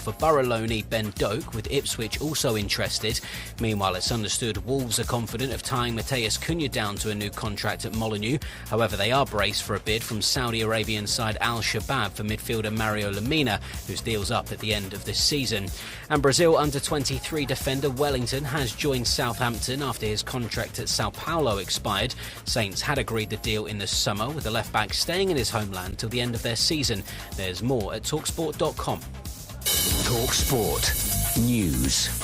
for Borough loanee Ben Doak, with Ipswich also interested. Meanwhile, it's understood Wolves are confident of tying Mateus Cunha down to a new contract at Molineux. However, they are braced for a bid from Saudi Arabian side Al Shabab for midfielder Mario Lemina, whose deal's up at the end of this season. And Brazil under-23 defender Wellington has joined Southampton after his contract at Sao Paulo expired. Saints had agreed the deal in the summer, with the left-back staying in his homeland till the end of their season. There's more at talkSPORT.com. talkSPORT News.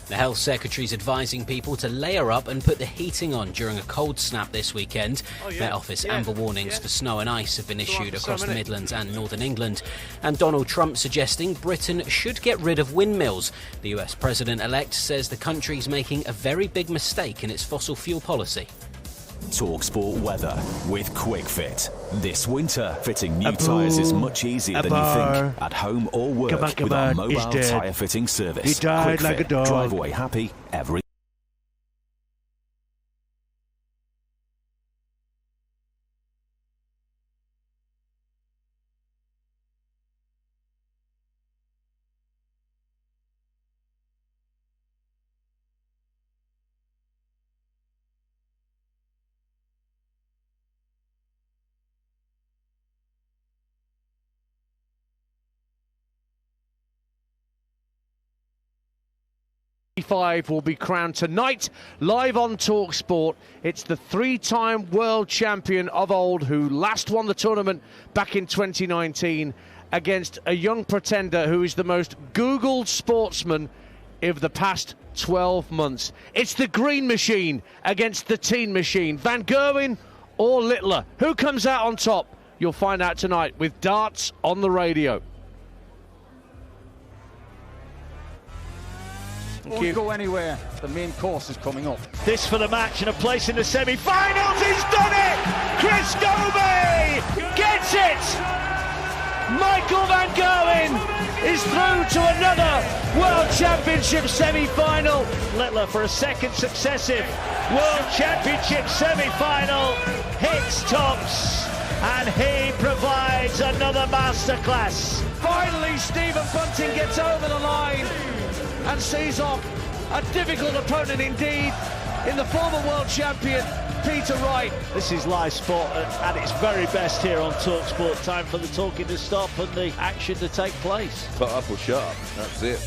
The Health Secretary's advising people to layer up and put the heating on during a cold snap this weekend. Met Office amber warnings for snow and ice have been issued across the Midlands and Northern England. And Donald Trump suggesting Britain should get rid of windmills. The US President-elect says the country's making a very big mistake in its fossil fuel policy. talkSPORT weather with Quick Fit. This winter, fitting new tyres is much easier than you think. At home or work with our mobile tyre fitting service. He died Quick like Fit. a dog. Drive away happy every Will be crowned tonight, live on talkSPORT. It's the three-time world champion of old who last won the tournament back in 2019 against a young pretender who is the most Googled sportsman of the past 12 months. It's the Green Machine against the Teen Machine. Van Gerwen or Littler? Who comes out on top? You'll find out tonight with darts on the radio. Won't go anywhere. The main course is coming up. This for the match and a place in the semi-finals. He's done it! Chris Mason gets it! Michael Van Gerwen is through to another World Championship semi-final. Littler for a second successive World Championship semi-final hits tops, and he provides another masterclass. Finally, Stephen Bunting gets over the line and sees off a difficult opponent indeed in the former world champion Peter Wright. This is live sport at its very best here on talkSPORT. Time for the talking to stop and the action to take place. Put up or shut up, that's it.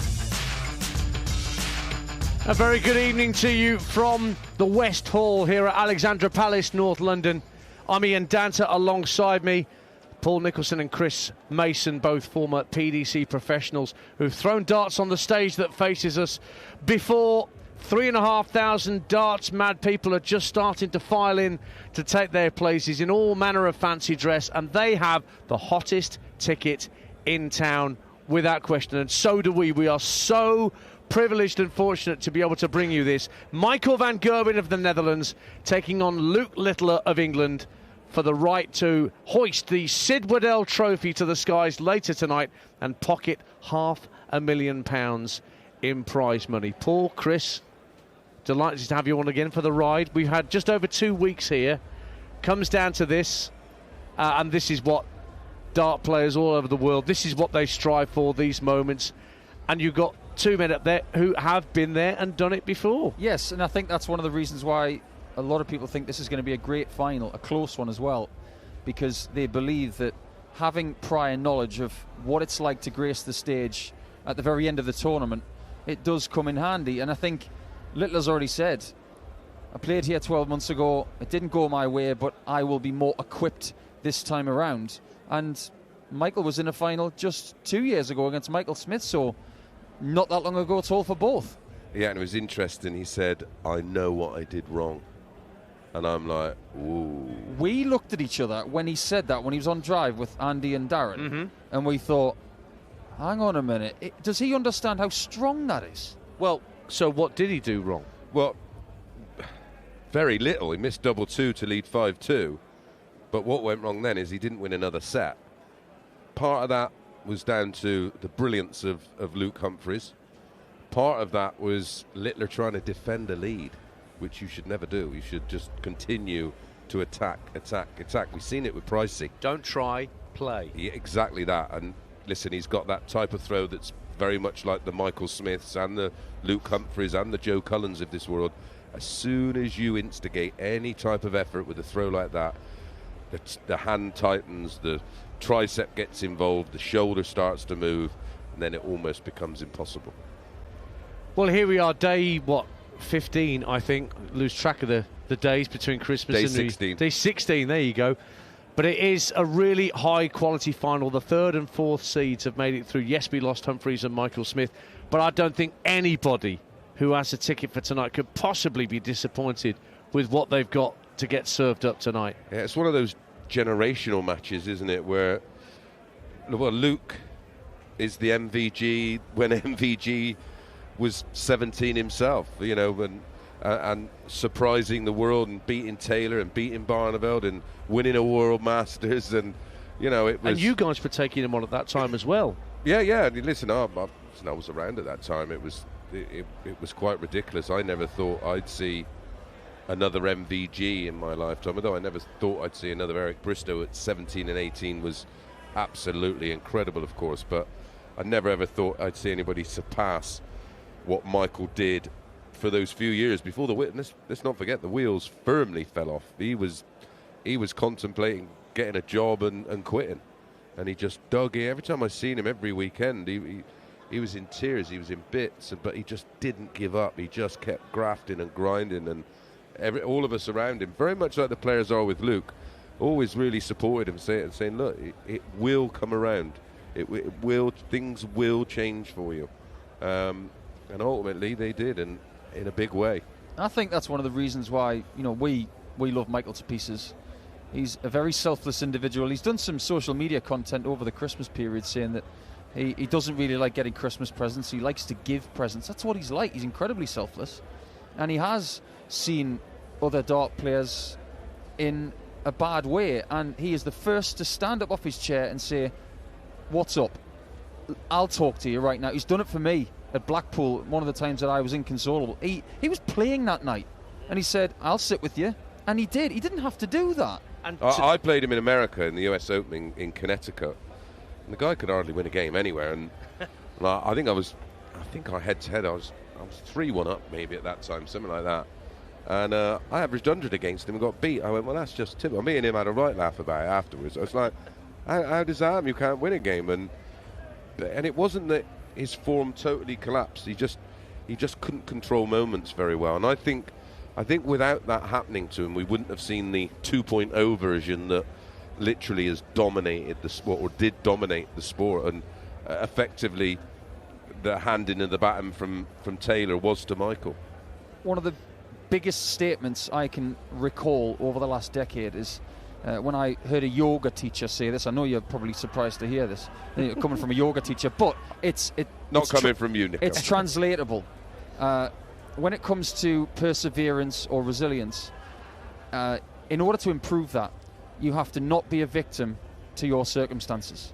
A very good evening to you from the West Hall here at Alexandra Palace, North London. I'm Ian Danter, alongside me Paul Nicholson and Chris Mason, both former PDC professionals who've thrown darts on the stage that faces us before. 3,500 darts mad people are just starting to file in to take their places in all manner of fancy dress, and they have the hottest ticket in town without question, and so do we. We are so privileged and fortunate to be able to bring you this. Michael Van Gerwen of the Netherlands taking on Luke Littler of England for the right to hoist the Sid Waddell Trophy to the skies later tonight and pocket £500,000 in prize money. Paul, Chris, delighted to have you on again for the ride. We've had just over 2 weeks here. Comes down to this, and this is what dart players all over the world, this is what they strive for, these moments. And you've got two men up there who have been there and done it before. Yes, and I think that's one of the reasons why a lot of people think this is going to be a great final, a close one as well, because they believe that having prior knowledge of what it's like to grace the stage at the very end of the tournament, it does come in handy. And I think Littler's already said, I played here 12 months ago, it didn't go my way, but I will be more equipped this time around. And Michael was in a final just 2 years ago against Michael Smith, so not that long ago at all for both. Yeah, and it was interesting. He said, I know what I did wrong. And I'm like, ooh. We looked at each other when he said that, when he was on drive with Andy and Darren, and we thought, hang on a minute, does he understand how strong that is? Well, so what did he do wrong? Well, very little. He missed double two to lead 5-2. But what went wrong then is he didn't win another set. Part of that was down to the brilliance of Luke Humphries. Part of that was Littler trying to defend a lead, which you should never do. You should just continue to attack. We've seen it with Pricey. Don't try, play. Yeah, exactly that. And listen, he's got that type of throw that's very much like the Michael Smiths and the Luke Humphries and the Joe Cullens of this world. As soon as you instigate any type of effort with a throw like that, the hand tightens, the tricep gets involved, the shoulder starts to move, and then it almost becomes impossible. Well, here we are, day 15, I think. Lose track of the days between Christmas Day and 16. Day 16, there you go. But it is a really high-quality final. The third and fourth seeds have made it through. Yes, we lost Humphries and Michael Smith, but I don't think anybody who has a ticket for tonight could possibly be disappointed with what they've got to get served up tonight. Yeah, it's one of those generational matches, isn't it, where Luke is the MVG when MVG was 17 himself, you know, and surprising the world and beating Taylor and beating Barneveld and winning a World Masters, and you know, it was. And you guys were taking him on at that time as well. Yeah. Listen, I was around at that time. It was quite ridiculous. I never thought I'd see another MVG in my lifetime, although I never thought I'd see another Eric Bristow at 17 and 18 was absolutely incredible, of course, but I never ever thought I'd see anybody surpass what Michael did for those few years before the witness. Let's not forget, the wheels firmly fell off. He was contemplating getting a job and quitting, and he just dug in. Every time I seen him every weekend, he was in tears, he was in bits, but he just didn't give up. He just kept grafting and grinding, and all of us around him, very much like the players are with Luke, always really supported him, saying, look, it will come around. Things will change for you. And ultimately they did, and in a big way. I think that's one of the reasons why, you know, we love Michael to pieces. He's a very selfless individual. He's done some social media content over the Christmas period saying that he doesn't really like getting Christmas presents. He likes to give presents. That's what he's like. He's incredibly selfless. And he has seen other dart players in a bad way, and he is the first to stand up off his chair and say, what's up? I'll talk to you right now. He's done it for me at Blackpool one of the times that I was inconsolable. He was playing that night, and he said, I'll sit with you, and he did. He didn't have to do that. And I played him in America in the US Open in Connecticut, and the guy could hardly win a game anywhere, and I think I head-to-head, I was 3-1 up maybe at that time, something like that. And I averaged 100 against him and got beat. I went, well, that's just typical. Me and him had a right laugh about it afterwards. I was like, how does that happen? You can't win a game. And it wasn't that his form totally collapsed. He just couldn't control moments very well. And I think without that happening to him, we wouldn't have seen the 2.0 version that literally has dominated the sport, or did dominate the sport. And effectively, the handing of the baton from Taylor was to Michael. One of the biggest statements I can recall over the last decade is when I heard a yoga teacher say this. I know you're probably surprised to hear this coming from a yoga teacher, but it's coming from you, Nico. It's translatable. When it comes to perseverance or resilience, in order to improve that, you have to not be a victim to your circumstances.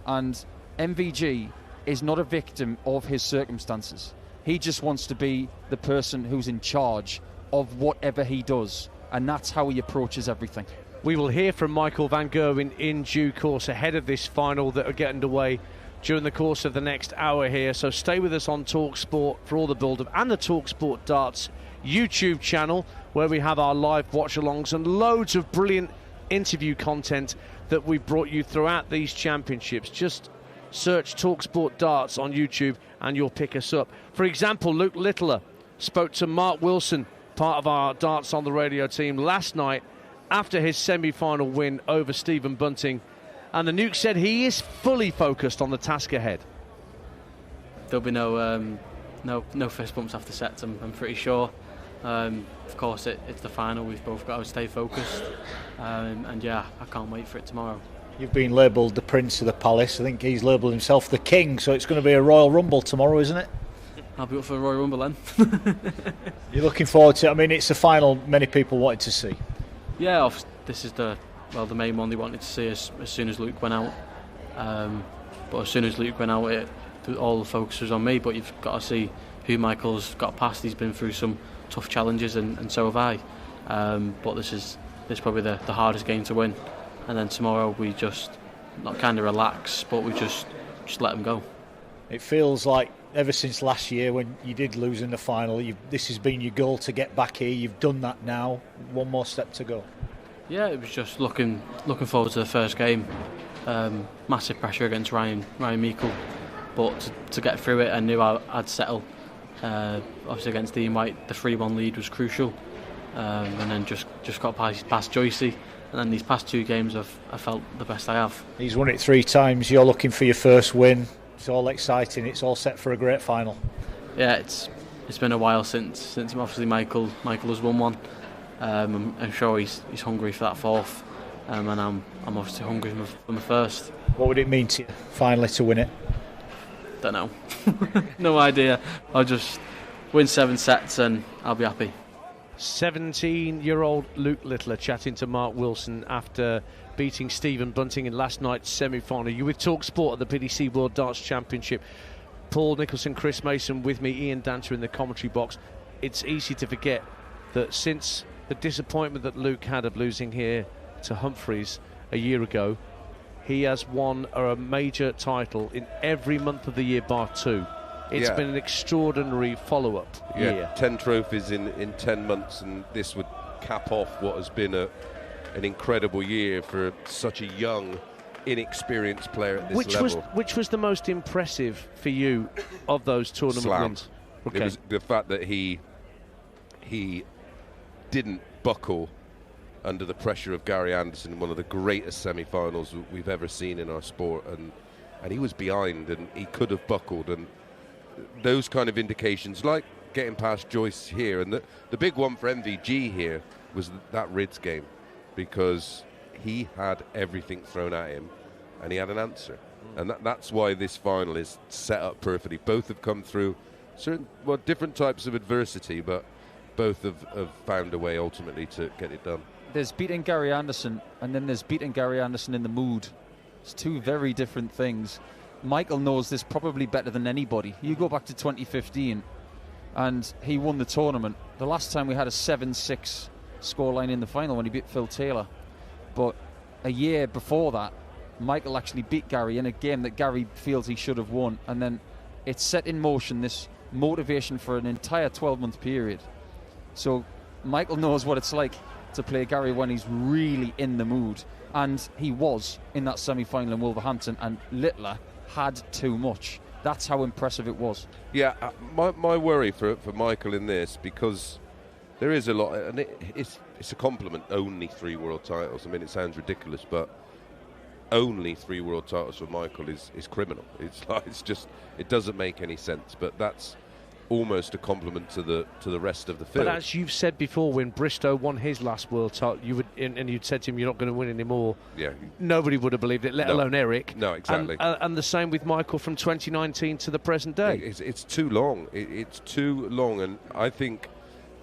And MVG is not a victim of his circumstances. He just wants to be the person who's in charge of whatever he does, and that's how he approaches everything. We will hear from Michael van Gerwen in due course ahead of this final that are getting underway during the course of the next hour here. So stay with us on talkSPORT for all the build-up, and the talkSPORT Darts YouTube channel, where we have our live watch-alongs and loads of brilliant interview content that we brought you throughout these championships. Just search talkSPORT Darts on YouTube and you'll pick us up. For example, Luke Littler spoke to Mark Wilson, part of our Darts on the Radio team, last night after his semi-final win over Stephen Bunting, and the Nuke said he is fully focused on the task ahead. There'll be no fist bumps after sets, I'm pretty sure. Of course, it's the final. We've both got to stay focused, and yeah, I can't wait for it tomorrow. You've been labelled the Prince of the Palace. I think he's labelled himself the King, so it's going to be a Royal Rumble tomorrow, isn't it? I'll be up for a Royal Rumble then. You're looking forward to it? I mean, it's a final many people wanted to see. Yeah, this is the main one they wanted to see as soon as Luke went out. But as soon as Luke went out, all the focus was on me. But you've got to see who Michael's got past. He's been through some tough challenges, and so have I. But this is probably the hardest game to win. And then tomorrow we just not kind of relax, but we just just let them go. It feels like ever since last year when you did lose in the final, this has been your goal to get back here. You've done that now. One more step to go. Yeah, it was just looking forward to the first game. Massive pressure against Ryan Meikle, but to get through it, I knew I'd settle. Obviously against Ian White, the 3-1 lead was crucial, and then just got past Joycey. And then these past 2 games, I felt the best I have. He's won it 3 times. You're looking for your first win. It's all exciting. It's all set for a great final. Yeah, it's been a while since obviously Michael has won one. I'm sure he's hungry for that 4th, and I'm obviously hungry for my first. What would it mean to you finally to win it? Don't know. No idea. I'll just win 7 sets and I'll be happy. 17-year-old Luke Littler chatting to Mark Wilson after beating Stephen Bunting in last night's semi-final. You with talkSPORT at the PDC World Darts Championship. Paul Nicholson, Chris Mason with me, Ian Danter in the commentary box. It's easy to forget that since the disappointment that Luke had of losing here to Humphries a year ago, he has won a major title in every month of the year bar 2. It's been an extraordinary follow-up year. 10 trophies in 10 months, and this would cap off what has been an incredible year for such a young, inexperienced player at this level. Which was the most impressive for you of those tournament wins? Okay. It was the fact that he didn't buckle under the pressure of Gary Anderson in one of the greatest semi-finals we've ever seen in our sport, and he was behind and he could have buckled, and those kind of indications, like getting past Joyce here, and the big one for MVG here was that Rids game, because he had everything thrown at him and he had an answer, and that's why this final is set up perfectly. Both have come through different types of adversity, but both have found a way ultimately to get it done. There's beating Gary Anderson, and then there's beating Gary Anderson in the mood. It's 2 very different things. Michael knows this probably better than anybody. You go back to 2015 and he won the tournament. The last time we had a 7-6 scoreline in the final when he beat Phil Taylor. But a year before that, Michael actually beat Gary in a game that Gary feels he should have won. And then it set in motion this motivation for an entire 12-month period. So Michael knows what it's like to play Gary when he's really in the mood. And he was in that semi-final in Wolverhampton, and Littler had too much. That's how impressive it was. Yeah, my worry for Michael in this, because there is a lot, and it's a compliment, only 3 world titles. I mean, it sounds ridiculous, but only 3 world titles for Michael is criminal. It's just, it doesn't make any sense, but that's almost a compliment to the rest of the field. But as you've said before, when Bristow won his last world title, you'd said to him, "You're not going to win anymore." Yeah, nobody would have believed it, let alone Eric. No, exactly. And the same with Michael from 2019 to the present day. It's too long. It's too long, and I think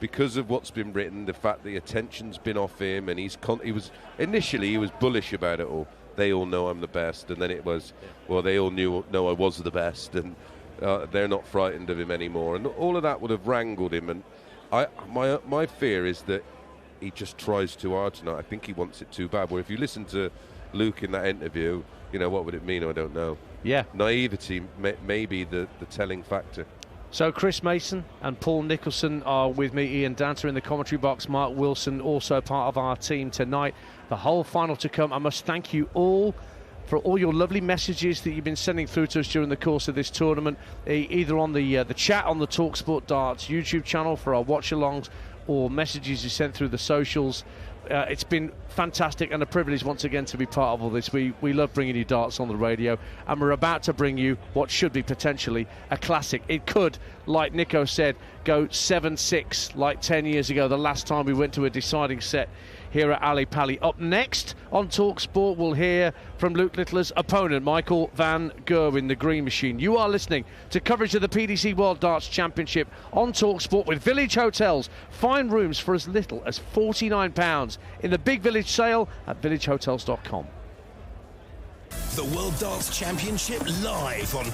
because of what's been written, the fact the attention's been off him, and he was bullish about it all. They all know I'm the best, and then it was, well, they all know I was the best, and they're not frightened of him anymore, and all of that would have wrangled him. And my fear is that he just tries too hard tonight. I think he wants it too bad. Where if you listen to Luke in that interview, what would it mean? I don't know. Yeah, naivety may be the telling factor. So Chris Mason and Paul Nicholson are with me, Ian Danter in the commentary box, Mark Wilson also part of our team tonight. The whole final to come. I must thank you all for all your lovely messages that you've been sending through to us during the course of this tournament, either on the chat on the talkSPORT Darts YouTube channel for our watch-alongs, or messages you sent through the socials. It's been fantastic and a privilege once again to be part of all this. We love bringing you darts on the radio, and we're about to bring you what should be potentially a classic. It could, like Nico said, go 7-6 like 10 years ago, the last time we went to a deciding set here at Ali Pali. Up next on talkSPORT, we'll hear from Luke Littler's opponent, Michael van Gerwen, the Green Machine. You are listening to coverage of the PDC World Darts Championship on talkSPORT with Village Hotels. Find rooms for as little as £49 in the Big Village sale at villagehotels.com. The World Darts Championship live on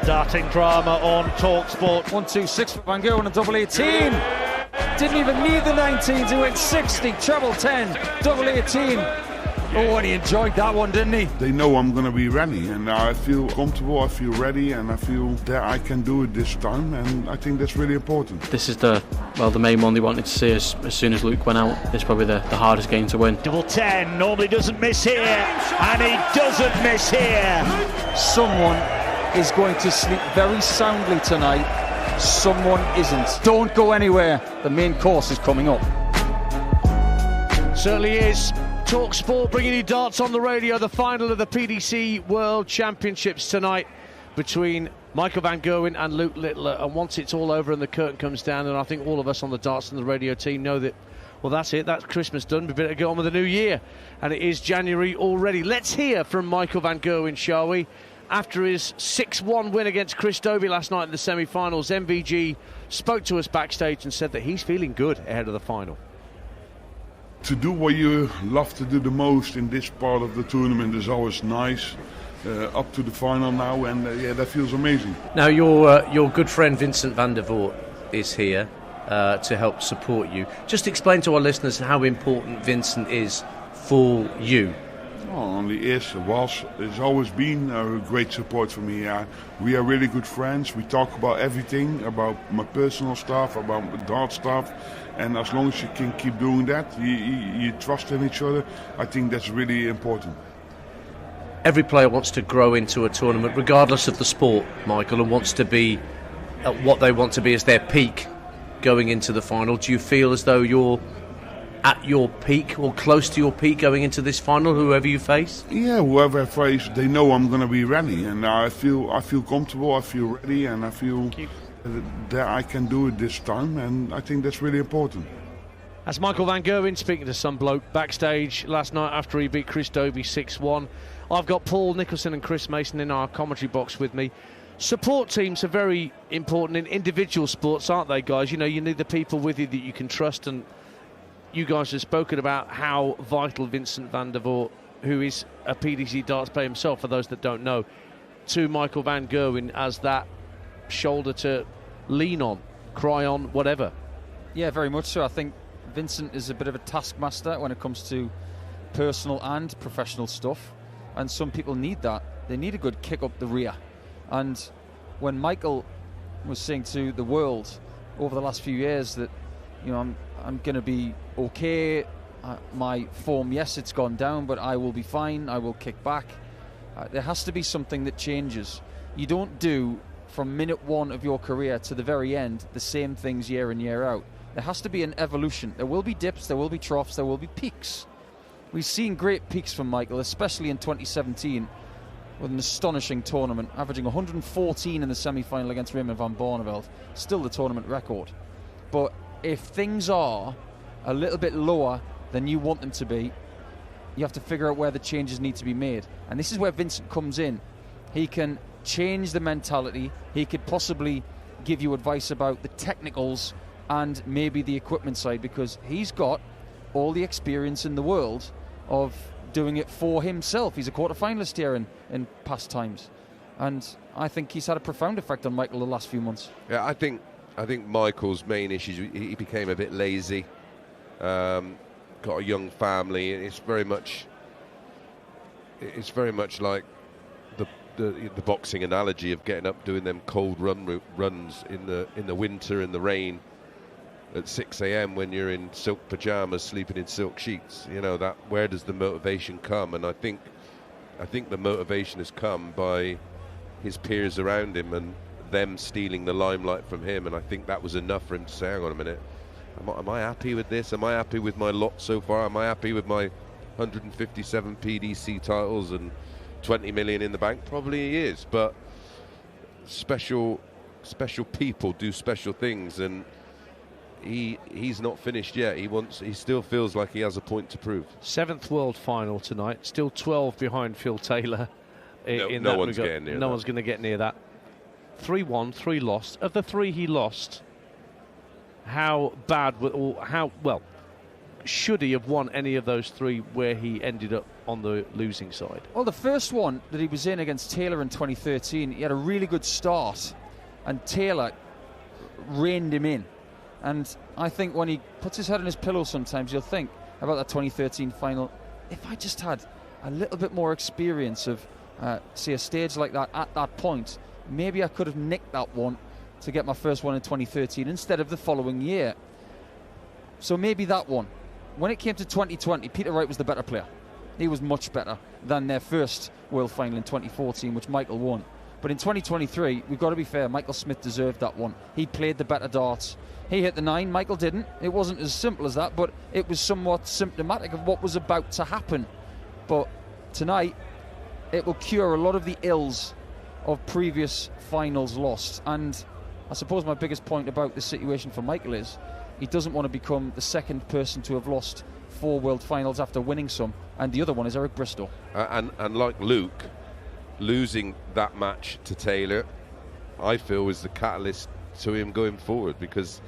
Darting drama on talkSPORT. 1-2-6 for Van Gerwen and double 18. Didn't even need the 19s. He went 60, treble 10, double 18. Oh, and he enjoyed that one, didn't he? They know I'm going to be ready, and I feel comfortable, I feel ready, and I feel that I can do it this time, and I think that's really important. This is the main one they wanted to see as soon as Luke went out. It's probably the hardest game to win. Double 10, normally doesn't miss here, and he doesn't miss here. Someone is going to sleep very soundly tonight. Someone isn't. Don't go anywhere. The main course is coming up. Certainly is. talkSPORT bringing you darts on the radio. The final of the PDC World Championships tonight between Michael Van Gerwen and Luke Littler. And once it's all over and the curtain comes down, and I think all of us on the darts and the radio team know that, well, that's it. That's Christmas done. We better go on with the new year. And it is January already. Let's hear from Michael Van Gerwen, shall we? After his 6-1 win against Chris Dobey last night in the semi-finals, MVG spoke to us backstage and said that he's feeling good ahead of the final. To do what you love to do the most in this part of the tournament is always nice. Up to the final now, and yeah, that feels amazing. Now your good friend Vincent van der Voort is here to help support you. Just explain to our listeners how important Vincent is for you. Only is, was, it's always been a great support for me. We are really good friends. We talk about everything, about my personal stuff, about my dart stuff, and as long as you can keep doing that, you trust in each other, I think that's really important. Every player wants to grow into a tournament, regardless of the sport, Michael, and wants to be at what they want to be as their peak going into the final. Do you feel as though you're at your peak or close to your peak going into this final, whoever you face? Yeah, whoever I face, they know I'm going to be ready, and I feel comfortable, I feel ready, and I feel that I can do it this time, and I think that's really important. That's Michael Van Gerwen speaking to some bloke backstage last night after he beat Chris Dobey 6-1. I've got Paul Nicholson and Chris Mason in our commentary box with me. Support teams are very important in individual sports, aren't they, guys? You know, you need the people with you that you can trust, and you guys have spoken about how vital Vincent van der Voort, who is a PDC darts player himself, for those that don't know, to Michael Van Gerwen as that shoulder to lean on, cry on, whatever. Yeah, very much so. I think Vincent is a bit of a taskmaster when it comes to personal and professional stuff, and some people need that. They need a good kick up the rear. And when Michael was saying to the world over the last few years that, you know, I'm going to be okay, my form, yes, it's gone down, but I will be fine, I will kick back. There has to be something that changes. You don't do from minute one of your career to the very end the same things year in, year out. There has to be an evolution. There will be dips, there will be troughs, there will be peaks. We've seen great peaks from Michael, especially in 2017 with an astonishing tournament, averaging 114 in the semi-final against Raymond van Barneveld, still the tournament record. But if things are a little bit lower than you want them to be, you have to figure out where the changes need to be made. And this is where Vincent comes in. He can change the mentality. He could possibly give you advice about the technicals and maybe the equipment side, because he's got all the experience in the world of doing it for himself. He's a quarter-finalist here in past times. And I think he's had a profound effect on Michael the last few months. Yeah, I think Michael's main issue, he became a bit lazy, got a young family, and it's very much like the boxing analogy of getting up doing them cold runs in the winter in the rain at 6 a.m. when you're in silk pajamas sleeping in silk sheets. You know, that where does the motivation come? And I think the motivation has come by his peers around him and them stealing the limelight from him, and I think that was enough for him to say, hang on a minute, am I happy with this? Am I happy with my lot so far? Am I happy with my 157 PDC titles and 20 million in the bank? Probably he is, but special people do special things, and he's not finished yet. He still feels like he has a point to prove. 7th world final tonight, still 12 behind Phil Taylor. No one's getting near that. No one's going to get near that. 3-1, 3 lost. Of the 3 he lost, how should he have won any of those three where he ended up on the losing side? Well, the first one that he was in against Taylor in 2013, he had a really good start, and Taylor reined him in. And I think when he puts his head on his pillow sometimes, you'll think about that 2013 final, if I just had a little bit more experience of, say, a stage like that at that point, maybe I could have nicked that one to get my first one in 2013 instead of the following year. So maybe that one. When it came to 2020, Peter Wright was the better player. He was much better than their first World Final in 2014, which Michael won. But in 2023, we've got to be fair, Michael Smith deserved that one. He played the better darts. He hit the 9, Michael didn't. It wasn't as simple as that, but it was somewhat symptomatic of what was about to happen. But tonight, it will cure a lot of the ills of previous finals lost. And I suppose my biggest point about this situation for Michael is he doesn't want to become the second person to have lost 4 World Finals after winning some, and the other one is Eric Bristow. And like Luke, losing that match to Taylor, I feel, was the catalyst to him going forward, because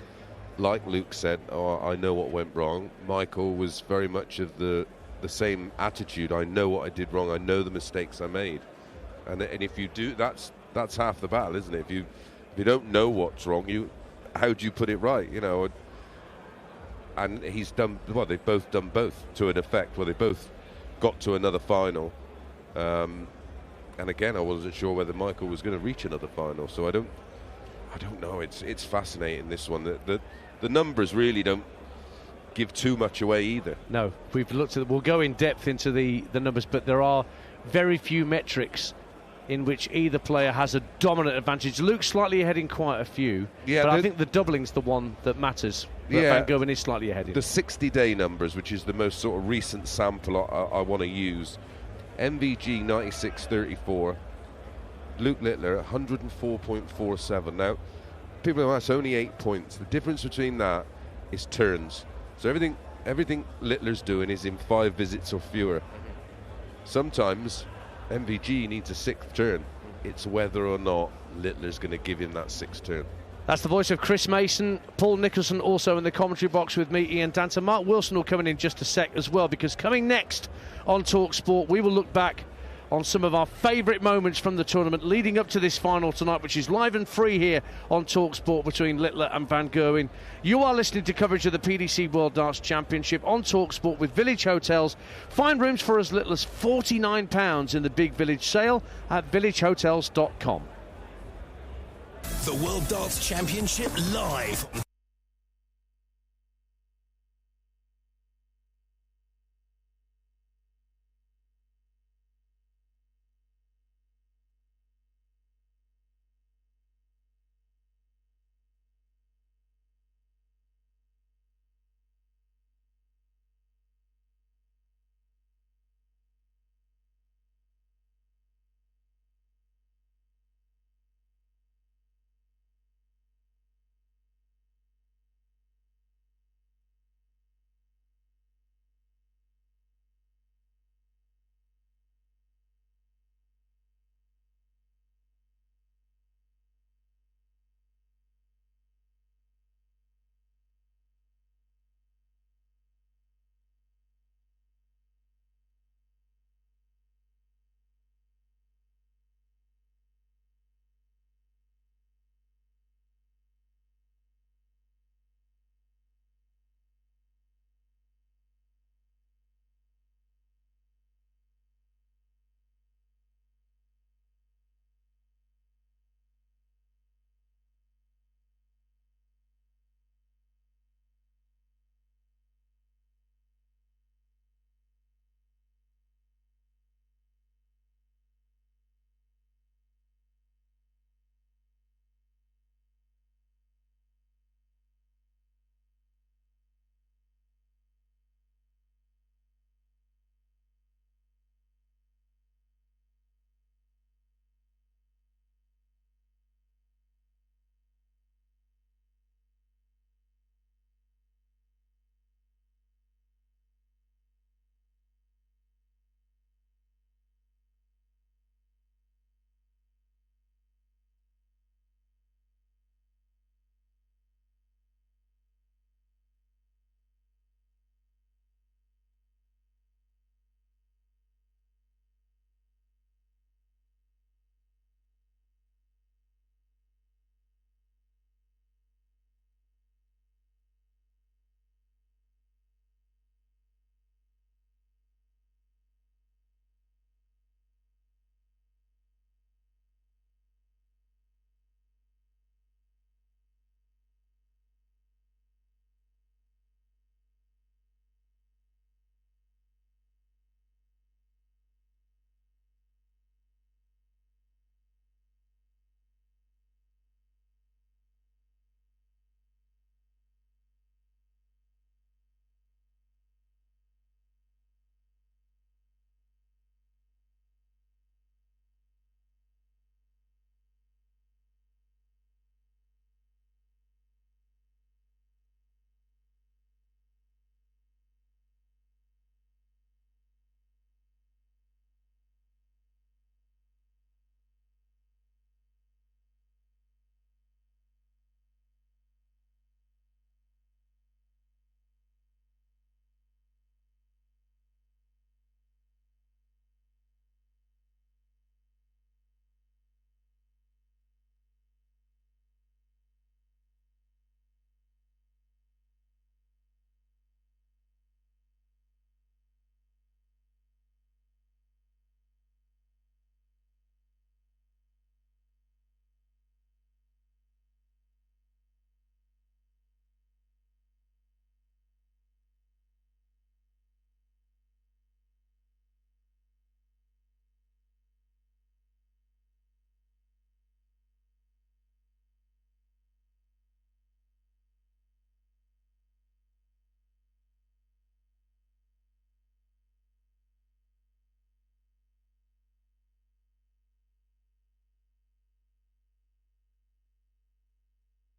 like Luke said, I know what went wrong. Michael was very much of the same attitude. I know what I did wrong. I know the mistakes I made. And if you do, that's half the battle, isn't it? If you don't know what's wrong, how do you put it right? You know. And he's done, well, they've both done both to an effect, where they both got to another final. And again, I wasn't sure whether Michael was going to reach another final. So I don't know. It's fascinating, this one. The numbers really don't give too much away either. No, we've looked at. We'll go in depth into the numbers, but there are very few metrics in which either player has a dominant advantage. Luke's slightly ahead in quite a few, but I think the doubling's the one that matters. Van Gerwen is slightly ahead in. The 60-day numbers, which is the most sort of recent sample I want to use. MVG 96.34, Luke Littler 104.47. Now, people know that's only 8 points. The difference between that is turns. So everything Littler's doing is in 5 visits or fewer. Sometimes MVG needs a 6th turn. It's whether or not Littler's going to give him that 6th turn. That's the voice of Chris Mason. Paul Nicholson also in the commentary box with me, Ian Danter. Mark Wilson will come in just a sec as well, because coming next on talkSPORT, we will look back on some of our favourite moments from the tournament leading up to this final tonight, which is live and free here on talkSPORT between Littler and Van Gerwen. You are listening to coverage of the PDC World Darts Championship on talkSPORT with Village Hotels. Find rooms for as little as £49 in the Big Village sale at villagehotels.com. The World Darts Championship live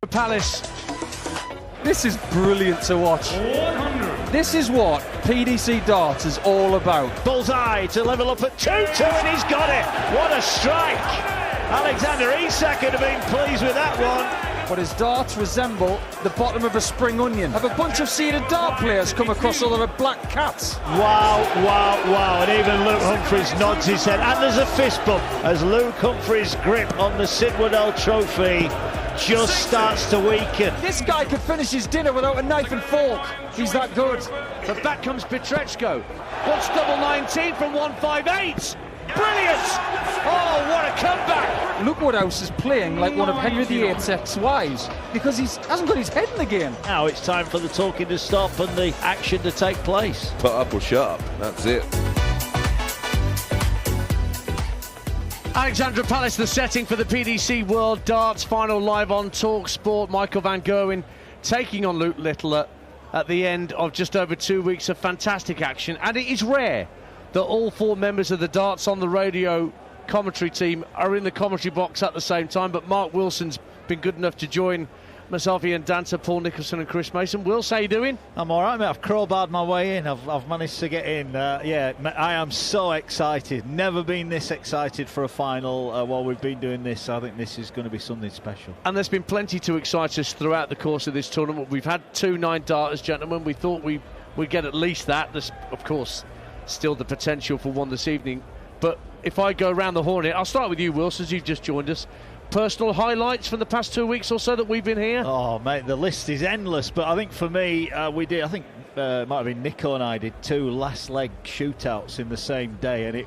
Palace. This is brilliant to watch. This is what PDC darts is all about. Bullseye to level up at 2-2 and he's got it. What a strike. Alexander Isak would have been pleased with that one. But his darts resemble the bottom of a spring onion. Have a bunch of seeded dart players come across all of the black cats. Wow, wow, wow. And even Luke Humphries nods his head. And there's a fist bump as Luke Humphries' grip on the Sid Waddell trophy just starts to weaken. This guy could finish his dinner without a knife and fork. He's that good. But back comes Pietreczko. What's double 19 from 158? Brilliant! Oh, what a comeback! Luke Woodhouse is playing like one of Henry VIII's ex-wives because he hasn't got his head in the game. Now it's time for the talking to stop and the action to take place. Put up or shut up, that's it. Alexandra Palace, the setting for the PDC World Darts final live on talkSPORT. Michael van Gerwen taking on Luke Littler at the end of just over 2 weeks of fantastic action. And it is rare that all four members of the Darts on the Radio commentary team are in the commentary box at the same time, but Mark Wilson's been good enough to join myself, Ian Danter, Paul Nicholson and Chris Mason. Wills, how you doing? I'm all right, mate. I've crowbarred my way in. I've managed to get in. Yeah, I am so excited. Never been this excited for a final while we've been doing this. I think this is going to be something special. And there's been plenty to excite us throughout the course of this tournament. We've had 2 9-darters, gentlemen. We thought we'd get at least that. There's, of course, still the potential for one this evening. But if I go around the horn, I'll start with you, Wilson, as you've just joined us. Personal highlights from the past 2 weeks or so that we've been here? Oh, mate, the list is endless. But I think for me, we did, I think it might have been Nico and I did 2 last leg shootouts in the same day. And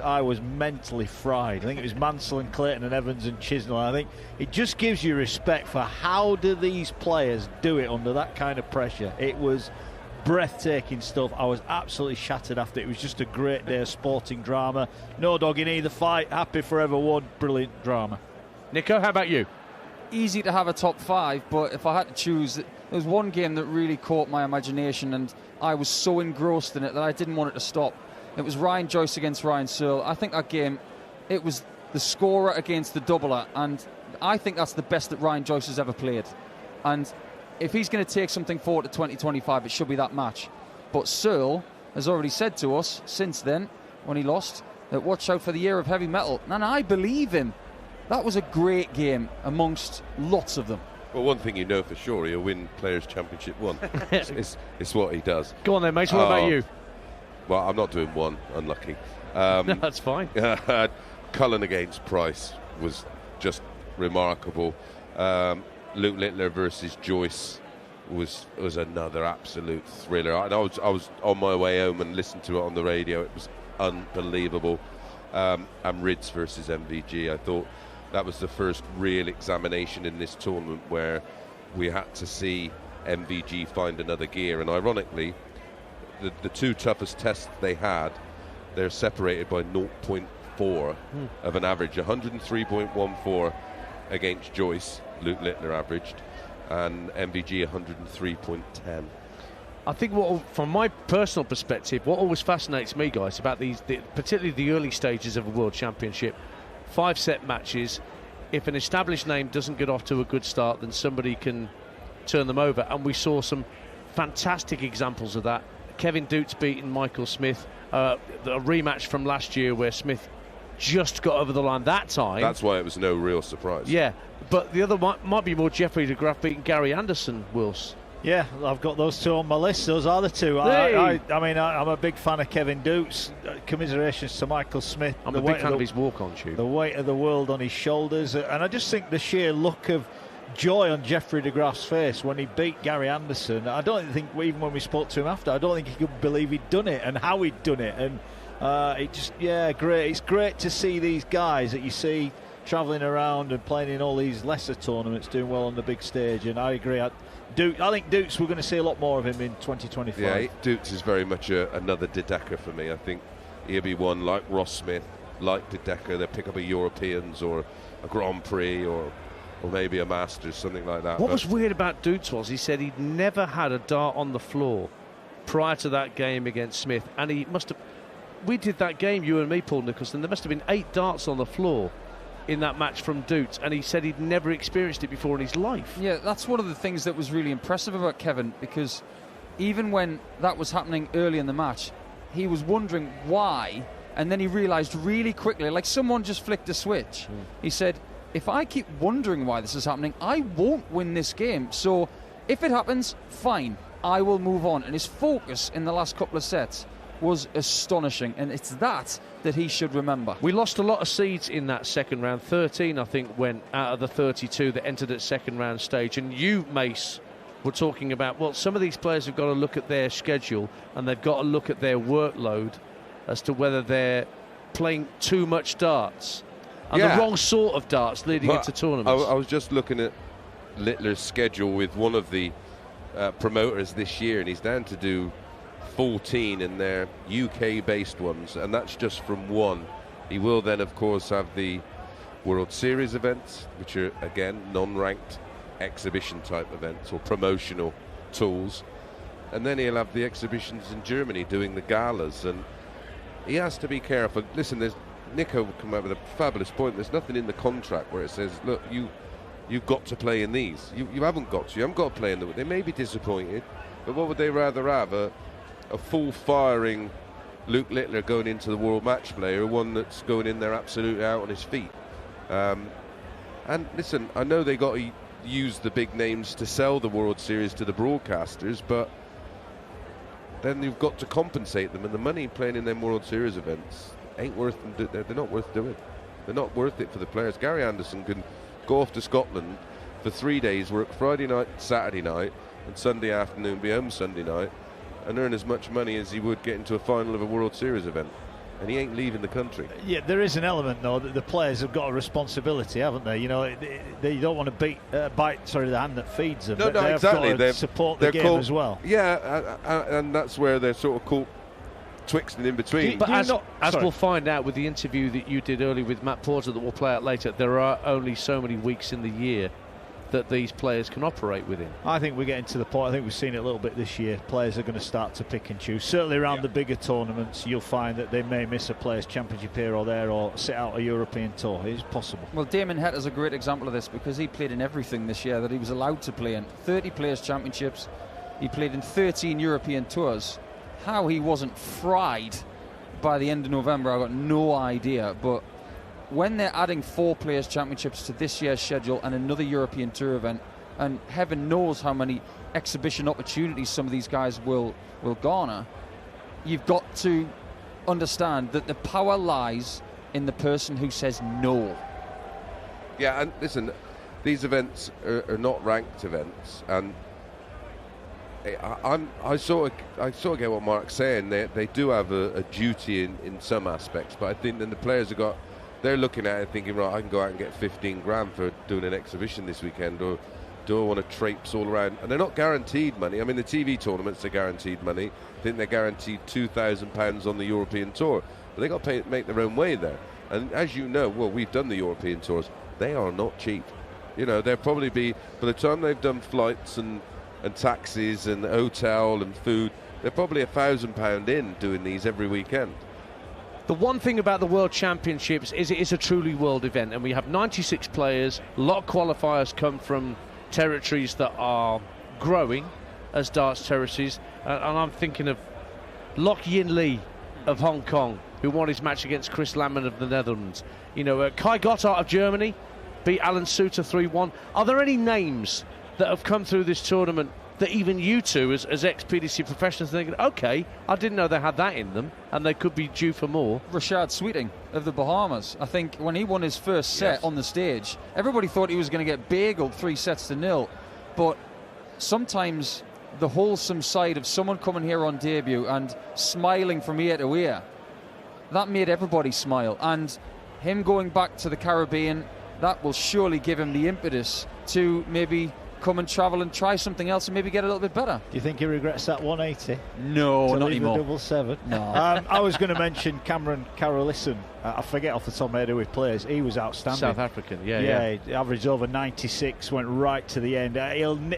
I was mentally fried. I think it was Mansell and Clayton and Evans and Chisnell. I think it just gives you respect for how do these players do it under that kind of pressure. It was breathtaking stuff. I was absolutely shattered after. It was just a great day of sporting drama. No dog in either fight. Happy forever won. Brilliant drama. Nico, how about you? Easy to have a top 5, but if I had to choose, there was one game that really caught my imagination and I was so engrossed in it that I didn't want it to stop. It was Ryan Joyce against Ryan Searle. I think that game, it was the scorer against the doubler, and I think that's the best that Ryan Joyce has ever played. And if he's going to take something forward to 2025, it should be that match. But Searle has already said to us since then, when he lost, that watch out for the year of heavy metal. And I believe him. That was a great game amongst lots of them. Well, one thing you know for sure, he'll win Players' Championship 1. it's what he does. Go on then, mate. What about you? Well, I'm not doing 1. Unlucky. No, that's fine. Cullen against Price was just remarkable. Luke Littler versus Joyce was another absolute thriller. And I was on my way home and listened to it on the radio. It was unbelievable. And Rids versus MVG. I thought that was the first real examination in this tournament where we had to see MVG find another gear. And ironically, the 2 toughest tests they had, they're separated by 0.4 of an average. 103.14 against Joyce, Luke Littler averaged, and MVG 103.10. I think from my personal perspective, what always fascinates me, guys, about particularly the early stages of a World Championship, 5-set matches, if an established name doesn't get off to a good start, then somebody can turn them over. And we saw some fantastic examples of that. Kevin Dukes beating Michael Smith, a rematch from last year where Smith just got over the line that time. That's why it was no real surprise. Yeah, but the other might be more Jeffrey de Graaf beating Gary Anderson, Wills. Yeah, I've got those 2 on my list. Those are the 2. Hey. I mean, I'm a big fan of Kevin Dukes. Commiserations to Michael Smith. I'm a big fan of his walk-on shoe. The weight of the world on his shoulders. And I just think the sheer look of joy on Jeffrey de Graaf's face when he beat Gary Anderson. I don't think, even when we spoke to him after, I don't think he could believe he'd done it and how he'd done it. And great. It's great to see these guys that you see travelling around and playing in all these lesser tournaments doing well on the big stage. And I agree. I think Dukes, we're going to see a lot more of him in 2025. Yeah, Dukes is very much another De Decker for me. I think he'll be one like Ross Smith, like De Decker. They'll pick up a Europeans or a Grand Prix or maybe a Masters, something like that. What was weird about Dukes was he said he'd never had a dart on the floor prior to that game against Smith, and he must have. We did that game, you and me, Paul Nicholson. There must have been 8 darts on the floor in that match from Doot, and he said he'd never experienced it before in his life. Yeah, that's one of the things that was really impressive about Kevin, because even when that was happening early in the match, he was wondering why, and then he realised really quickly, like someone just flicked a switch. He said, if I keep wondering why this is happening, I won't win this game. So if it happens, fine, I will move on. And his focus in the last couple of sets was astonishing, and it's that he should remember. We lost a lot of seeds in that second round. 13, I think, went out of the 32 that entered at second round stage. And you, Mace, were talking about, well, some of these players have got to look at their schedule and they've got to look at their workload as to whether they're playing too much darts and the wrong sort of darts leading into tournaments. I was just looking at Littler's schedule with one of the promoters this year, and he's down to do 14 in their UK-based ones, and that's just from one. He will then, of course, have the World Series events, which are, again, non-ranked exhibition-type events or promotional tools. And then he'll have the exhibitions in Germany doing the galas, and he has to be careful. Listen, Nico come out with a fabulous point. There's nothing in the contract where it says, look, you've got to play in these. You haven't got to. You haven't got to play in them. They may be disappointed, but what would they rather have? A full-firing Luke Littler going into the World Match Play, or one that's going in there absolutely out on his feet? And listen, I know they got to use the big names to sell the World Series to the broadcasters, but then you've got to compensate them, and the money playing in them World Series events ain't worth them. They're not worth doing. They're not worth it for the players. Gary Anderson can go off to Scotland for 3 days, work Friday night, Saturday night, and Sunday afternoon, be home Sunday night, and earn as much money as he would get into a final of a World Series event. And he ain't leaving the country. Yeah, there is an element, though, that the players have got a responsibility, haven't they? You know, they don't want to bite the hand that feeds them. No, exactly. Got to support the game as well. Yeah, and that's where they're sort of caught twixt and in between. But as we'll find out with the interview that you did earlier with Matt Porter that we'll play out later, there are only so many weeks in the year that these players can operate within. I think we're getting to the point, I think we've seen it a little bit this year, players are going to start to pick and choose. Certainly around the bigger tournaments, you'll find that they may miss a Players' Championship here or there, or sit out a European tour. It's possible. Well, Damon Hetter's a great example of this, because he played in everything this year that he was allowed to play in. 30 Players' Championships, he played in 13 European tours. How he wasn't fried by the end of November, I've got no idea, but when they're adding 4 Players' Championships to this year's schedule and another European Tour event, and heaven knows how many exhibition opportunities some of these guys will garner, you've got to understand that the power lies in the person who says no. Yeah, and listen, these events are not ranked events, and I sort of get what Mark's saying. They do have a duty in some aspects, but I think then the players they're looking at it thinking, right, I can go out and get 15 grand for doing an exhibition this weekend, or do I want to traipse all around? And they're not guaranteed money. I mean, the TV tournaments are guaranteed money. I think they're guaranteed £2,000 on the European Tour. But they've got to make their own way there. And as you know, well, we've done the European Tours. They are not cheap. You know, they'll probably be, by the time they've done flights and taxis and hotel and food, they're probably £1,000 in doing these every weekend. The one thing about the World Championships is it is a truly world event, and we have 96 players. A lot of qualifiers come from territories that are growing as darts territories, and I'm thinking of Lok Yin Lee of Hong Kong, who won his match against Chris Lammen of the Netherlands. You know, Kai Gotthard of Germany beat Alan Suter 3-1. Are there any names that have come through this tournament that even you two, as ex-PDC professionals, are thinking, OK, I didn't know they had that in them, and they could be due for more? Rashad Sweeting of the Bahamas. I think when he won his first set on the stage, everybody thought he was going to get bageled 3-0. But sometimes the wholesome side of someone coming here on debut and smiling from ear to ear, that made everybody smile. And him going back to the Caribbean, that will surely give him the impetus to maybe come and travel and try something else and maybe get a little bit better. Do you think he regrets that 180? No, not anymore. The 777? No. I was going to mention Cameron Carolison. I forget off the top of my head who he plays. He was outstanding. South African, yeah. He averaged over 96, went right to the end.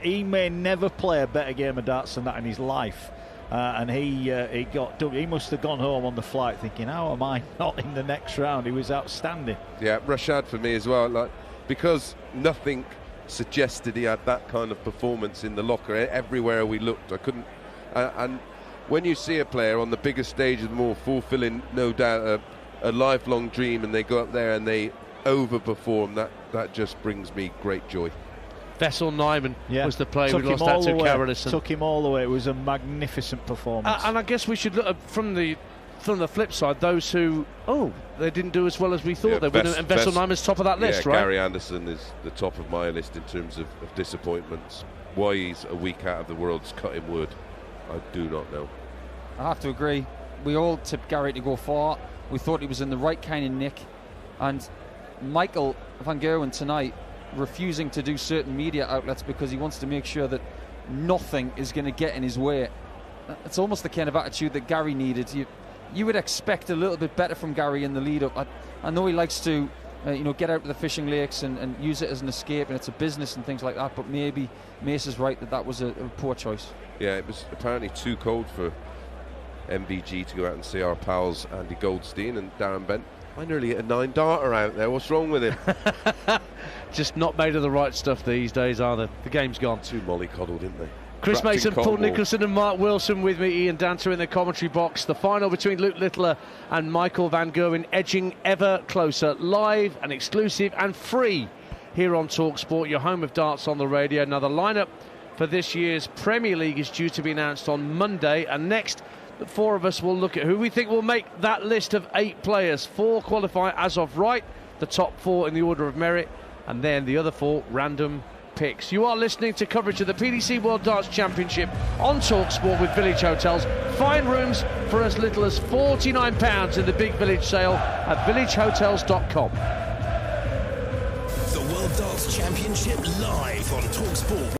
He may never play a better game of darts than that in his life. and he must have gone home on the flight thinking, how am I not in the next round? He was outstanding. Yeah, Rashad for me as well, because nothing suggested he had that kind of performance in the locker. Everywhere we looked, I couldn't. And when you see a player on the biggest stage of them all, fulfilling no doubt a lifelong dream, and they go up there and they overperform, that just brings me great joy. Vessel Nyman was the player we lost out to Carolison. Took him all the way. It was a magnificent performance. And I guess we should look at, from the flip side, those who they didn't do as well as we thought they would, and Vessel Nyman's top of that list, right? Gary Anderson is the top of my list in terms of disappointments. Why he's a week out of the world's cutting wood, I do not know. I have to agree. We all tipped Gary to go far. We thought he was in the right kind of nick, and Michael van Gerwen tonight refusing to do certain media outlets because he wants to make sure that nothing is going to get in his way. It's almost the kind of attitude that Gary needed. You would expect a little bit better from Gary in the lead-up. I know he likes to get out to the fishing lakes and use it as an escape, and it's a business and things like that, but maybe Mace is right that was a poor choice. Yeah, it was apparently too cold for MVG to go out and see our pals Andy Goldstein and Darren Bent. I nearly hit a 9-darter out there. What's wrong with him? Just not made of the right stuff these days, are they? The game's gone. Too mollycoddled, didn't they? Chris Mason, Paul Nicholson and Mark Wilson with me, Ian Danter in the commentary box. The final between Luke Littler and Michael van Gerwen edging ever closer. Live and exclusive and free here on talkSPORT, your home of darts on the radio. Now the lineup for this year's Premier League is due to be announced on Monday, and next the four of us will look at who we think will make that list of 8 players. 4 qualify as of right, the top 4 in the order of merit, and then the other 4 random picks. You are listening to coverage of the PDC World Darts Championship on talkSPORT with Village Hotels. Find rooms for as little as £49 in the Big Village sale at villagehotels.com. The World Darts Championship live on talkSPORT.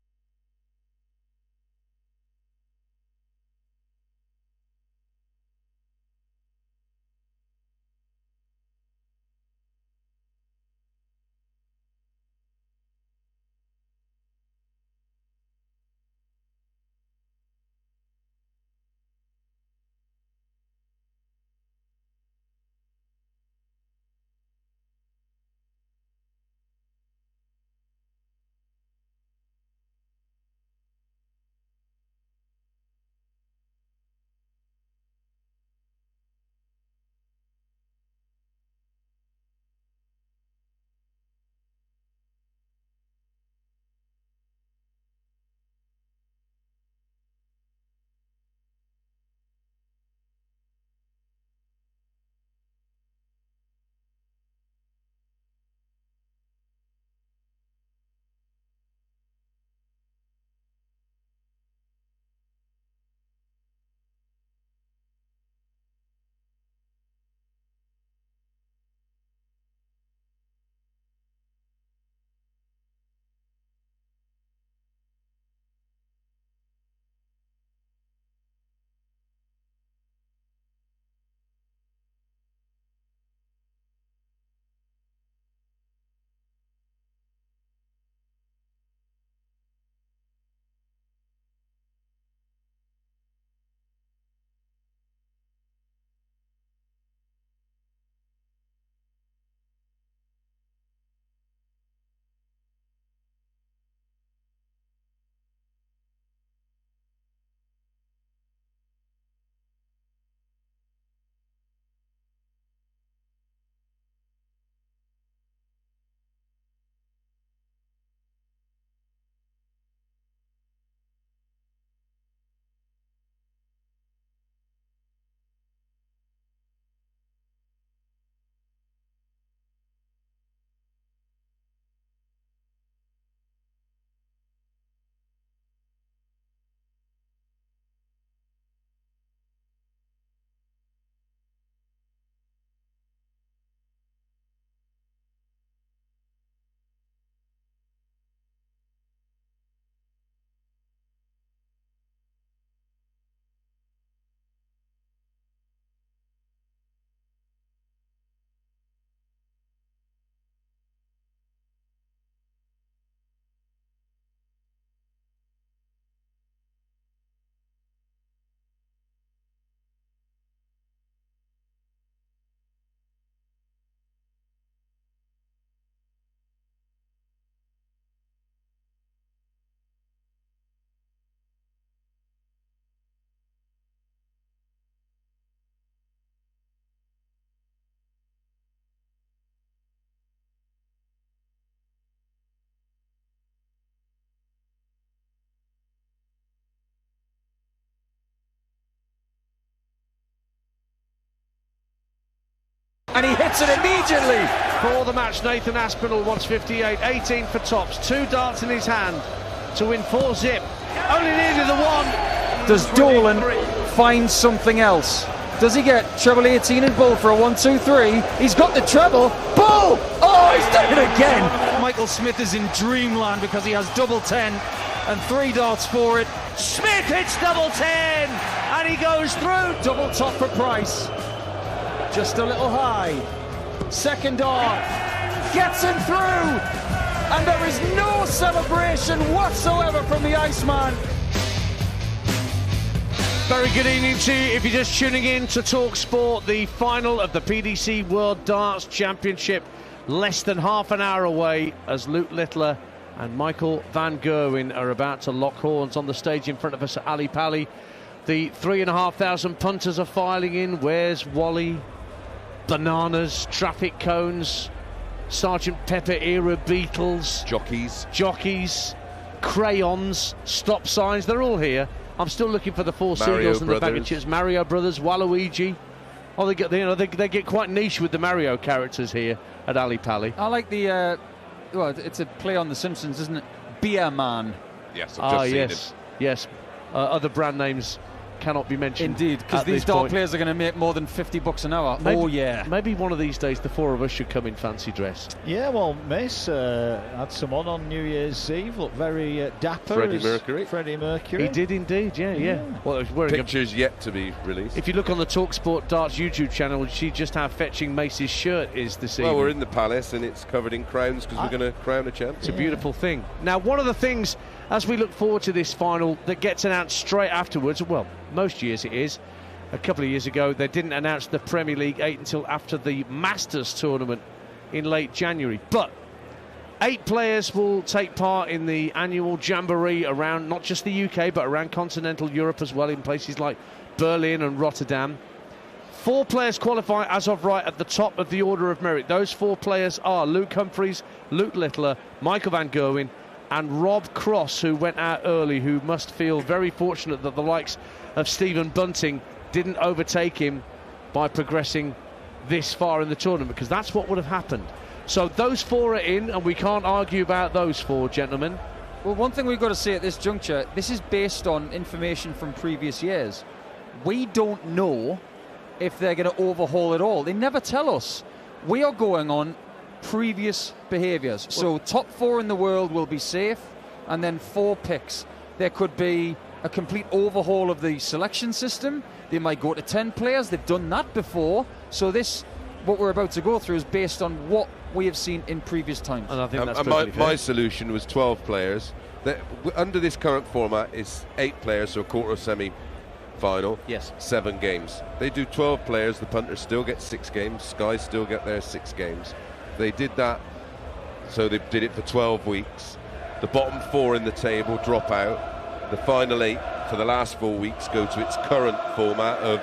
and he hits it immediately. For the match, Nathan Aspinall wants 58, 18 for tops, 2 darts in his hand to win 4-zip. Only needed the 1. Does Dolan find something else? Does he get treble 18 in Bull for a 1-2-3? He's got the treble. Bull! Oh, he's done it again. Michael Smith is in dreamland because he has double 10 and 3 darts for it. Smith hits double 10 and he goes through. Double top for Price. Just a little high. Second dart. Gets him through. And there is no celebration whatsoever from the Iceman. Very good evening to you. If you're just tuning in to talkSPORT, the final of the PDC World Darts Championship, less than half an hour away, as Luke Littler and Michael van Gerwen are about to lock horns on the stage in front of us at Ali Pali. The 3,500 punters are filing in. Where's Wally? Bananas, traffic cones, Sergeant Pepper era Beatles, jockeys, crayons, stop signs, they're all here. I'm still looking for the 4 seagulls and the baggages. Mario Brothers, Waluigi. Oh, they get quite niche with the Mario characters here at Ali Pali. I like the well, it's a play on The Simpsons, isn't it? Beer Man. Yes, I've just seen it. Yes. Other brand names cannot be mentioned. Indeed, because these dart players are going to make more than $50 an hour. Maybe one of these days the 4 of us should come in fancy dress. Yeah, well, Mace had some on New Year's Eve. Looked very dapper. Freddie Mercury. He did indeed, yeah. Well, pictures yet to be released. If you look on the talkSPORT Darts YouTube channel, you see just how fetching Mace's shirt is this evening. Well, we're in the palace and it's covered in crowns because we're going to crown a champion. It's a beautiful thing. Now, one of the things, as we look forward to this final, that gets announced straight afterwards, well, most years it is. A couple of years ago, they didn't announce the Premier League 8 until after the Masters tournament in late January. But 8 players will take part in the annual jamboree around not just the UK, but around continental Europe as well, in places like Berlin and Rotterdam. 4 players qualify as of right at the top of the order of merit. Those 4 players are Luke Humphries, Luke Littler, Michael van Gerwen, and Rob Cross, who went out early, who must feel very fortunate that the likes of Stephen Bunting didn't overtake him by progressing this far in the tournament, because that's what would have happened. So those 4 are in, and we can't argue about those 4, gentlemen. Well, one thing we've got to say at this juncture, this is based on information from previous years. We don't know if they're going to overhaul it all. They never tell us. We are going on previous behaviours. So top 4 in the world will be safe, and then 4 picks. There could be a complete overhaul of the selection system. They might go to 10 players. They've done that before. So this, what we're about to go through, is based on what we have seen in previous times. And I think that's my solution was 12 players. Under this current format is 8 players, so a quarter semi-final. Yes. 7 games. They do 12 players. The punters still get 6 games. Sky still get their 6 games. They did that, so they did it for 12 weeks. The bottom 4 in the table drop out. The final 8 for the last 4 weeks go to its current format of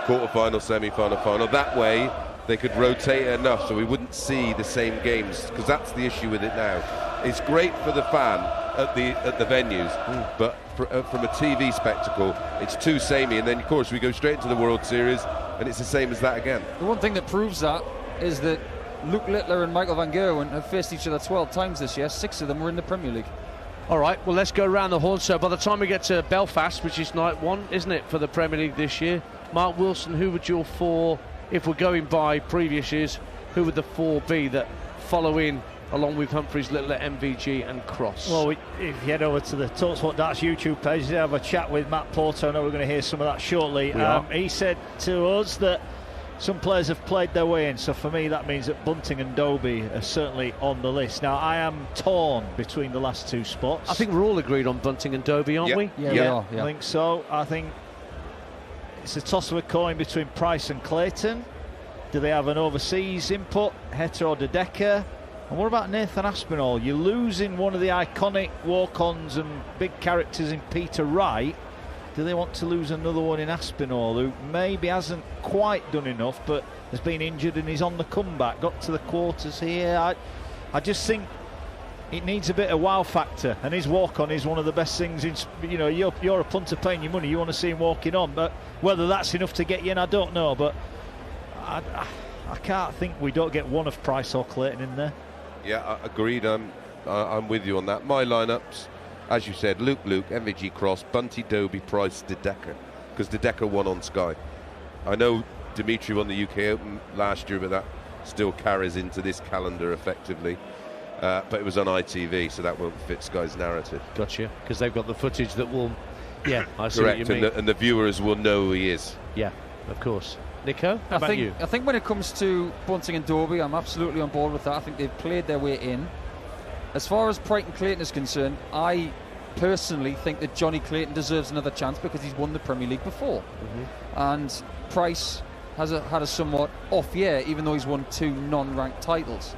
quarter-final, semi-final, final. That way, they could rotate enough so we wouldn't see the same games, because that's the issue with it now. It's great for the fan at the venues, but from a TV spectacle, it's too samey. And then, of course, we go straight into the World Series, and it's the same as that again. The one thing that proves that is that Luke Littler and Michael van Gerwen have faced each other 12 times this year. 6 of them were in the Premier League. All right, well, let's go around the horn. So by the time we get to Belfast, which is night 1, isn't it, for the Premier League this year, Mark Wilson, who would your 4, if we're going by previous years, who would the 4 be that follow in along with Humphries, Littler, MVG and Cross? Well, if you head over to the talkSPORT Darts YouTube page, they have a chat with Matt Porter. I know we're going to hear some of that shortly. He said to us that some players have played their way in, so for me that means that Bunting and Dobie are certainly on the list. Now, I am torn between the last 2 spots. I think we're all agreed on Bunting and Dobie, aren't we? Yeah, we are. I think so. I think it's a toss of a coin between Price and Clayton. Do they have an overseas input, Heta or De Decker? And what about Nathan Aspinall? You're losing one of the iconic walk-ons and big characters in Peter Wright. Do they want to lose another one in Aspinall, who maybe hasn't quite done enough, but has been injured and he's on the comeback, got to the quarters here? I just think it needs a bit of wow factor, and his walk-on is one of the best things. You're a punter paying your money, you want to see him walking on, but whether that's enough to get you in, I don't know. But I can't think we don't get one of Price or Clayton in there. Yeah, agreed. I'm with you on that. My lineups, as you said, Luke, MVG Cross, Bunty, Doby, Price, De Decker, because De Decker won on Sky. I know Dimitri won the UK Open last year, but that still carries into this calendar effectively. But it was on ITV, so that won't fit Sky's narrative. Gotcha, because they've got the footage that will... Yeah, I see Correct, what you mean. And the viewers will know who he is. Yeah, of course. Nico, how about you? I think when it comes to Bunting and Doby, I'm absolutely on board with that. I think they've played their way in. As far as Brighton Clayton is concerned, I personally think that Johnny Clayton deserves another chance because he's won the Premier League before. And Price has had a somewhat off year, even though he's won 2 non-ranked titles.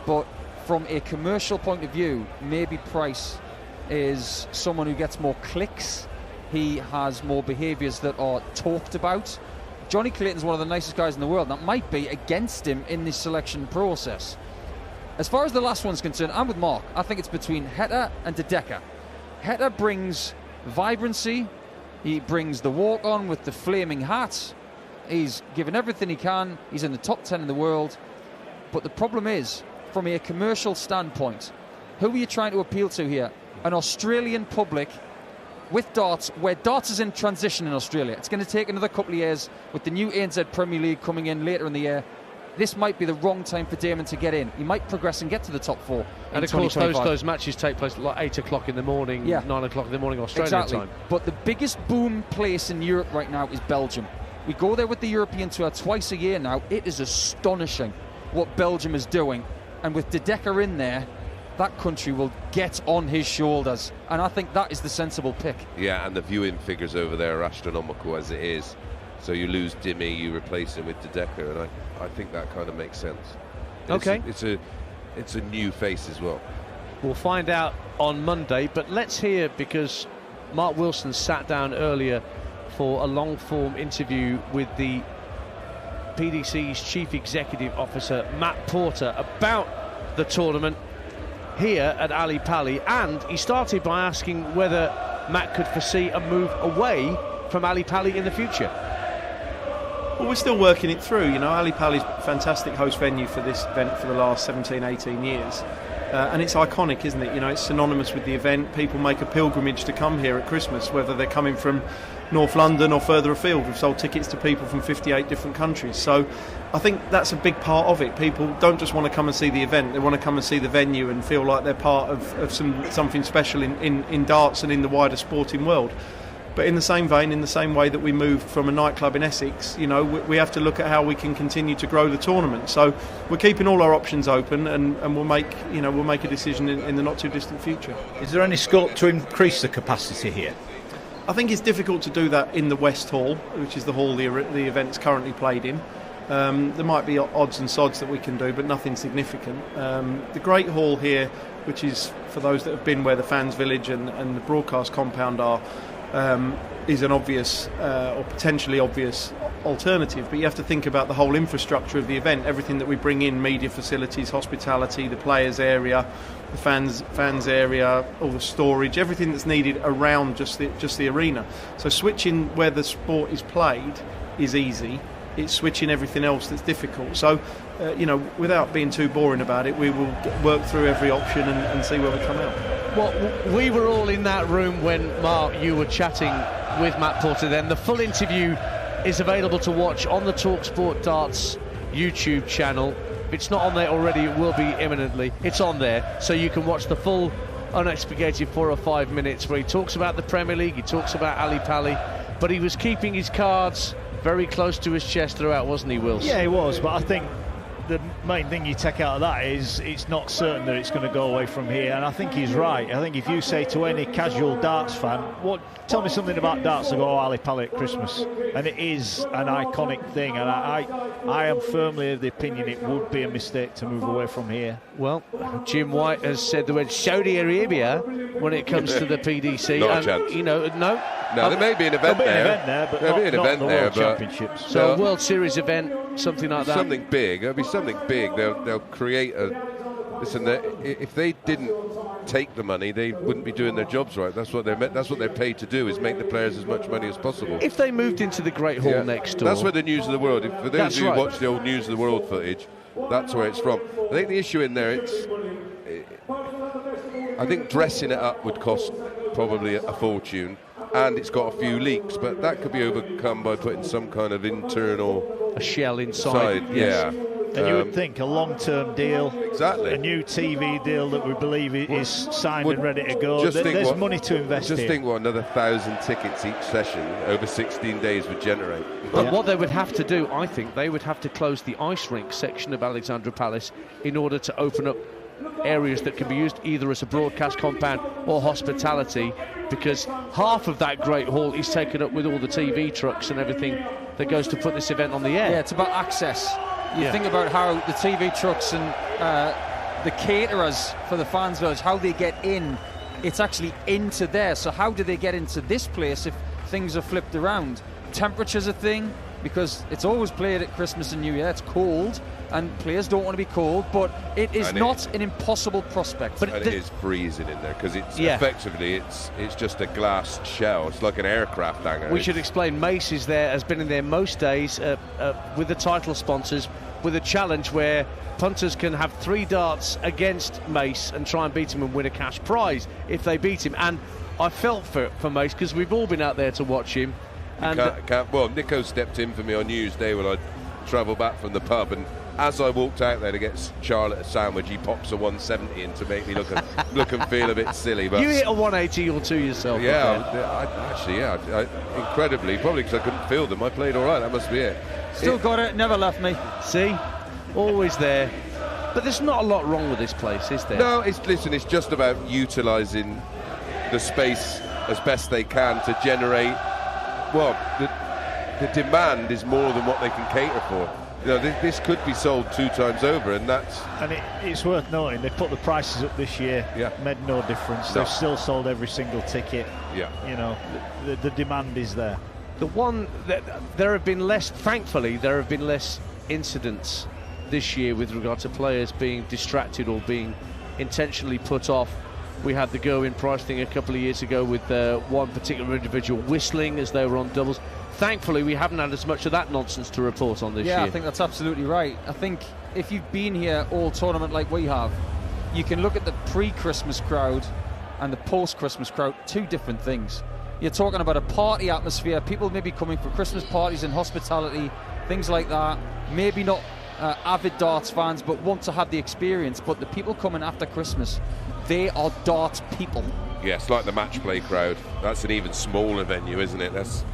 But from a commercial point of view, maybe Price is someone who gets more clicks. He has more behaviours that are talked about. Johnny Clayton's one of the nicest guys in the world. That might be against him in this selection process. As far as the last one's concerned, I'm with Mark. I think it's between Heta and De Decker. Heta brings vibrancy. He brings the walk-on with the flaming hat. He's given everything he can. He's in the top 10 in the world. But the problem is, from a commercial standpoint, who are you trying to appeal to here? An Australian public with darts, where darts is in transition in Australia. It's going to take another couple of years with the new ANZ Premier League coming in later in the year. This might be the wrong time for Damon to get in. He might progress and get to the top 4. And of course, those matches take place at like 8 o'clock in the morning, 9 o'clock in the morning Australian time. But the biggest boom place in Europe right now is Belgium. We go there with the European Tour twice a year now. It is astonishing what Belgium is doing. And with De Decker in there, that country will get on his shoulders. And I think that is the sensible pick. Yeah, and the viewing figures over there are astronomical as it is. So you lose Dimmy, you replace him with De Decker, and I think that kind of makes sense. Okay. It's a new face as well. We'll find out on Monday, but let's hear, because Mark Wilson sat down earlier for a long-form interview with the PDC's Chief Executive Officer, Matt Porter, about the tournament here at Ali Pali, and he started by asking whether Matt could foresee a move away from Ali Pali in the future. Well, we're still working it through. You know, Ali Pali's a fantastic host venue for this event for the last 17, 18 years. And it's iconic, isn't it? You know, it's synonymous with the event. People make a pilgrimage to come here at Christmas, whether they're coming from North London or further afield. We've sold tickets to people from 58 different countries. So I think that's a big part of it. People don't just want to come and see the event. They want to come and see the venue and feel like they're part of something special in darts and in the wider sporting world. But in the same vein, in the same way that we moved from a nightclub in Essex, you know, we have to look at how we can continue to grow the tournament. So we're keeping all our options open, and we'll make a decision in the not too distant future. Is there any scope to increase the capacity here? I think it's difficult to do that in the West Hall, which is the hall the event's currently played in. There might be odds and sods that we can do, but nothing significant. The Great Hall here, which is for those that have been where the fans village and the broadcast compound are, is an obvious or potentially obvious alternative, but you have to think about the whole infrastructure of the event, everything that we bring in, media facilities, hospitality, the players area, the fans area, all the storage, everything that's needed around just the arena. So switching where the sport is played is easy. It's switching everything else that's difficult. So without being too boring about it, we will work through every option and see where we come out. Well, we were all in that room when, Mark, you were chatting with Matt Porter then. The full interview is available to watch on the talkSPORT Darts YouTube channel. If it's not on there already, it will be imminently. It's on there, so you can watch the full unexpurgated 4 or 5 minutes where he talks about the Premier League, he talks about Ali Pali, but he was keeping his cards very close to his chest throughout, wasn't he, Wilson? Yeah, he was, but I think the main thing you take out of that is it's not certain that it's going to go away from here, and I think he's right. I think if you say to any casual darts fan, tell me something about darts, to go, Ali Pali at Christmas, and it is an iconic thing, and I am firmly of the opinion it would be a mistake to move away from here. Well, Jim White has said the word Saudi Arabia when it comes to the PDC. Not a chance. No, there may be an event there. But there'll be an event there, but not the World Championships. So a World Series event, something like that. Something big. There'll be something big. They'll create listen, if they didn't take the money, they wouldn't be doing their jobs right. That's what they're paid to do, is make the players as much money as possible. If they moved into the Great Hall next door, that's where the News of the World. For those who watch the old News of the World footage, that's where it's from. I think the issue in there, I think dressing it up would cost probably a fortune, and it's got a few leaks, but that could be overcome by putting some kind of internal shell inside. Yeah. And you would think a long-term deal, exactly, a new TV deal that we believe is signed and ready to go. There's money to invest in. Just think what another 1,000 tickets each session over 16 days would generate. But what they would have to do, I think, they would have to close the ice rink section of Alexandra Palace in order to open up areas that can be used either as a broadcast compound or hospitality, because half of that Great Hall is taken up with all the TV trucks and everything that goes to put this event on the air. Yeah, it's about access. You think about how the TV trucks and the caterers for the fans village, how they get in. It's actually into there. So how do they get into this place if things are flipped around? Temperature's a thing, because it's always played at Christmas and New Year. It's cold, and players don't want to be cold, but it is not an impossible prospect. But it is freezing in there, because it's effectively it's just a glass shell. It's like an aircraft hangar. We should explain, Mace is there, has been in there most days with the title sponsors, with a challenge where punters can have 3 darts against Mace and try and beat him and win a cash prize if they beat him. And I felt for Mace, because we've all been out there to watch him. And well, Nico stepped in for me on News Day when I travelled back from the pub, and as I walked out there to get Charlotte a sandwich, he pops a 170 in to make me look and feel a bit silly. But you hit a 180 or 2 yourself. I incredibly, probably because I couldn't feel them. I played all right. That must be it. Still got it. Never left me. See, always there. But there's not a lot wrong with this place, is there? No, it's just about utilising the space as best they can to generate. Well, the demand is more than what they can cater for. You know, this could be sold 2 times over, and that's... And it's worth noting, they put the prices up this year, made no difference. They've still sold every single ticket. Yeah. You know, the demand is there. The one that there have been less, thankfully, there have been less incidents this year with regard to players being distracted or being intentionally put off. We had the Gerwen Price thing a couple of years ago with one particular individual whistling as they were on doubles. Thankfully, we haven't had as much of that nonsense to report on this year. Yeah, I think that's absolutely right. I think if you've been here all tournament like we have, you can look at the pre-Christmas crowd and the post-Christmas crowd, 2 different things. You're talking about a party atmosphere, people maybe coming for Christmas parties and hospitality, things like that. Maybe not avid darts fans, but want to have the experience. But the people coming after Christmas, they are darts people. Yeah, it's like the match play crowd. That's an even smaller venue, isn't it? That's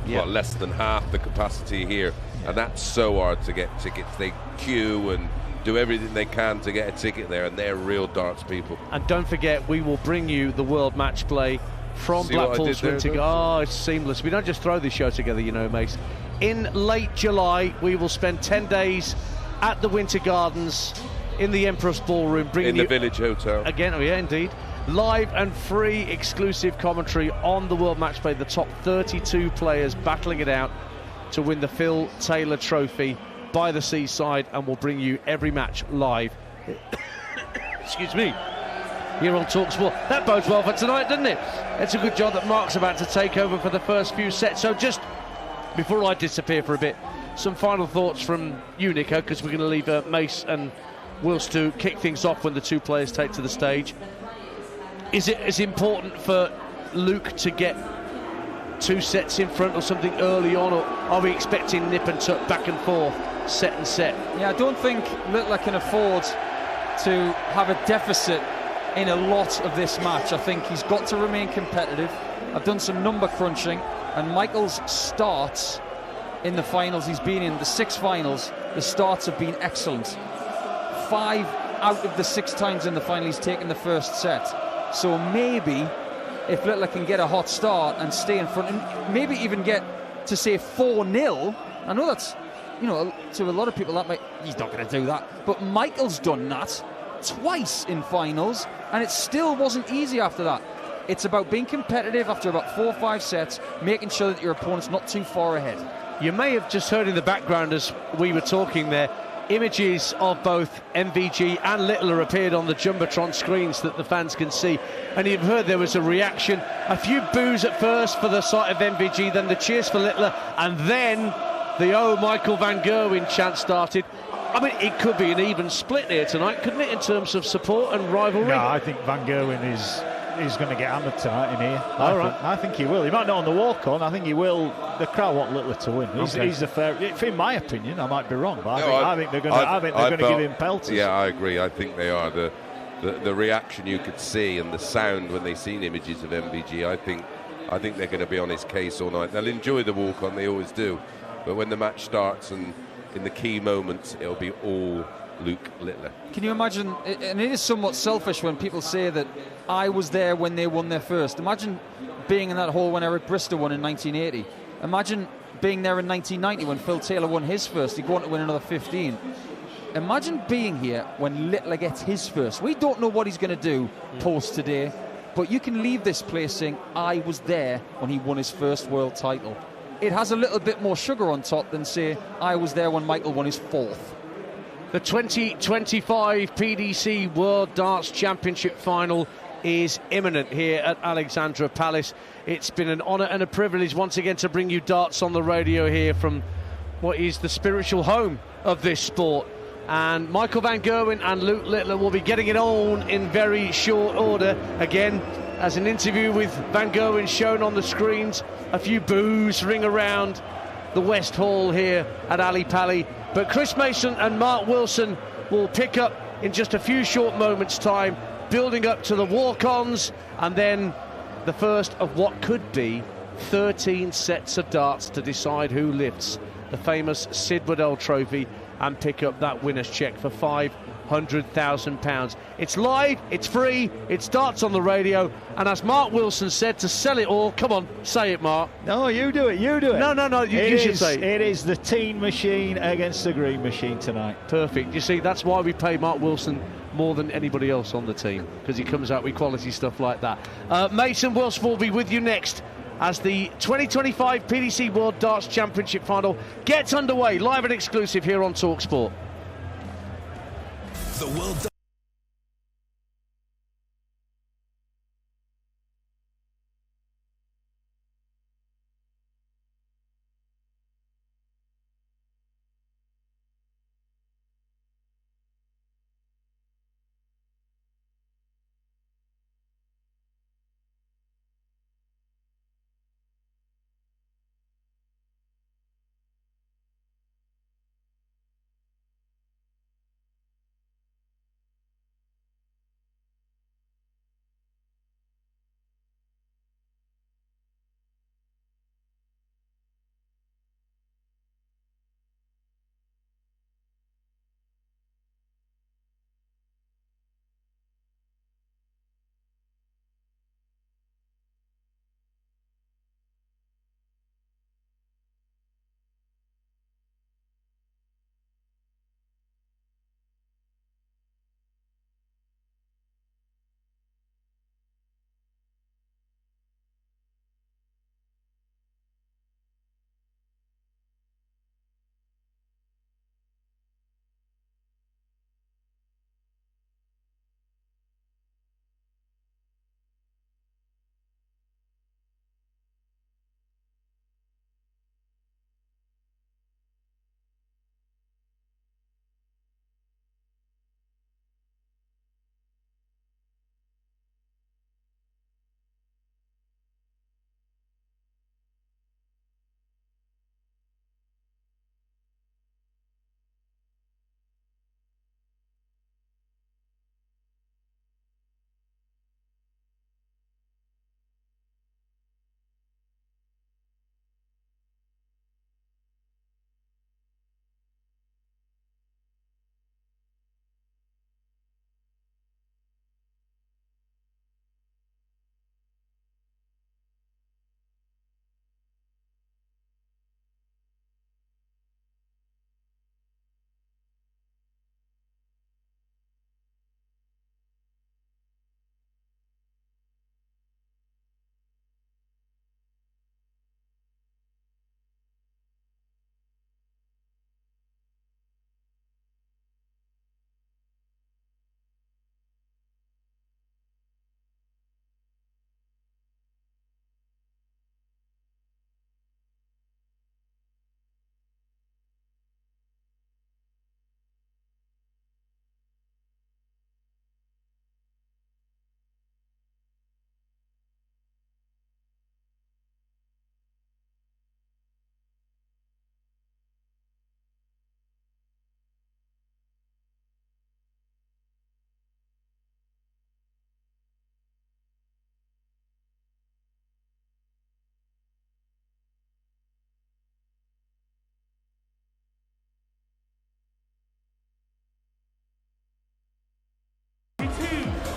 less than half the capacity here, and that's so hard to get tickets. They queue and do everything they can to get a ticket there, and they're real darts people. And don't forget, we will bring you the World Match Play from Blackpool's Winter. Oh, it's seamless. We don't just throw this show together, you know, Mace. In late July, we will spend 10 days at the Winter Gardens in the Emperor's Ballroom, bringing in the Village Hotel again. Oh yeah, indeed. Live and free exclusive commentary on the World Match Play. The top 32 players battling it out to win the Phil Taylor Trophy by the seaside, and we'll bring you every match live. Excuse me. Here on talkSPORT. That bodes well for tonight, doesn't it? It's a good job that Mark's about to take over for the first few sets. So just before I disappear for a bit, some final thoughts from you, Nico, because we're going to leave Mace and Wills to kick things off when the 2 players take to the stage. Is it as important for Luke to get 2 sets in front or something early on, or are we expecting nip and tuck back and forth, set and set? Yeah, I don't think Littler can afford to have a deficit in a lot of this match. I think he's got to remain competitive. I've done some number crunching, and Michael's starts in the finals he's been in, the 6 finals, the starts have been excellent. 5 out of the 6 times in the final he's taken the first set. So maybe if Littler can get a hot start and stay in front, and maybe even get to say 4-0, I know that's, you know, to a lot of people that might, he's not going to do that, but Michael's done that twice in finals, and it still wasn't easy after that. It's about being competitive after about 4 or 5 sets, making sure that your opponent's not too far ahead. You may have just heard in the background as we were talking there, images of both MVG and Littler appeared on the Jumbotron screens that the fans can see. And you've heard there was a reaction, a few boos at first for the sight of MVG, then the cheers for Littler, and then the "Oh, Michael van Gerwen" chant started. I mean, it could be an even split here tonight, couldn't it, in terms of support and rivalry? No, I think van Gerwen is going to get hammered tonight in here. I think he will. He might not on the walk-on. I think he will. The crowd want Littler to win. He's a fair. In my opinion, I might be wrong, but I think they're going to give him pelters. Yeah, I agree. I think they are. The reaction you could see and the sound when they seen images of MVG, I think they're going to be on his case all night. They'll enjoy the walk-on, they always do. But when the match starts and in the key moments, it'll be all Luke Littler. Can you imagine, and it is somewhat selfish when people say that I was there when they won their first. Imagine being in that hall when Eric Bristow won in 1980. Imagine being there in 1990 when Phil Taylor won his first. He'd go on to win another 15. Imagine being here when Littler gets his first. We don't know what he's going to do post today, but you can leave this place saying, I was there when he won his first world title. It has a little bit more sugar on top than, say, I was there when Michael won his fourth. The 2025 PDC World Darts Championship final is imminent here at Alexandra Palace. It's been an honour and a privilege once again to bring you darts on the radio here from what is the spiritual home of this sport. And Michael van Gerwen and Luke Littler will be getting it on in very short order. Again, as an interview with van Gerwen shown on the screens, a few boos ring around the West Hall here at Ali Pali. But Chris Mason and Mark Wilson will pick up in just a few short moments' time, building up to the walk-ons, and then the first of what could be 13 sets of darts to decide who lifts the famous Sid Waddell Trophy and pick up that winner's cheque for £500,000. It's live, it's free, it's darts on the radio, and as Mark Wilson said, to sell it all, come on, say it, Mark. No, you do it, you do it. No, you should say it. It is the teen machine against the green machine tonight. Perfect. You see, that's why we pay Mark Wilson more than anybody else on the team, because he comes out with quality stuff like that. Mason Wilson will be with you next as the 2025 PDC World Darts Championship final gets underway, live and exclusive here on talkSPORT. The World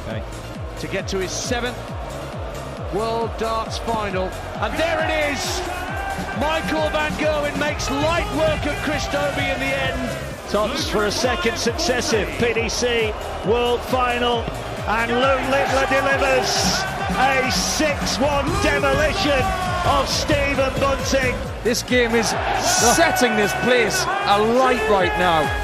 Okay. To get to his 7th World Darts final. And there it is! Michael van Gerwen makes light work of Chris Dobey in the end. Tops for a second successive PDC World Final, and Luke Littler delivers a 6-1 demolition of Stephen Bunting. This game is setting this place alight right now.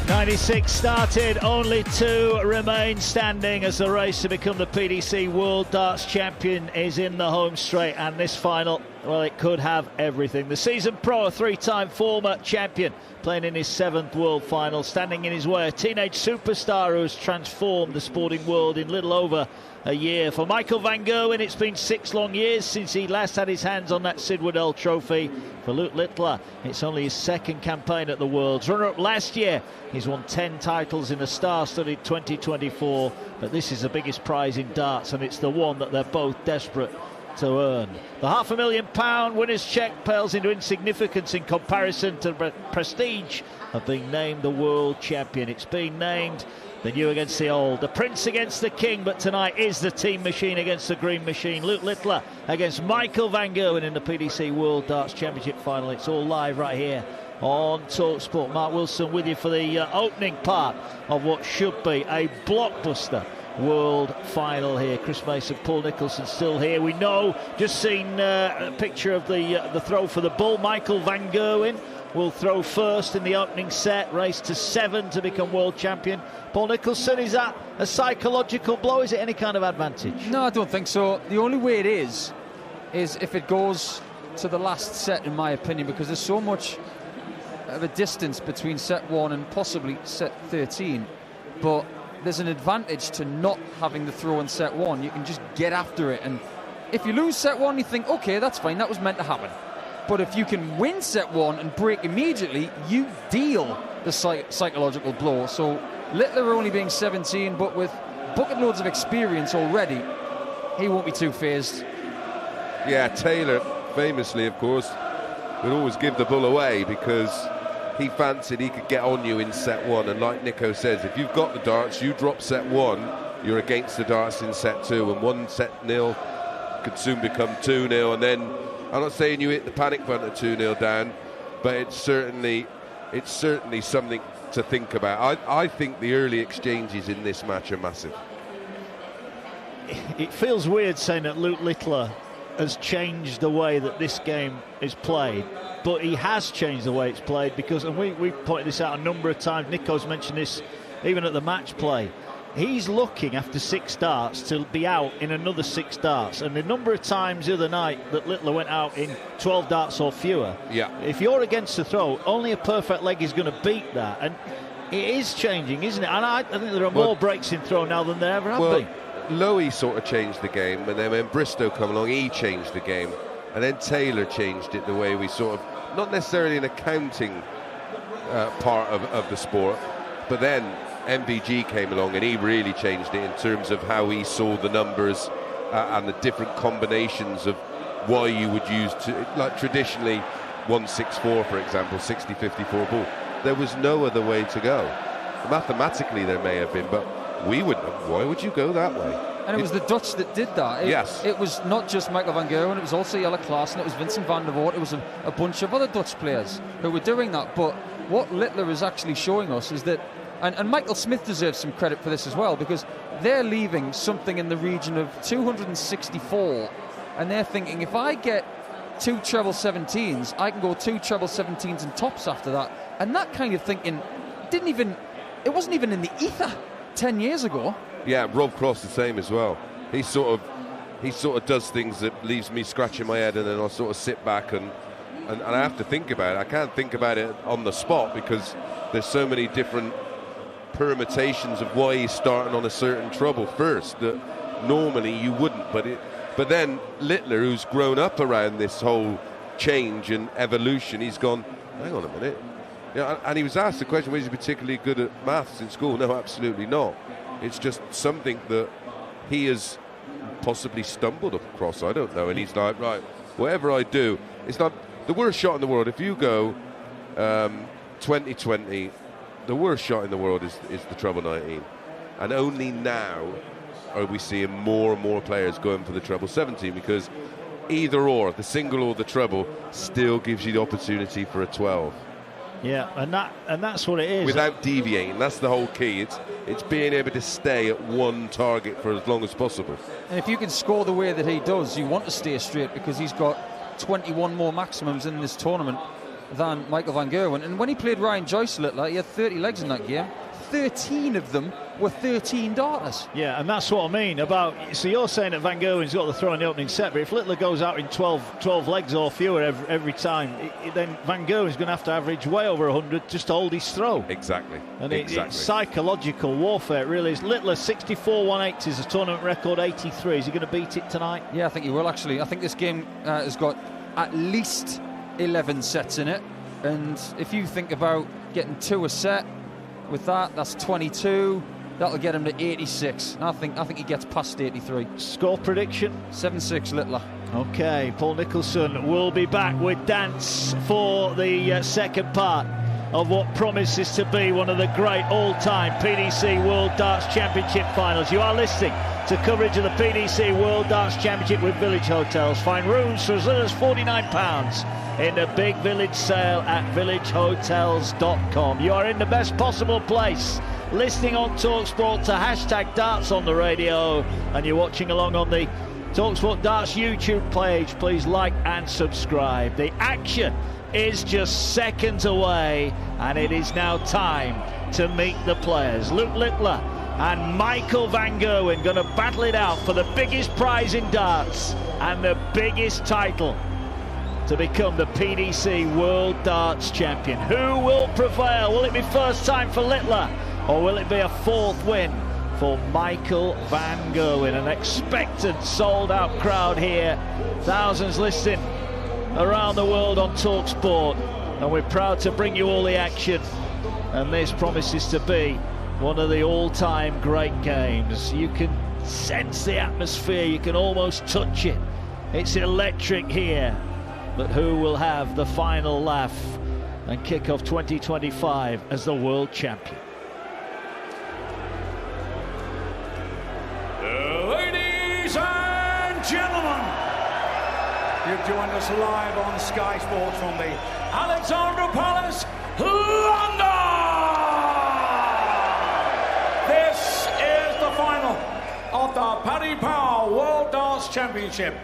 96 started, only 2 remain standing as the race to become the PDC World Darts Champion is in the home straight, and this final, well, it could have everything. The seasoned pro, a 3-time former champion, playing in his 7th World Final, standing in his way, a teenage superstar who has transformed the sporting world in little over a year. For Michael van Gerwen, it's been 6 long years since he last had his hands on that Sid Waddell trophy. For Luke Littler, it's only his 2nd campaign at the Worlds. Runner-up last year, he's won 10 titles in a star-studded 2024, but this is the biggest prize in darts, and it's the one that they're both desperate to earn. The £500,000 winner's cheque pales into insignificance in comparison to the prestige of being named the world champion. It's been named the new against the old, the prince against the king, but tonight is the team machine against the green machine. Luke Littler against Michael van Gerwen in the PDC World Darts Championship final. It's all live right here on talkSPORT. Mark Wilson with you for the opening part of what should be a blockbuster world final here. Chris Mason, Paul Nicholson still here. We know, just seen a picture of the throw for the bull. Michael van Gerwen will throw first in the opening set, race to 7 to become world champion. Paul Nicholson, is that a psychological blow? Is it any kind of advantage? No, I don't think so. The only way it is if it goes to the last set, in my opinion, because there's so much of a distance between set 1 and possibly set 13. But there's an advantage to not having the throw in set 1. You can just get after it, and if you lose set 1, you think, okay, that's fine, that was meant to happen. But if you can win set 1 and break immediately, you deal the psychological blow. So Littler only being 17, but with bucket loads of experience already, he won't be too phased. Yeah, Taylor, famously, of course, would always give the bull away because he fancied he could get on you in set 1. And like Nico says, if you've got the darts, you drop set 1, you're against the darts in set 2. And 1 set 0 could soon become 2-0. And then, I'm not saying you hit the panic button at 2-0 down, but it's certainly something to think about. I think the early exchanges in this match are massive. It feels weird saying that Luke Littler has changed the way that this game is played, but he has changed the way it's played because, and we pointed this out a number of times, Nico's mentioned this even at the match play, he's looking after 6 darts to be out in another 6 darts, and the number of times the other night that Littler went out in 12 darts or fewer, if you're against the throw, only a perfect leg is going to beat that, and it is changing, isn't it? And I think there are more breaks in throw now than there ever have been. Lowy sort of changed the game, and then when Bristow come along, he changed the game, and then Taylor changed it the way we sort of, not necessarily an accounting part of the sport, but then MVG came along and he really changed it in terms of how he saw the numbers and the different combinations of why you would use like traditionally 164, for example, 60-54 ball. There was no other way to go. Mathematically there may have been, but we wouldn't have. Why would you go that way? And it was the Dutch that did that. It was not just Michael van Gerwen, it was also Jelle Klaassen, it was Vincent van der Voort, it was a bunch of other Dutch players who were doing that. But what Littler is actually showing us is that, and Michael Smith deserves some credit for this as well, because they're leaving something in the region of 264, and they're thinking, if I get 2 treble 17s, I can go 2 treble 17s and tops after that. And that kind of thinking it wasn't even in the ether 10 years ago. Yeah, Rob Cross the same as well. He sort of does things that leaves me scratching my head, and then I'll sort of sit back and I have to think about it. I can't think about it on the spot because there's so many different permutations of why he's starting on a certain treble first that normally you wouldn't. But then Littler, who's grown up around this whole change and evolution, he's gone, hang on a minute. Yeah, and he was asked the question, was he particularly good at maths in school? No, absolutely not. It's just something that he has possibly stumbled across, I don't know. And he's like, right, whatever I do, it's not the worst shot in the world. If you go 20-20, the worst shot in the world is the treble 19. And only now are we seeing more and more players going for the treble 17, because either or, the single or the treble, still gives you the opportunity for a 12. Yeah, and that's what it is. Without deviating, that's the whole key. It's being able to stay at one target for as long as possible. And if you can score the way that he does, you want to stay straight, because he's got 21 more maximums in this tournament than Michael van Gerwen. And when he played Ryan Joyce a little, he had 30 legs in that game. 13 of them were 13 darters. Yeah, and that's what I mean about. So you're saying that Van Gerwen's got the throw in the opening set, but if Littler goes out in 12 legs or fewer every time, then Van Gerwen's going to have to average way over 100 just to hold his throw. Exactly. And exactly. It's psychological warfare, it really is. Littler 64-180 is a tournament record, 83. Is he going to beat it tonight? Yeah, I think he will, actually. I think this game has got at least 11 sets in it, and if you think about getting 2 a set with that's 22. That'll get him to 86. I think he gets past 83. Score prediction? 7-6 Littler. Okay, Paul Nicholson will be back with Dance for the second part of what promises to be one of the great all-time PDC World Darts Championship finals. You are listening to coverage of the PDC World Darts Championship with Village Hotels. Find rooms for as little as £49 in the big village sale at villagehotels.com. You are in the best possible place, listening on talkSPORT to hashtag darts on the radio, and you're watching along on the talkSPORT Darts YouTube page. Please like and subscribe. The action is just seconds away, and it is now time to meet the players. Luke Littler and Michael van Gerwen going to battle it out for the biggest prize in darts and the biggest title to become the PDC World Darts Champion. Who will prevail? Will it be first time for Littler, or will it be a fourth win for Michael van Gerwen? An expectant, sold-out crowd here. Thousands listening around the world on talkSPORT, and we're proud to bring you all the action. And this promises to be one of the all-time great games. You can sense the atmosphere, you can almost touch it. It's electric here. But who will have the final laugh and kick off 2025 as the world champion? Ladies and gentlemen, you've joined us live on Sky Sports from the Alexandra Palace, London. This is the final of the Paddy Power World Darts Championship,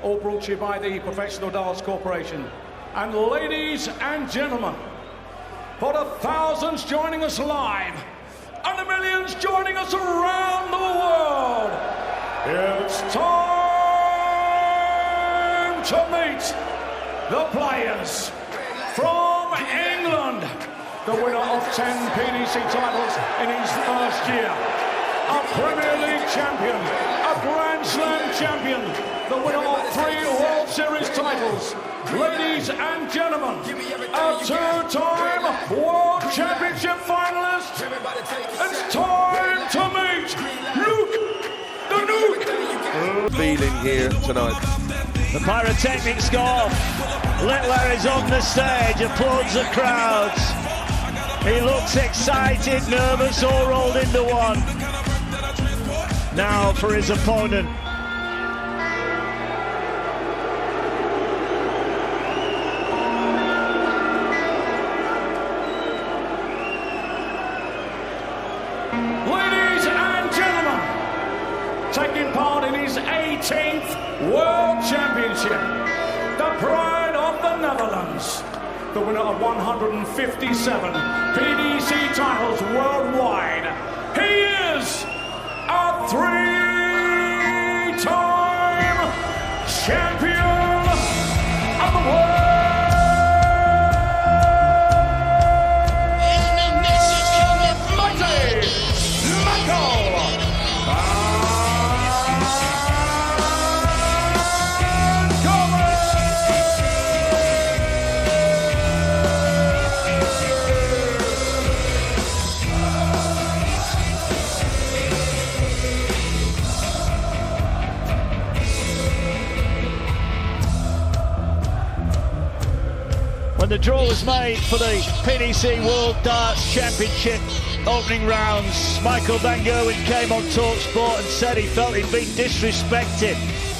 all brought to you by the Professional Darts Corporation. And ladies and gentlemen, for the thousands joining us live and the millions joining us around the world, it's time to meet the players from England. The winner of 10 PDC titles in his first year, a Premier League champion, a Grand Slam champion, the winner of 3 World Series titles. Ladies and gentlemen, a 2-time World Championship finalist. It's time to meet Luke the Nuke. Feeling here tonight. The pyrotechnics go off. Littler is on the stage, applauds the crowds. He looks excited, nervous, all rolled into one. Now for his opponent. Ladies and gentlemen, taking part in his 18th World Championship, the pride of the Netherlands, the winner of 157 PDC titles worldwide. He is a 3-time champion of the world. When the draw was made for the PDC World Darts Championship opening rounds, Michael Van Gerwen came on talkSPORT and said he felt he'd been disrespected.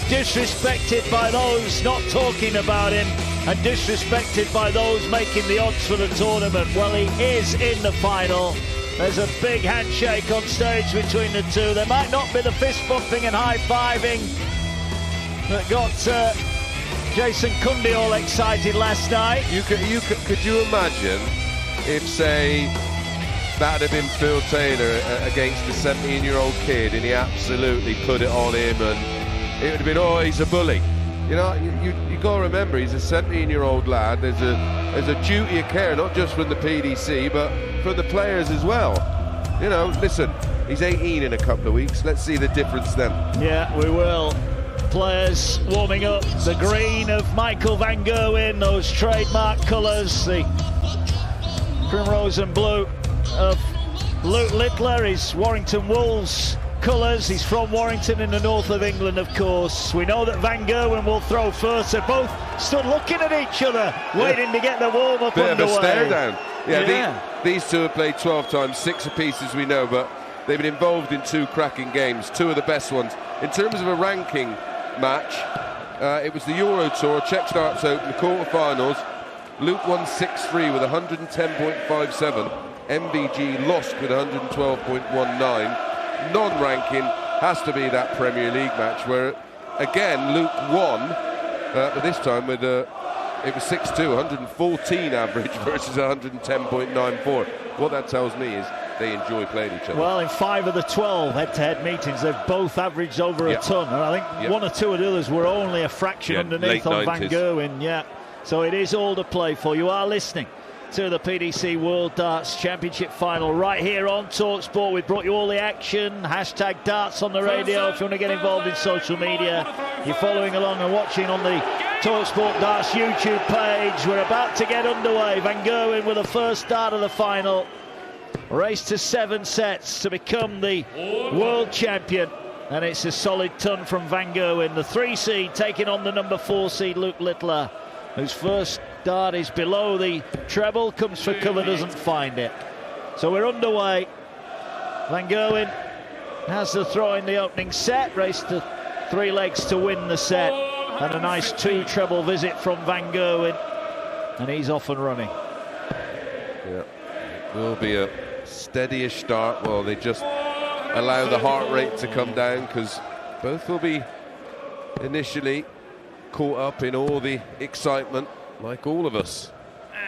Disrespected by those not talking about him and disrespected by those making the odds for the tournament. Well, he is in the final. There's a big handshake on stage between the two. There might not be the fist bumping and high-fiving that got Jason Cundy all excited last night. Could you imagine if, say, that had been Phil Taylor against a 17-year-old kid and he absolutely put it on him, and it would have been, oh, he's a bully. You know, you got to remember, he's a 17-year-old lad. There's a duty of care, not just from the PDC, but from the players as well. You know, listen, he's 18 in a couple of weeks. Let's see the difference then. Yeah, we will. Players warming up. The green of Michael Van Gerwen, those trademark colours, the primrose and blue of Luke Littler, his Warrington Wolves colours. He's from Warrington in the north of England, of course. We know that Van Gerwen will throw first. They're both stood looking at each other, waiting to get the warm-up underway. Bit of a stare down. Yeah. These two have played 12 times, 6 apiece as we know, but they've been involved in 2 cracking games, 2 of the best ones. In terms of a ranking match, it was the Euro Tour, Czech Starts Open, the quarterfinals. Luke won 6-3 with 110.57. MVG lost with 112.19. Non-ranking has to be that Premier League match where, again, Luke won, but this time with it was 6-2, 114 average versus 110.94. What that tells me is they enjoy playing each other. Well, in 5 of the 12 head-to-head meetings, they've both averaged over a ton. And I think 1 or 2 of the others were only a fraction underneath on 90s. Van Gerwen. Yeah, so it is all to play for. You are listening to the PDC World Darts Championship final right here on talkSPORT. We've brought you all the action. Hashtag darts on the radio if you want to get involved in social media. You're following along and watching on the talkSPORT Darts YouTube page. We're about to get underway. Van Gerwen with the first dart of the final. Race to 7 sets to become the world champion. And it's a solid ton from Van Gerwen. The 3 seed taking on the number 4 seed Luke Littler, whose first dart is below the treble, comes for cover, doesn't find it. So we're underway. Van Gerwen has the throw in the opening set, race to 3 legs to win the set, and a nice 2 treble visit from Van Gerwen, and he's off and running. Yeah, it will be a steadyish start. Well, they just allow the heart rate to come down because both will be initially caught up in all the excitement, like all of us.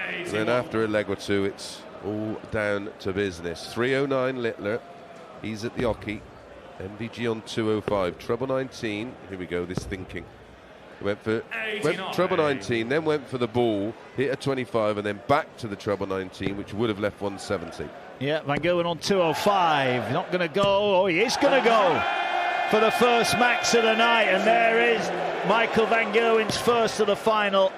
And then after a leg or 2, it's all down to business. 309 Littler, he's at the hockey. MVG on 205, treble 19. Here we go, this thinking. Went treble 19, then went for the ball, hit a 25, and then back to the treble 19, which would have left 170. Yeah, Van Gerwen on 205. Not going to go. Oh, he is going to go for the first max of the night, and there is Michael Van Gerwen's first of the final.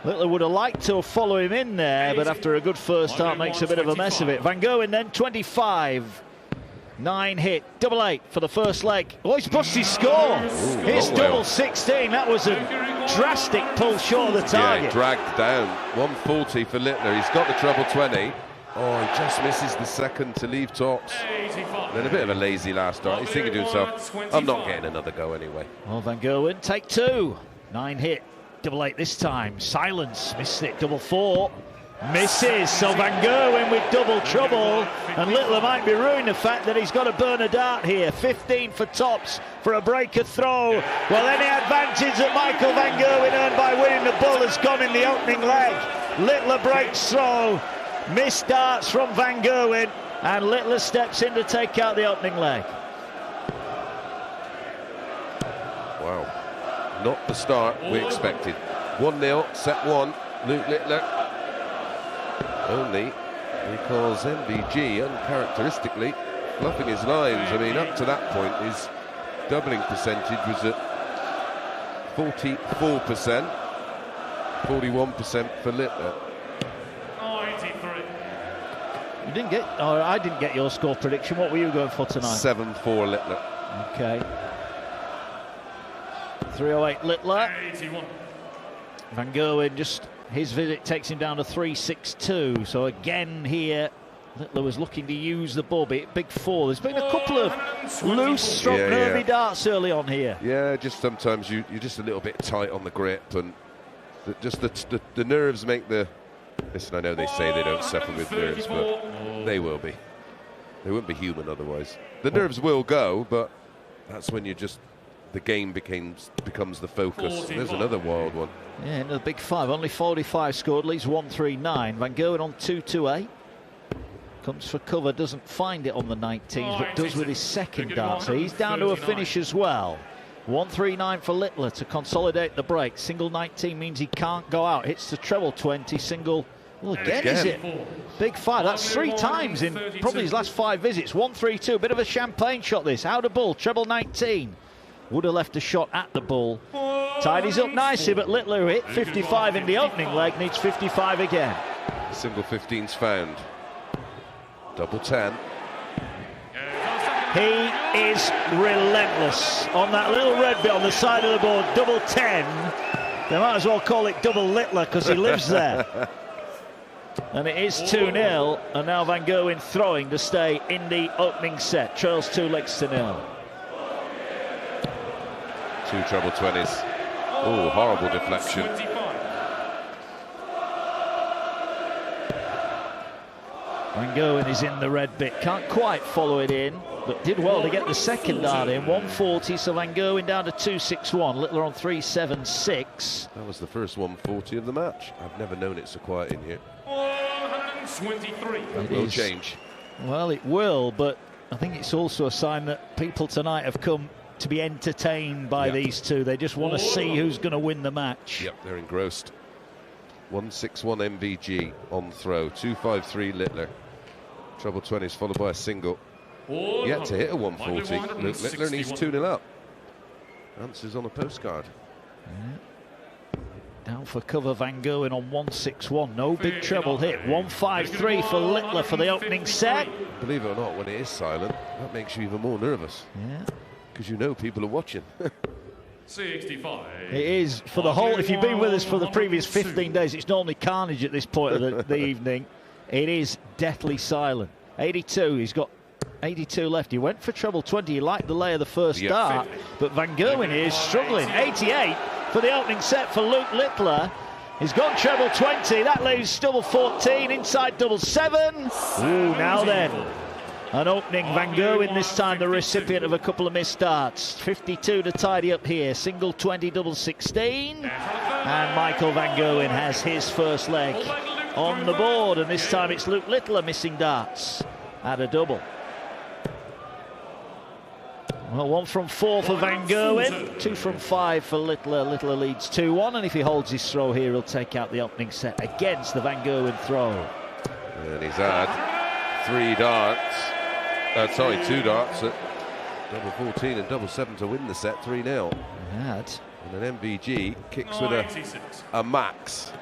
Littler would have liked to follow him in there, but after a good first start makes a bit of a mess of it. Van Gerwen then 25. 9 hit, double 8 for the first leg. Oh, he's pushed his score. His double 16. That was a drastic pull short of the target. Yeah, dragged down. 140 for Littler. He's got the treble 20. Oh, he just misses the second to leave tops. Then a bit of a lazy last start. He's thinking to himself, I'm not getting another go anyway. Well, Van Gerwen, take 2. 9 hit, double 8 this time. Silence, missed it, double 4. Misses, so Van Gerwen with double trouble, and Littler might be ruining the fact that he's got to burn a dart here. 15 for tops for a breaker throw. Well, any advantage that Michael Van Gerwen earned by winning the bull has gone in the opening leg. Littler breaks throw, missed darts from Van Gerwen, and Littler steps in to take out the opening leg. Wow, not the start we expected. 1-0, set 1, Luke Littler. Only because MVG uncharacteristically fluffing his lines. I mean, up to that point his doubling percentage was at 44%, 41% for Littler. You didn't get, or I didn't get your score prediction. What were you going for tonight? 7-4 Littler. Okay. 308 Littler. Van Gerwen just, his visit takes him down to 362. So again here, Littler was looking to use the ball, big four. There's been a couple of loose, nervy darts early on here. Yeah, just sometimes you're just a little bit tight on the grip, and the nerves make the... Listen, I know they say they don't suffer with nerves, but they will be. They wouldn't be human otherwise. The nerves will go, but that's when the game becomes the focus. There's another wild one. Yeah, another big five. Only 45 scored, leads 139. Van Gerwen on 2-8. Comes for cover, doesn't find it on the 19s, but does with his second dart. So he's down to a finish as well. 139 for Littler to consolidate the break. Single 19 means he can't go out. Hits the treble 20, single. Well, again, is it? Big five. That's 3 times in probably his last 5 visits. 1-3-2. Bit of a champagne shot, this. Out of bull, treble 19. Would have left a shot at the bull. Tidies up nicely, but Littler, who hit 55 in the opening leg, needs 55 again. Single 15's found. Double 10. He is relentless on that little red bit on the side of the board. Double 10. They might as well call it double Littler because he lives there. And it is 2-0. And now Van Gerwen throwing to stay in the opening set. Trails 2 legs to 0. 2 treble 20s. Oh, horrible deflection. Van Gerwen is in the red bit. Can't quite follow it in, but did well to get the second dart in. 140, so Van Gerwen down to 2-6-1. Littler on 3-7-6. That was the first 140 of the match. I've never known it so quiet in here. 123. That will change. Well, it will, but I think it's also a sign that people tonight have come to be entertained by these two. They just want to see who's going to win the match. Yep, they're engrossed. 161 MVG on throw. 253 Littler. Treble 20s followed by a single. Yet to hit a 140. Littler needs 2-0 up. Answers on a postcard. Down for cover, Van Gerwen on 161. No big treble hit. 153 for Littler for the opening set. Believe it or not, when it is silent, that makes you even more nervous. Yeah. Because you know people are watching. 65. It is for the whole. If you've been with us for the previous 15 days, it's normally carnage at this point of the evening. It is deathly silent. 82. He's got 82 left. He went for treble 20. He liked the lay of the first dart, but Van Gerwen is struggling. 88 for the opening set for Luke Littler. He's got treble 20. That leaves double 14 inside double 7. Ooh, now then. An opening Van Gerwen, this time the recipient of a couple of missed darts. 52 to tidy up here. Single 20, double 16. And Michael Van Gerwen has his first leg on the board. And this time it's Luke Littler missing darts at a double. Well, 1 from 4 for Van Gerwen. 2 from 5 for Littler. Littler leads 2-1. And if he holds his throw here, he'll take out the opening set against the Van Gerwen throw. And he's had 3 darts. 2 darts at double 14 and double 7 to win the set. 3-0. And an MVG kicks with a max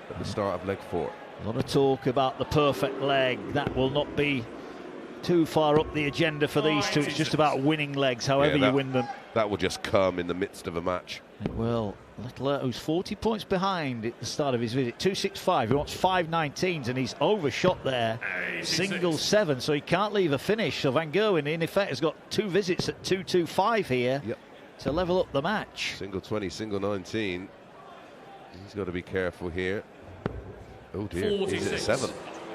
at the start of leg 4. A lot of talk about the perfect leg. That will not be too far up the agenda for these two. It's just about winning legs, however you win them. That will just come in the midst of a match. It will. Littler, who's 40 points behind at the start of his visit, 265. He wants 519s and he's overshot there. Single 7, so he can't leave a finish. So Van Gerwen, in effect, has got 2 visits at 225 here to level up the match. Single 20, single 19. He's got to be careful here. Oh dear, 46. He's at 7.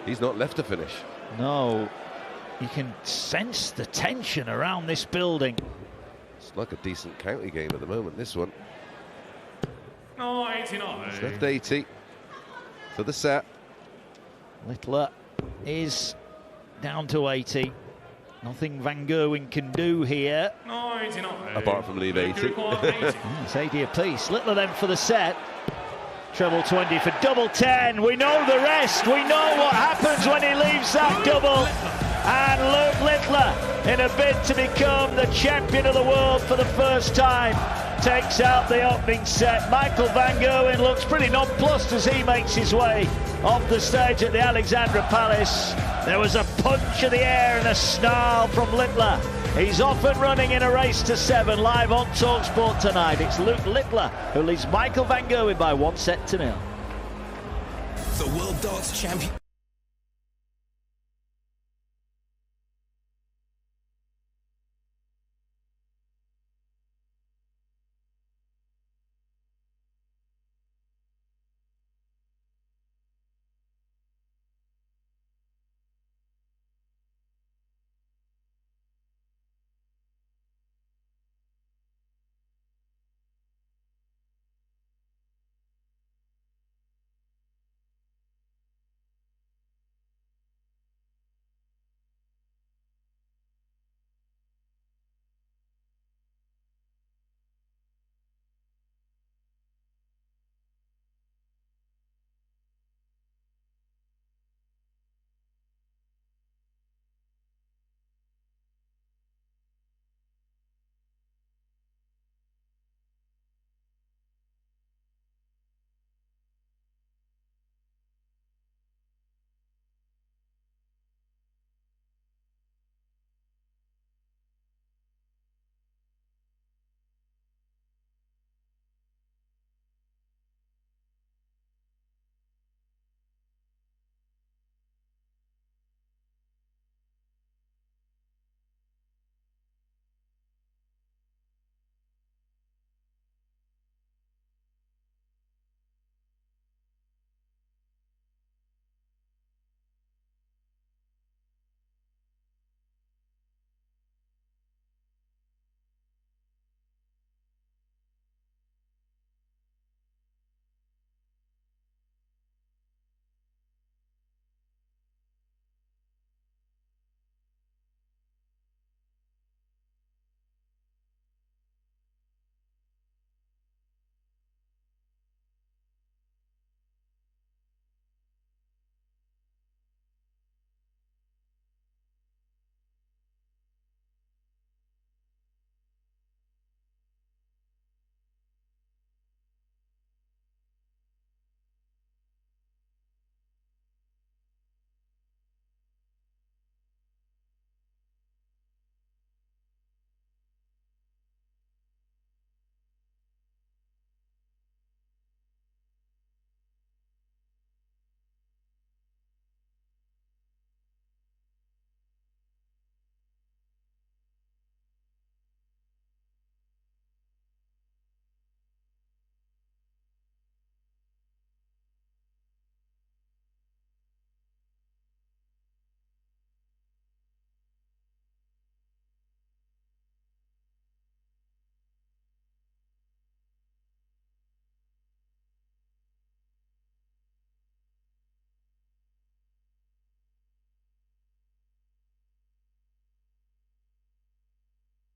He's not left to finish. No. You can sense the tension around this building. It's like a decent county game at the moment, this one. 89. He's left 80 for the set. Littler is down to 80. Nothing Van Gerwen can do here. 99. Apart from leave 80. It's 80 apiece. Littler then for the set. Treble 20 for double 10. We know the rest. We know what happens when he leaves that double. And Luke Littler, in a bid to become the champion of the world for the first time, takes out the opening set. Michael Van Gerwen looks pretty nonplussed as he makes his way off the stage at the Alexandra Palace. There was a punch in the air and a snarl from Littler. He's off and running in a race to 7, live on talkSPORT tonight. It's Luke Littler who leads Michael Van Gerwen by 1-0. The World Darts Champion.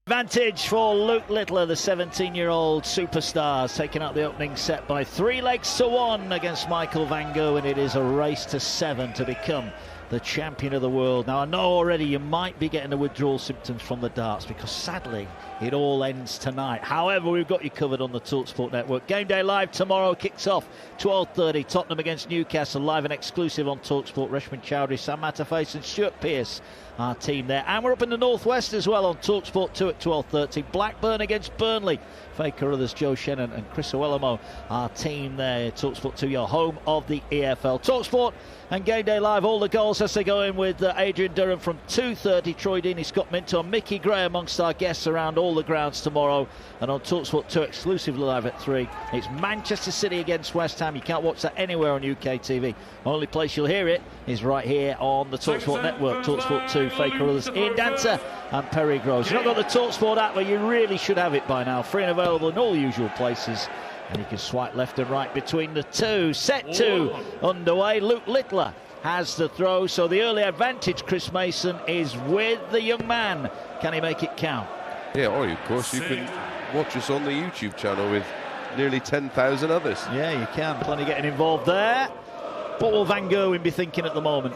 Advantage for Luke Littler, the 17-year-old superstar, taking out the opening set by 3-1 against Michael van Gerwen. It is a race to 7 to become the champion of the world. Now, I know already you might be getting the withdrawal symptoms from the darts because sadly it all ends tonight. However, we've got you covered on the talkSPORT network. Game Day Live tomorrow kicks off 12:30. Tottenham against Newcastle, live and exclusive on talkSPORT. Reshman Chowdhury, Sam Matterface and Stuart Pearce, our team there. And we're up in the northwest as well on talkSPORT 2 at 12:30. Blackburn against Burnley. Faye Carruthers, Joe Shannon and Chris Owellamo, our team there. talkSPORT 2, your home of the EFL. talkSPORT and Game Day Live, all the goals as they go in with Adrian Durham from 2:30. Troy Deeney, Scott Minto and Mickey Gray amongst our guests around all the grounds tomorrow. And on talkSPORT 2 exclusively live at 3, it's Manchester City against West Ham. You can't watch that anywhere on UK TV. Only place you'll hear it is right here on the talkSPORT network. talkSPORT 2, Faye Carruthers, Ian Danter and Perry Groves. You've not got the talkSPORT app, but you really should have it by now. Free and available in all the usual places. And you can swipe left and right between the two. Set 2 underway. Luke Littler has the throw, so the early advantage, Chris Mason, is with the young man. Can he make it count? Yeah, or of course you can watch us on the YouTube channel with nearly 10,000 others. Yeah, you can. Plenty getting involved there. What will Van Gerwen be thinking at the moment?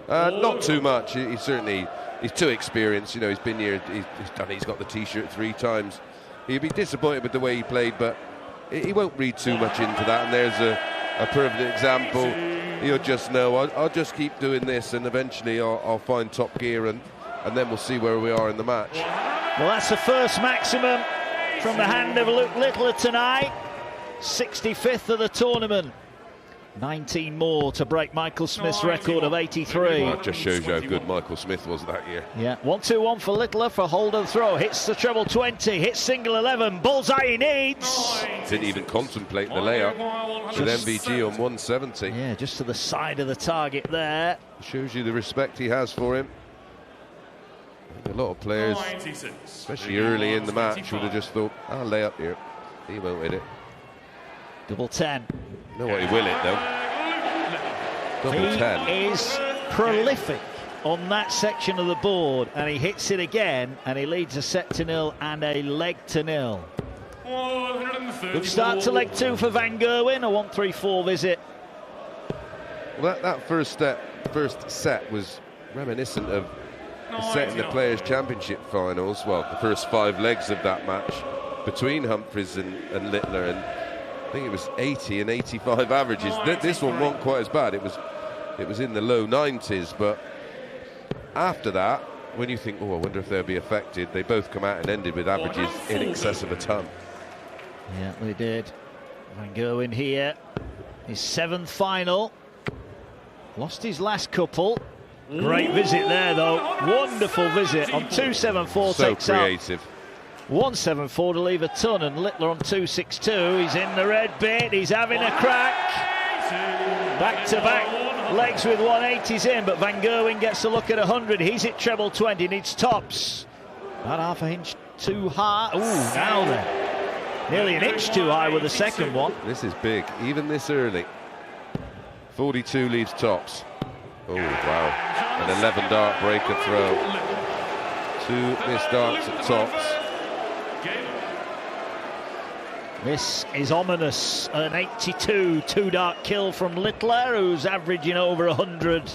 Not too much. He's too experienced. You know, he's been here. He's got the T-shirt 3 times. He'll be disappointed with the way he played, but he won't read too much into that. And there's a perfect example. He'll just know, I'll just keep doing this, and eventually I'll find top gear, and then we'll see where we are in the match. Well, that's the first maximum from the hand of Luke Littler tonight. 65th of the tournament. 19 more to break Michael Smith's record of 83. That just shows you how good Michael Smith was that year. Yeah, 1-2-1 for Littler for hold and throw. Hits the treble 20, hits single 11. Bullseye he needs. Didn't even contemplate the layup with MVG on 170. Yeah, just to the side of the target there. Shows you the respect he has for him. I think a lot of players, especially early in the match, would have just thought, I'll lay up here. He won't hit it. Double 10. You know what, he will it though. Double 10. He is prolific on that section of the board, and he hits it again, and he leads a set to 0 and a leg to 0. Good start to leg 2 for Van Gerwen, a 1-3-4 visit. Well, that first set was reminiscent of the set in the Players' Championship finals. Well, the first 5 legs of that match between Humphries and Littler, and I think it was 80 and 85 averages. This one wasn't quite as bad. It was in the low 90s, but after that, when you think, oh, I wonder if they'll be affected, they both come out and ended with averages in excess of a ton. Yeah, they did. Van Gerwen here, his 7th final. Lost his last couple. Great visit there, though. Wonderful visit on 274. So takes creative. Out 174 to leave a ton, and Littler on 262. He's in the red bit. He's having a crack. Back-to-back legs with 180s in, but Van Gerwen gets a look at 100. He's at treble 20. Needs tops. About half an inch too high. Ooh, now then. Nearly an inch too high with the second one. This is big, even this early. 42 leaves tops. Oh, wow. An 11 dart breaker throw. 2 missed darts at tops. This is ominous. An 82 2-dart kill from Littler, who's averaging over 100.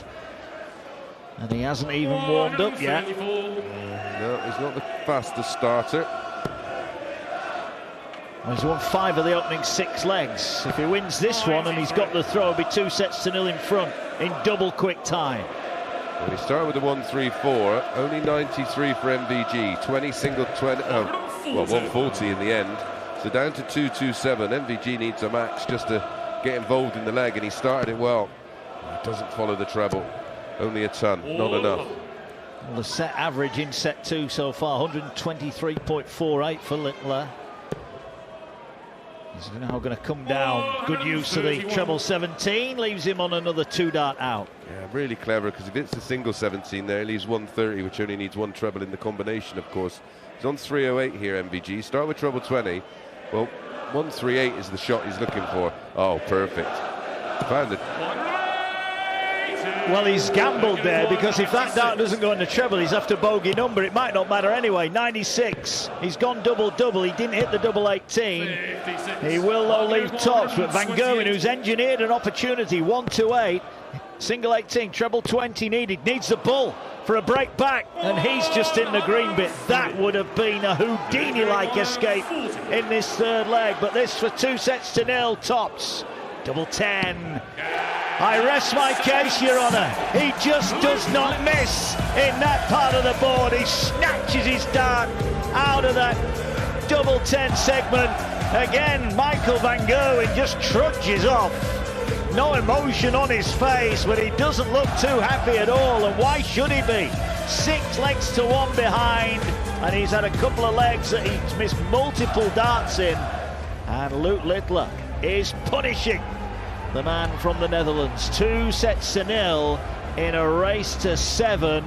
And he hasn't even warmed up yet. No, he's not the fastest starter. Well, he's won 5 of the opening 6 legs. If he wins this one and he's got the throw, it'll be 2 sets to 0 in front in double quick time. Well, he started with a 1-3-4, only 93 for MVG, 20 single 20, well, 140 in the end. So down to 227. MVG needs a max just to get involved in the leg, and he started it well. He doesn't follow the treble, only a ton, not enough. Well, the set average in set 2 so far, 123.48 for Littler. He's now going to come down. Good use of the treble 17, leaves him on another 2-dart out. Yeah, really clever, because if it's the single 17 there, he leaves 130, which only needs 1 treble in the combination, of course. He's on 308 here, MVG. Start with treble 20. Well, 138 is the shot he's looking for. Oh, perfect. Found it. Well, he's gambled there, because if that dart doesn't go into treble, he's after bogey number. It might not matter anyway. 96. He's gone double-double. He didn't hit the double 18. He will, though, leave tops. But Van Gerwen, who's engineered an opportunity, 1-2-8, single 18, treble 20 needed, needs the bull for a break back, and he's just in the green bit. That would have been a Houdini-like escape in this third leg. But this for 2-0 tops. Double 10. I rest my case, Your Honour. He just does not miss in that part of the board. He snatches his dart out of that double 10 segment. Again, Michael Van Gerwen just trudges off. No emotion on his face, but he doesn't look too happy at all. And why should he be? 6 legs to 1 behind, and he's had a couple of legs that he's missed multiple darts in. And Luke Littler is punishing the man from the Netherlands. 2-0 in a race to 7.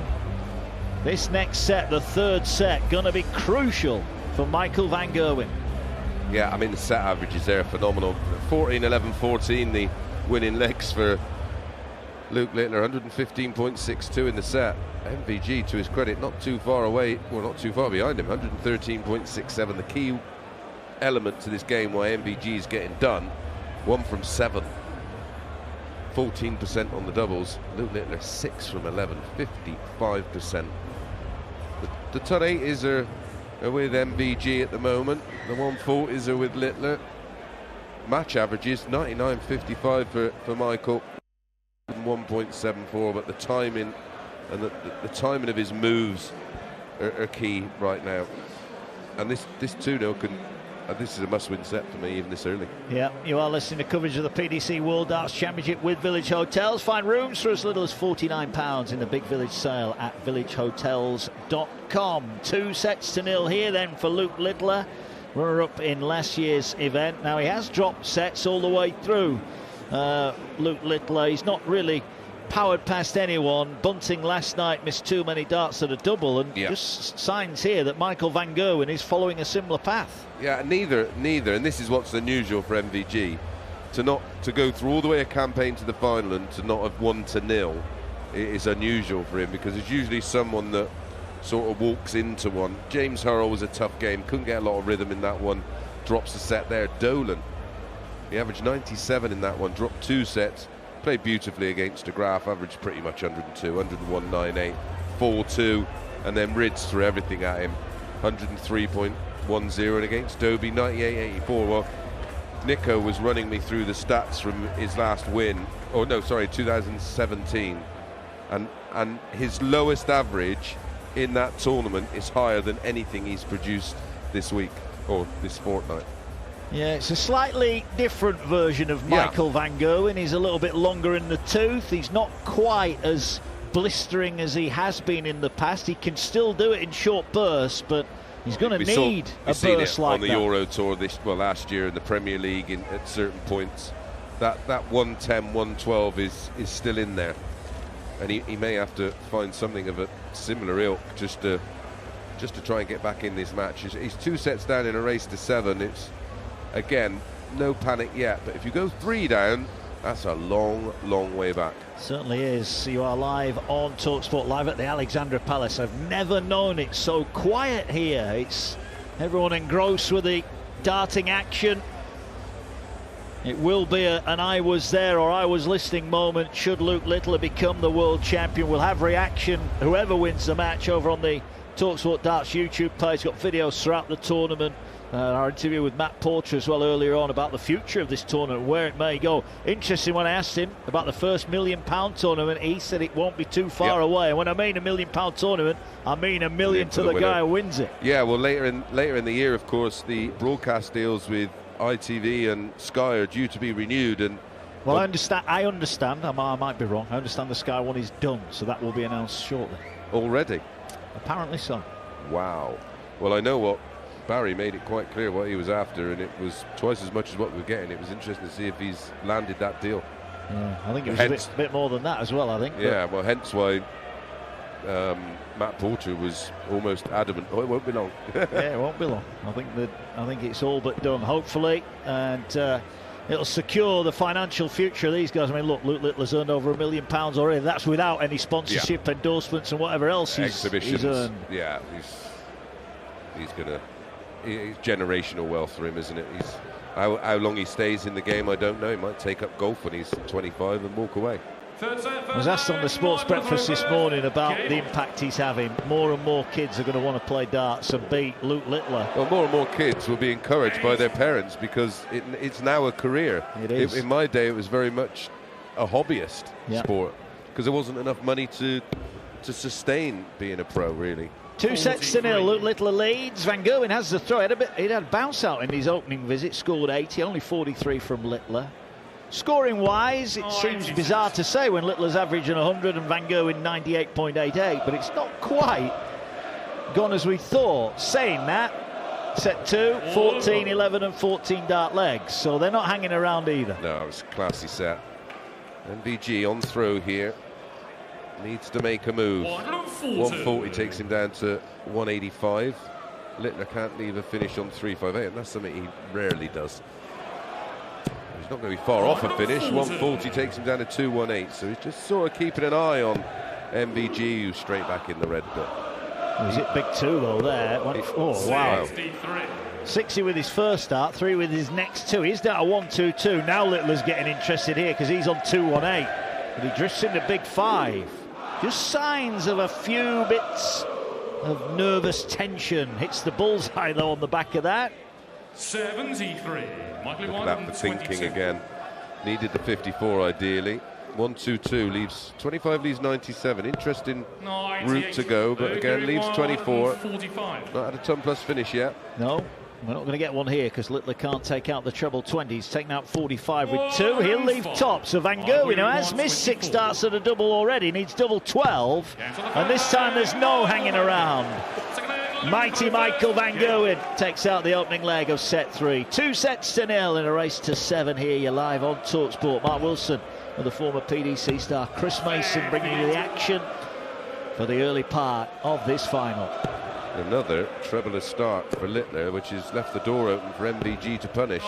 This next set, the third set, going to be crucial for Michael Van Gerwen. Yeah, I mean, the set averages there are phenomenal. 14, 11, 14, the winning legs for Luke Littler. 115.62 in the set. MVG, to his credit, not too far away, well, not too far behind him. 113.67. The key element to this game why MVG is getting done. 1 from 7. 14% on the doubles. Luke Littler 6 from 11, 55%. The top 8s are with MVG at the moment. The 140s are with Littler. Match averages 99.55 for Michael, 1.74. But the timing and the timing of his moves are key right now. And this 2-0 can. This is a must-win set for me, even this early. Yeah, you are listening to coverage of the PDC World Darts Championship with Village Hotels. Find rooms for as little as £49 in the Big Village sale at villagehotels.com. 2-0 here then for Luke Littler. Runner-up in last year's event. Now, he has dropped sets all the way through. Luke Littler, he's not really powered past anyone. Bunting last night missed too many darts at a double, and just signs here that Michael Van Gerwen is following a similar path. Yeah, neither, and this is what's unusual for MVG, to go through all the way a campaign to the final and to not have 1-0 is unusual for him, because it's usually someone that sort of walks into one. James Hurrell was a tough game, couldn't get a lot of rhythm in that one, drops the set there. Dolan, he averaged 97 in that one, dropped 2 sets. Played beautifully against de Graaf, averaged pretty much 102, 101.98, 4-2, and then Rids threw everything at him, 103.10, and against Dobie, 98.84. Well, Nico was running me through the stats from his last win, 2017, and his lowest average in that tournament is higher than anything he's produced this week, or this fortnight. Yeah, it's a slightly different version of Michael Van Gerwen. He's a little bit longer in the tooth. He's not quite as blistering as he has been in the past. He can still do it in short bursts, but he's going to need a burst like that. On the Euro Tour last year in the Premier League at certain points. That 110, 112 is still in there. And he may have to find something of a similar ilk just to try and get back in this match. He's 2 sets down in a race to 7. It's, again, no panic yet, but if you go 3 down, that's a long, long way back. Certainly is. You are live on talkSPORT, live at the Alexandra Palace. I've never known it so quiet here. It's everyone engrossed with the darting action. It will be an I was there or I was listening moment should Luke Littler become the world champion. We'll have reaction, whoever wins the match, over on the talkSPORT Darts YouTube page. Got videos throughout the tournament. Our interview with Matt Porter as well earlier on about the future of this tournament, where it may go. Interesting, when I asked him about the first £1 million tournament, he said it won't be too far away. And when I mean £1 million tournament, I mean $1 million to the guy who wins it. Yeah, well, later in the year, of course, the broadcast deals with ITV and Sky are due to be renewed. And well, I understand. I might be wrong. I understand the Sky one is done, so that will be announced shortly. Already? Apparently so. Wow. Well, I know what Barry made it quite clear what he was after, and it was twice as much as what we were getting. It was interesting to see if he's landed that deal. Yeah, I think it was a bit more than that as well, I think. Yeah, well, hence why Matt Porter was almost adamant. Oh, it won't be long. Yeah, it won't be long. I think it's all but done, hopefully. And it'll secure the financial future of these guys. I mean, look, Luke Littler's earned over £1 million already. That's without any sponsorship, endorsements, and whatever else he's earned. Yeah, he's generational wealth for him, isn't it? How long he stays in the game, I don't know. He might take up golf when he's 25 and walk away. I was asked on the Sports Breakfast this morning about the impact he's having. More and more kids are going to want to play darts and beat Luke Littler. Well, more and more kids will be encouraged by their parents because it's now a career. It is. In my day, it was very much a hobbyist sport because there wasn't enough money to sustain being a pro, really. 2-0. Luke Littler leads. Van Gerwen has the throw. He'd had a bounce out in his opening visit, scored 80, only 43 from Littler. Scoring wise, it seems bizarre to say when Littler's averaging 100 and Van Gerwen 98.88, but it's not quite gone as we thought. Saying that, set 2, 14, 11 and 14 dart legs, so they're not hanging around either. No, it was a classy set. MVG on throw here. Needs to make a move. 140 takes him down to 185. Littler can't leave a finish on 358, and that's something he rarely does. He's not going to be far off a finish. 140 takes him down to 218, so he's just sort of keeping an eye on MVG, who's straight back in the red bit. Was it big 2 though there? Oh, wow. 60 with his first start, 3 with his next 2. He's down to 122. Now Littler's getting interested here because he's on 218. But he drifts into big 5. Just signs of a few bits of nervous tension. Hits the bullseye though on the back of that. 73. Look at that for thinking again. Needed the 54 ideally. 122 leaves 25, leaves 97. Interesting route to go, but again leaves 24. Not had a ton plus finish yet. No, we're not going to get one here because Littler can't take out the treble 20. He's taken out 45 with 2. He'll leave top. So Van Gerwen, who has missed 6 darts at a double already, needs double 12. And this time there's no hanging around. Mighty Michael Van Gerwen takes out the opening leg of set 3. 2-0 in a race to 7 here. You're live on talkSPORT. Mark Wilson with the former PDC star Chris Mason bringing you the action for the early part of this final. Another trebler start for Littler, which has left the door open for MVG to punish.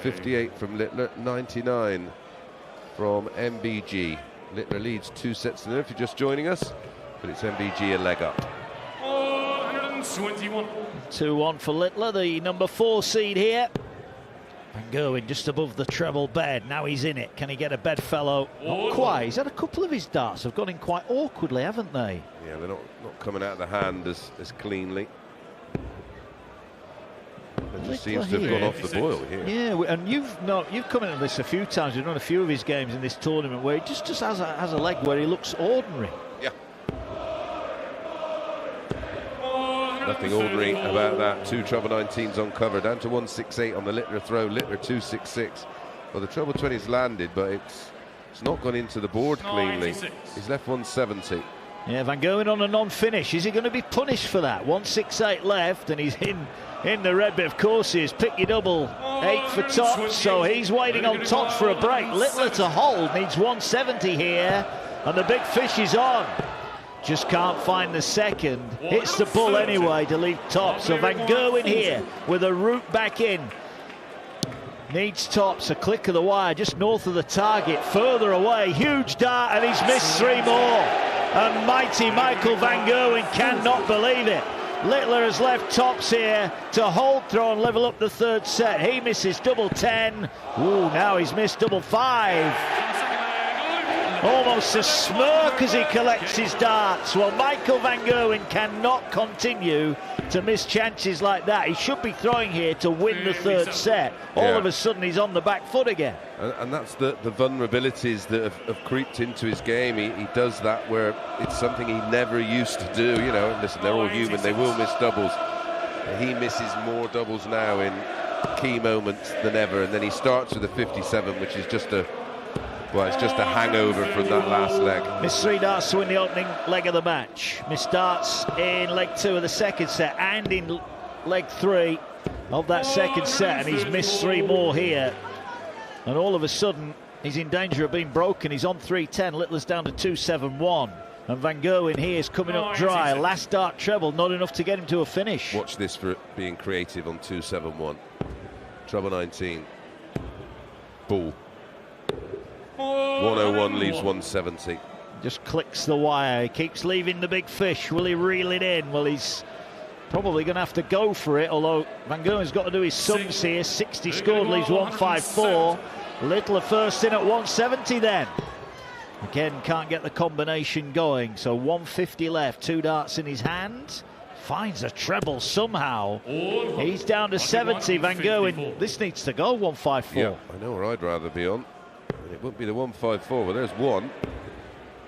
58 from Littler, 99 from MVG. Littler leads 2-0 if you're just joining us, but it's MVG a leg up. 2-1 for Littler, the number 4 seed here. Van Gerwen just above the treble bed. Now he's in it. Can he get a bedfellow? Not quite. He's had a couple of his darts have gone in quite awkwardly, haven't they? Yeah, they're not coming out of the hand as cleanly. It just seems to have gone off the boil here. Yeah, and you've commented on this a few times. You've done a few of his games in this tournament where he just has a leg where he looks ordinary. Yeah. Nothing ordinary about that. 2 treble 19s on cover, down to 168 on the Littler throw. Littler 266. Well, the treble 20's landed, but it's not gone into the board cleanly. He's left 170. Yeah, Van Gerwen on a non-finish. Is he going to be punished for that? 168 left, and he's in the red bit. Of course he is. Pick your double. 8 for top, so he's waiting on top for a break. Littler to hold, needs 170 here, and the big fish is on. Just can't find the second. Hits the bull anyway to leave top. So Van Gerwen here with a route back in. Needs tops, a click of the wire just north of the target, further away. Huge dart, and he's missed 3 more. And mighty Michael Van Gerwen cannot believe it. Littler has left tops here to hold throw and level up the 3rd set. He misses double 10. Ooh, now he's missed double 5. Almost a smirk as he collects his darts. Well, Michael Van Gerwen cannot continue to miss chances like that. He should be throwing here to win the 3rd set. All of a sudden, he's on the back foot again. And that's the vulnerabilities that have creeped into his game. He does that where it's something he never used to do. You know, listen, they're all human. They will miss doubles. He misses more doubles now in key moments than ever. And then he starts with a 57, which is just a... Well, it's just a hangover from that last leg. Missed 3 darts to win the opening leg of the match. Missed darts in leg 2 of the 2nd set and in leg 3 of that 2nd set. And he's missed 3 more here. And all of a sudden, he's in danger of being broken. He's on 310. Littler's down to 271. And Van Gerwen here is coming up dry. Last dart treble, not enough to get him to a finish. Watch this for being creative on 271. Treble 19. Bull. 101 leaves 170. Just clicks the wire. He keeps leaving the big fish. Will he reel it in? Well, he's probably going to have to go for it, although Van Gerwen's got to do his sums here. 60 scored, leaves 154. Littler first in at 170 then. Again, can't get the combination going, so 150 left. 2 darts in his hand. Finds a treble somehow. He's down to 70. Van Gerwen, this needs to go 154. Yeah, I know where I'd rather be on. It wouldn't be the 154, but there's one.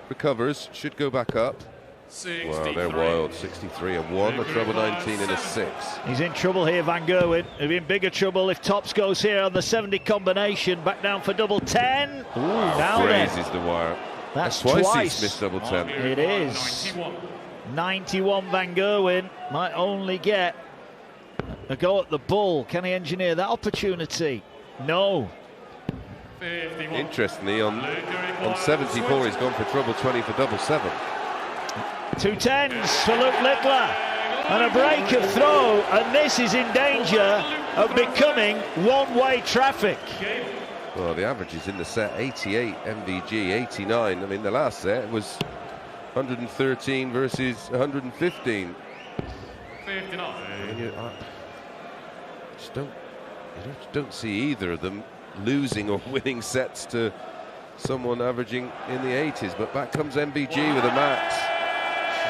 Recovers, should go back up. 63. Wow, they're wild. 63 and 1, a treble 19 and a 6. He's in trouble here, Van Gerwen. He'll be in bigger trouble if tops goes here on the 70 combination. Back down for double 10. Ooh, now grazes the wire. That's twice. He's missed double 10. It is. 91 Van Gerwen might only get a go at the bull. Can he engineer that opportunity? No. Interestingly, on 74, he's gone for treble 20 for double 7. 2 10s for Luke Littler. And a break of throw, and this is in danger of becoming one-way traffic. Well, the averages in the set, 88 MVG, 89. I mean, the last set was 113 versus 115. 59. You just don't see either of them losing or winning sets to someone averaging in the 80s. But back comes MVG with a max,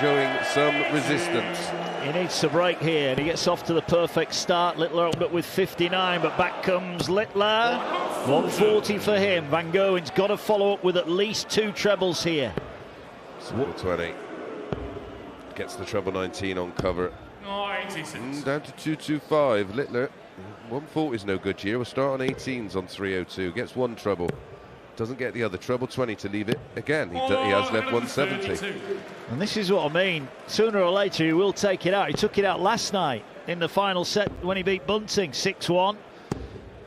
showing some resistance. He needs to break here, and he gets off to the perfect start. Littler opened up with 59, but back comes Littler. 140 for him. Van Gerwen's got to follow up with at least 2 trebles here. Treble 20. Gets the treble 19 on cover. Down to 225. Littler, 140 is no good here. We'll start on 18s on 302. Gets 1 treble. Doesn't get the other treble 20 to leave it again. He has left 170. And this is what I mean. Sooner or later he will take it out. He took it out last night in the final set when he beat Bunting 6-1.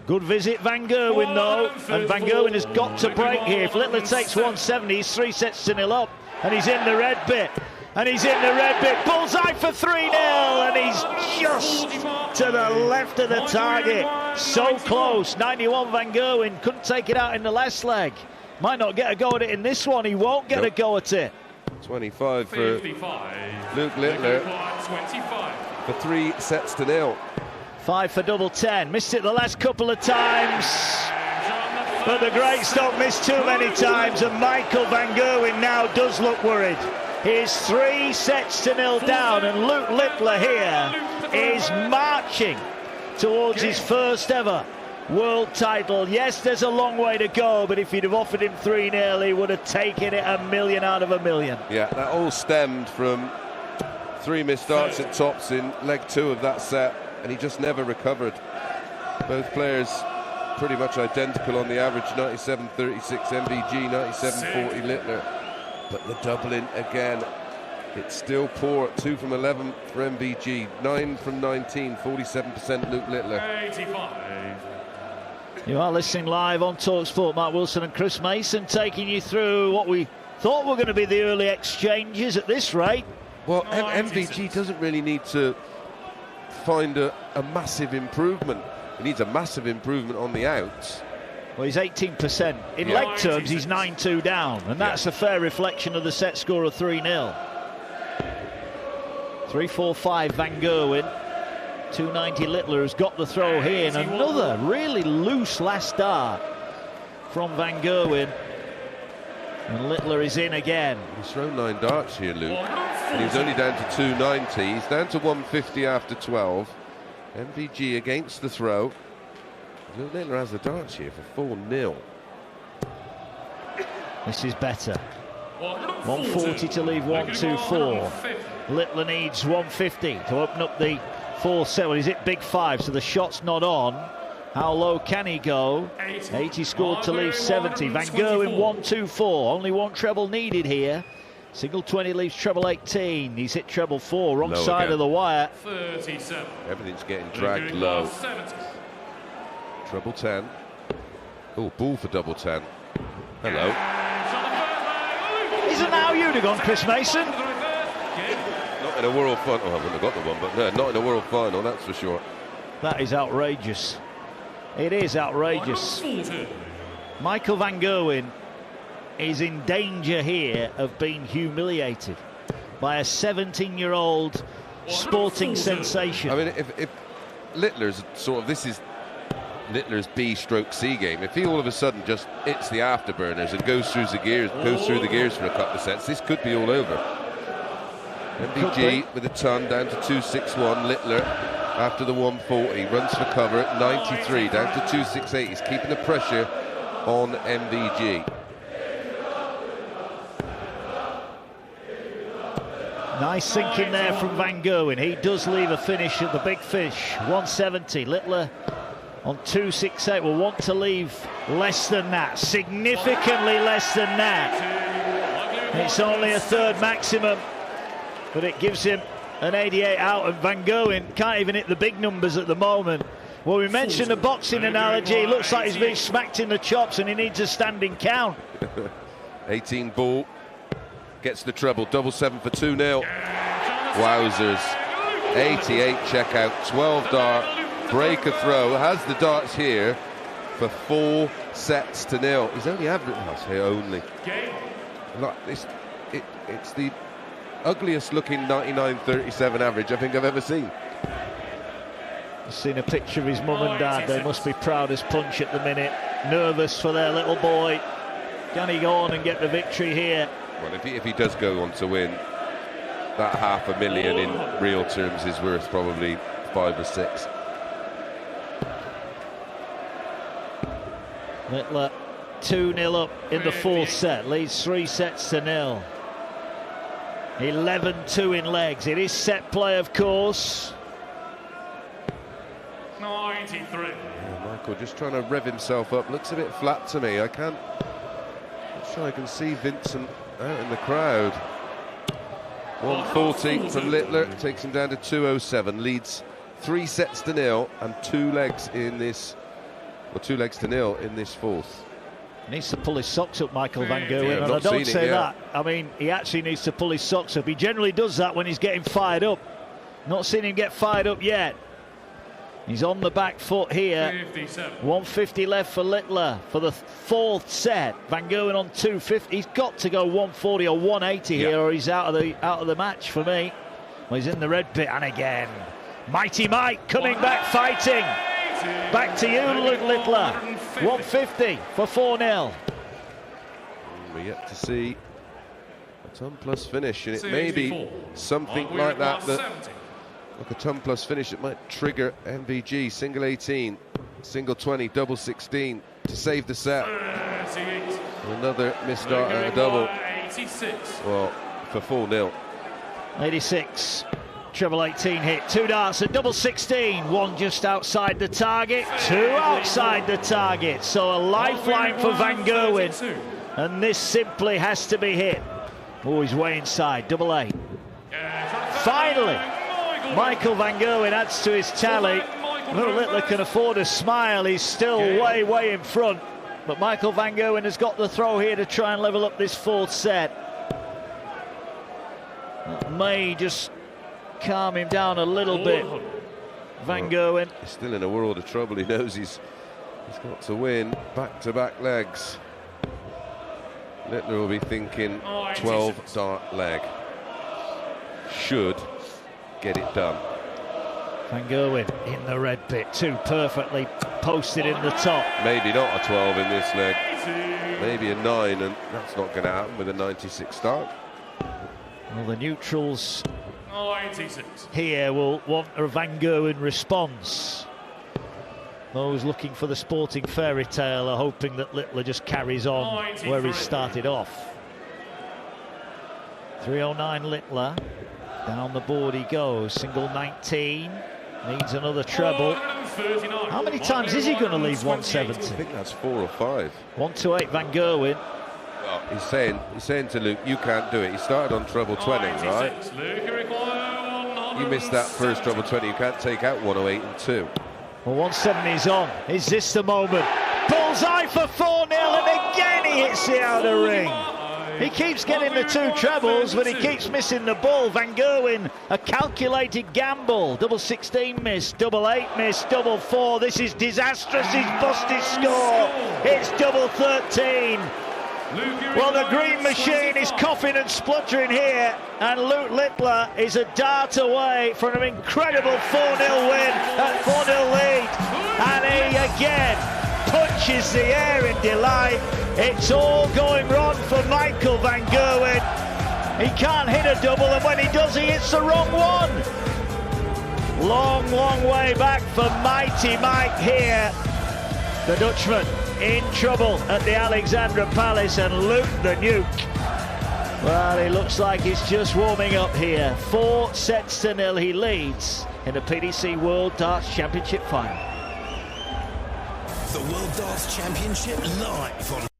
Good visit, Van Gerwen though, and Van Gerwen has got to break here. If Littler takes 170, he's 3 sets to 0 up, and he's in the red bit. And he's in the red bit. Bullseye for 3-0, and he's just to the left of the target. So close. 91 Van Gerwen couldn't take it out in the last leg. Might not get a go at it in this one. He won't get a go at it. 25 for Luke Littler for 3 sets to 0. 5 for double 10. Missed it the last couple of times, but the great stop missed too many times, and Michael Van Gerwen now does look worried. He's 3 sets to 0 down, and Luke Littler here is marching towards his first ever world title. Yes, there's a long way to go, but if you'd have offered him 3-0, he would have taken it a million out of a million. Yeah, that all stemmed from 3 missed darts at tops in leg 2 of that set, and he just never recovered. Both players pretty much identical on the average, 97.36 MVG, 97.40 Littler. But the doubling again, it's still poor. 2 from 11 for MVG, 9 from 19, 47% Luke Littler. 85. You are listening live on talkSPORT. Mark Wilson and Chris Mason taking you through what we thought were going to be the early exchanges at this rate. Well, MVG doesn't really need to find a massive improvement. He needs a massive improvement on the outs. Well, he's 18%. In leg terms, he's 9-2 down, and that's a fair reflection of the set score of 3-0. 3-4-5 Van Gerwen. 290 Littler has got the throw here, and another really loose last dart from Van Gerwen. And Littler is in again. He's thrown 9 darts here, Luke, and he's only down to 290. He's down to 150 after 12. MVG against the throw. Luke Littler has the darts here for 4-0. This is better. 140 to leave 124. Littler needs 150 to open up the 4-7. He's hit big 5, so the shot's not on. How low can he go? 80 scored to leave 70. Van Gerwen 1-2-4. Only 1 treble needed here. Single 20 leaves treble 18. He's hit treble 4. Wrong low side again. of the wire. 37. Everything's getting dragged low. Treble 10. Oh, ball for double 10. Hello. Is it now you'd have gone, Chris Mason? Not in a world final. Oh, I wouldn't have got the one, but no, not in a world final, that's for sure. That is outrageous. It is outrageous. Michael Van Gerwen is in danger here of being humiliated by a 17-year-old sporting sensation. I mean, if Littler's sort of, this is Littler's B/C game. If he all of a sudden just hits the afterburners and goes through the gears for a couple of sets, this could be all over. MVG with a ton down to 261. Littler after the 140 runs for cover at 93 down to 268. He's keeping the pressure on MVG. Nice sink in there from Van Gerwen. He does leave a finish at the big fish. 170. Littler on 268 will want to leave less than that, significantly less than that. It's only a third maximum, but it gives him an 88 out, and Van Gerwen can't even hit the big numbers at the moment. Well, we mentioned a boxing analogy. It looks like he's being smacked in the chops and he needs a standing count. 18 ball, gets the treble, 7-7 for 2-0. Wowzers. 88 checkout, 12 dart, break a throw, has the darts here for 4 sets to 0. He's only average, I say only. Look, it's the ugliest looking 99.37 average I think I've ever seen. I've seen a picture of his mum and dad. They must be proud as punch at the minute. Nervous for their little boy. Can he go on and get the victory here? Well, if he does go on to win, that $500,000 in real terms is worth probably 5 or 6. Littler 2-0 up in the 4th set, leads 3 sets to 0. 11-2 in legs. It is set play, of course. 93. Yeah, Michael just trying to rev himself up. Looks a bit flat to me. Not sure I can see Vincent out in the crowd. 140 from Littler, takes him down to 207. Leads 3 sets to 0 and 2 legs in this, or 2 legs to 0 in this 4th. Needs to pull his socks up, Michael Van Gerwen, and I don't say that. I mean, he actually needs to pull his socks up. He generally does that when he's getting fired up. Not seen him get fired up yet. He's on the back foot here. 150 left for Littler for the 4th set. Van Gerwen on 250. He's got to go 140 or 180 here, or he's out of the match for me. Well, he's in the red pit, and again, Mighty Mike coming back fighting. Back to you, Littler. 150 for 4-0. We're yet to see a ton plus finish, and it may be something like that. Like a ton plus finish that might trigger MVG. Single 18, single 20, double 16 to save the set. Another missed start at a double. Well, for 4-0. 86. Treble 18 hit. 2 darts at double 16. 1 just outside the target. 2 outside the target. So a lifeline for Van Gerwen. And this simply has to be hit. Oh, he's way inside. Double 8. Finally, Michael Van Gerwen adds to his tally. No, Littler can afford a smile. He's still way in front. But Michael Van Gerwen has got the throw here to try and level up this 4th set. That may just calm him down a little bit. Van Gerwen. He's still in a world of trouble. He knows he's got to win back-to-back legs. Littler will be thinking 12 dart leg. Should get it done. Van Gerwen in the red pit, 2 perfectly posted in the top. Maybe not a 12 in this leg, maybe a 9, and that's not going to happen with a 96 start. Well, the neutrals here will want a Van Gerwen response. Those looking for the sporting fairy tale are hoping that Littler just carries on where he started off. 309 Littler. Down the board he goes. Single 19. Needs another treble. How many times is he going to leave 170? I think that's 4 or 5. 128 Van Gerwen. Well, he's saying to Luke, you can't do it. He started on treble 20, right? You missed that first treble 20. You can't take out 108 and 2. Well, 170 is on. Is this the moment? Bullseye for 4-0, and again he hits the outer ring. He keeps getting the 2 trebles, but he keeps missing the ball. Van Gerwen, a calculated gamble. Double 16 miss, double 8 miss, double 4. This is disastrous. He's busted his score. It's double 13. Well, the green machine is coughing and spluttering here, and Luke Littler is a dart away from an incredible 4-0 win at 4-0 lead. And he again punches the air in delight. It's all going wrong for Michael Van Gerwen. He can't hit a double, and when he does, he hits the wrong one. Long, long way back for Mighty Mike here. The Dutchman in trouble at the Alexandra Palace, and Luke the Nuke, well, he looks like he's just warming up here. 4-0 he leads in the PDC World Darts Championship final. The World Darts Championship live on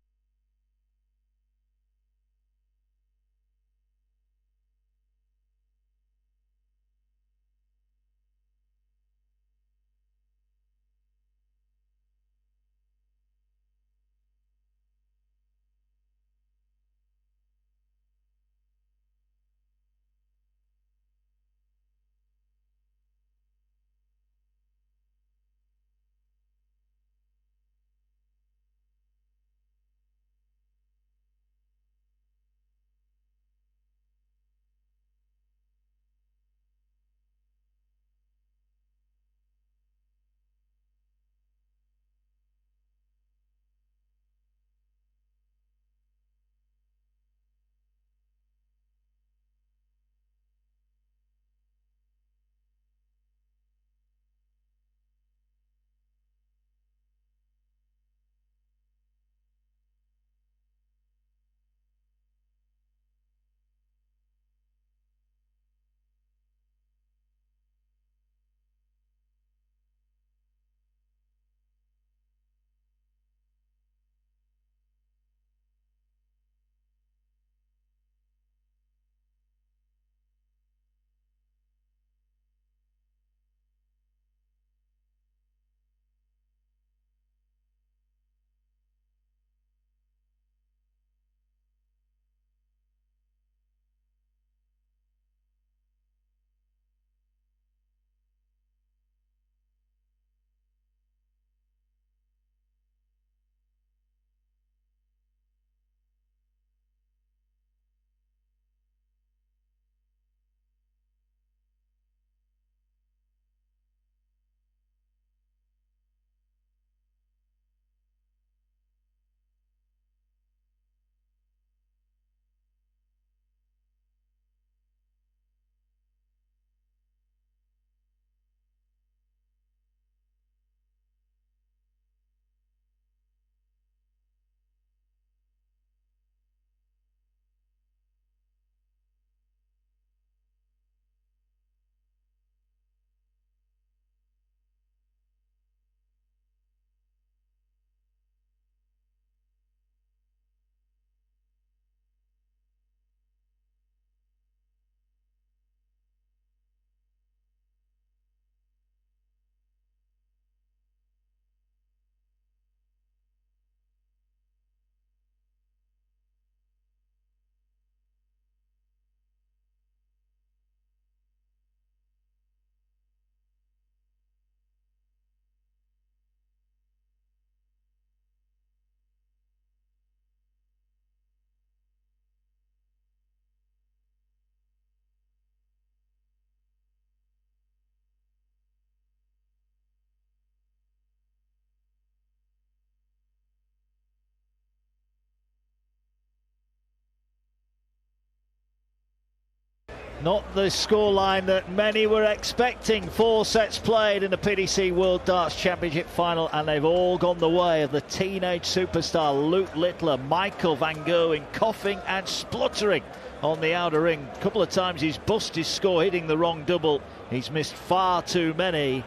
Not the scoreline that many were expecting. 4 sets played in the PDC World Darts Championship final, and they've all gone the way of the teenage superstar Luke Littler. Michael Van Gerwen coughing and spluttering on the outer ring. A couple of times he's busted his score, hitting the wrong double. He's missed far too many,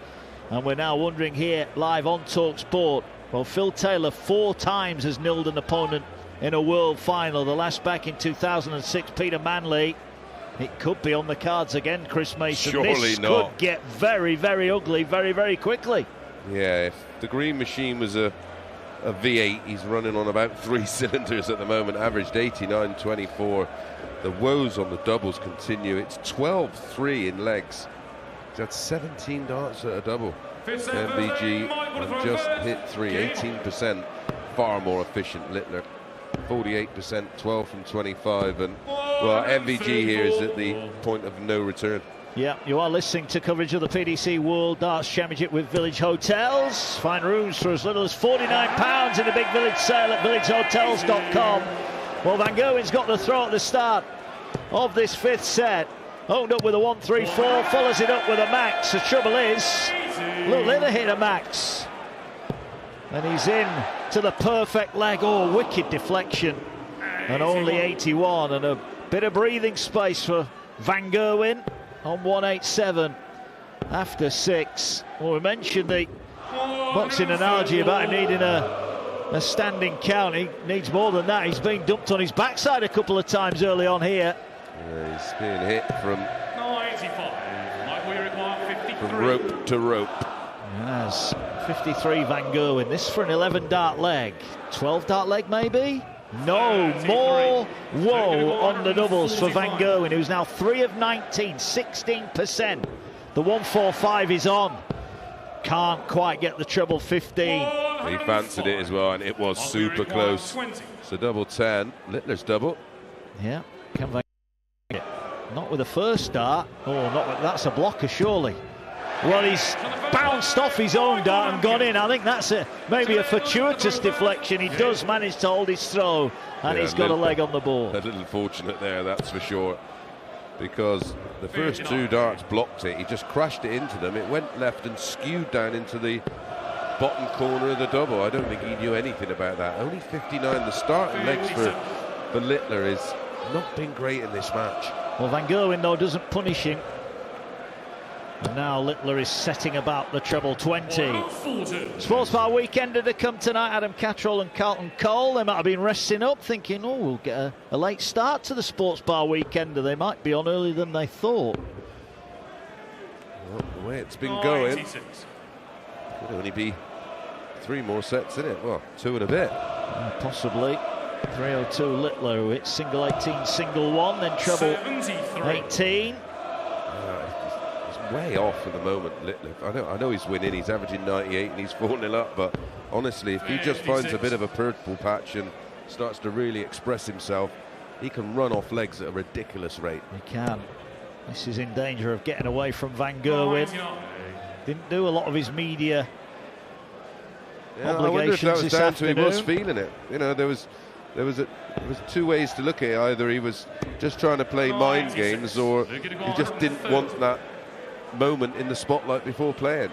and we're now wondering here live on talkSPORT. Well, Phil Taylor 4 times has nilled an opponent in a world final. The last back in 2006, Peter Manley. It could be on the cards again, Chris Mason. Surely this not. Could get very, very ugly very, very quickly. Yeah, if the green machine was a a V8. He's running on about 3 cylinders at the moment, averaged 89.24. The woes on the doubles continue. It's 12-3 in legs. He's had 17 darts at a double. MVG have just hit 3, 18%. Far more efficient, Littler. 48%, 12 from 25. And, well, MVG here is at the point of no return. Yeah, you are listening to coverage of the PDC World Darts Championship with Village Hotels. Find rooms for as little as £49 in the big Village sale at villagehotels.com. Well, Van Gerwen's got the throw at the start of this 5th set. Opened up with a 1-3-4, follows it up with a max. The trouble is, look, Littler hit a max. And he's in to the perfect leg. Oh, wicked deflection. And only 81, and a bit of breathing space for Van Gerwen on 187 after 6. Well, we mentioned the boxing analogy about him needing a standing count. He needs more than that. He's been dumped on his backside a couple of times early on here. Yeah, he's being hit from rope to rope. Yes, 53 Van Gerwen. This for an 11 dart leg. 12 dart leg maybe? No, more woe on the doubles for Van Gerwen, who's now 3 of 19, 16%. The 145 is on. Can't quite get the treble 15. He fancied it as well, and it was super close. So double 10. Littler's double. Yeah, can Van Gerwen get it? Not with the first dart. Oh, not with, that's a blocker, surely. Well, he's bounced off his own dart and gone in. I think that's maybe a fortuitous deflection. He does manage to hold his throw, and he's got a leg on the board. A little fortunate there, that's for sure, because the first 2 darts blocked it. He just crashed it into them. It went left and skewed down into the bottom corner of the double. I don't think he knew anything about that. Only 59. The starting legs for Littler has not been great in this match. Well, Van Gerwen, though, doesn't punish him. And now Littler is setting about the treble 20. Sports Bar Weekender to come tonight. Adam Catterall and Carlton Cole. They might have been resting up, thinking, oh, we'll get a late start to the Sports Bar Weekender. They might be on earlier than they thought. Well, the way it's been going, could only be 3 more sets in it. Well, 2 and a bit. Possibly. 302 Littler with single 18, single 1, then treble 18. Way off at the moment, Littler. I know he's winning. He's averaging 98 and he's 4-0 up. But honestly, if he just finds a bit of a purple patch and starts to really express himself, he can run off legs at a ridiculous rate. He can. This is in danger of getting away from Van Gerwen. Didn't do a lot of his media obligations. I wonder if that was down to he was afternoon. feeling it. You know, there was 2 ways to look at it. Either he was just trying to play mind games, or he just didn't want that moment in the spotlight before playing.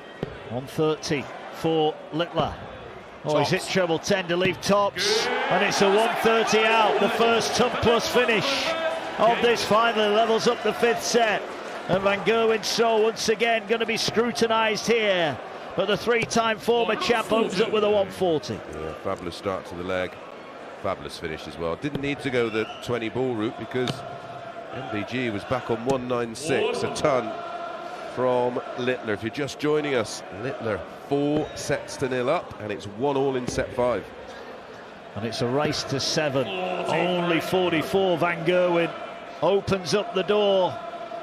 130 for Littler. Oh, he's hit treble 10 to leave tops, and it's a 130 out. The first ton plus finish of this finally levels up the 5th set, and Van Gerwen so once again going to be scrutinised here, but the 3-time former champ opens up with a 140. Yeah, fabulous start to the leg, fabulous finish as well. Didn't need to go the 20 ball route because MVG was back on 196, a ton from Littler. If you're just joining us, Littler 4-0 up, and it's 1-1 in set 5. And it's a race to 7. Only 44. Van Gerwen opens up the door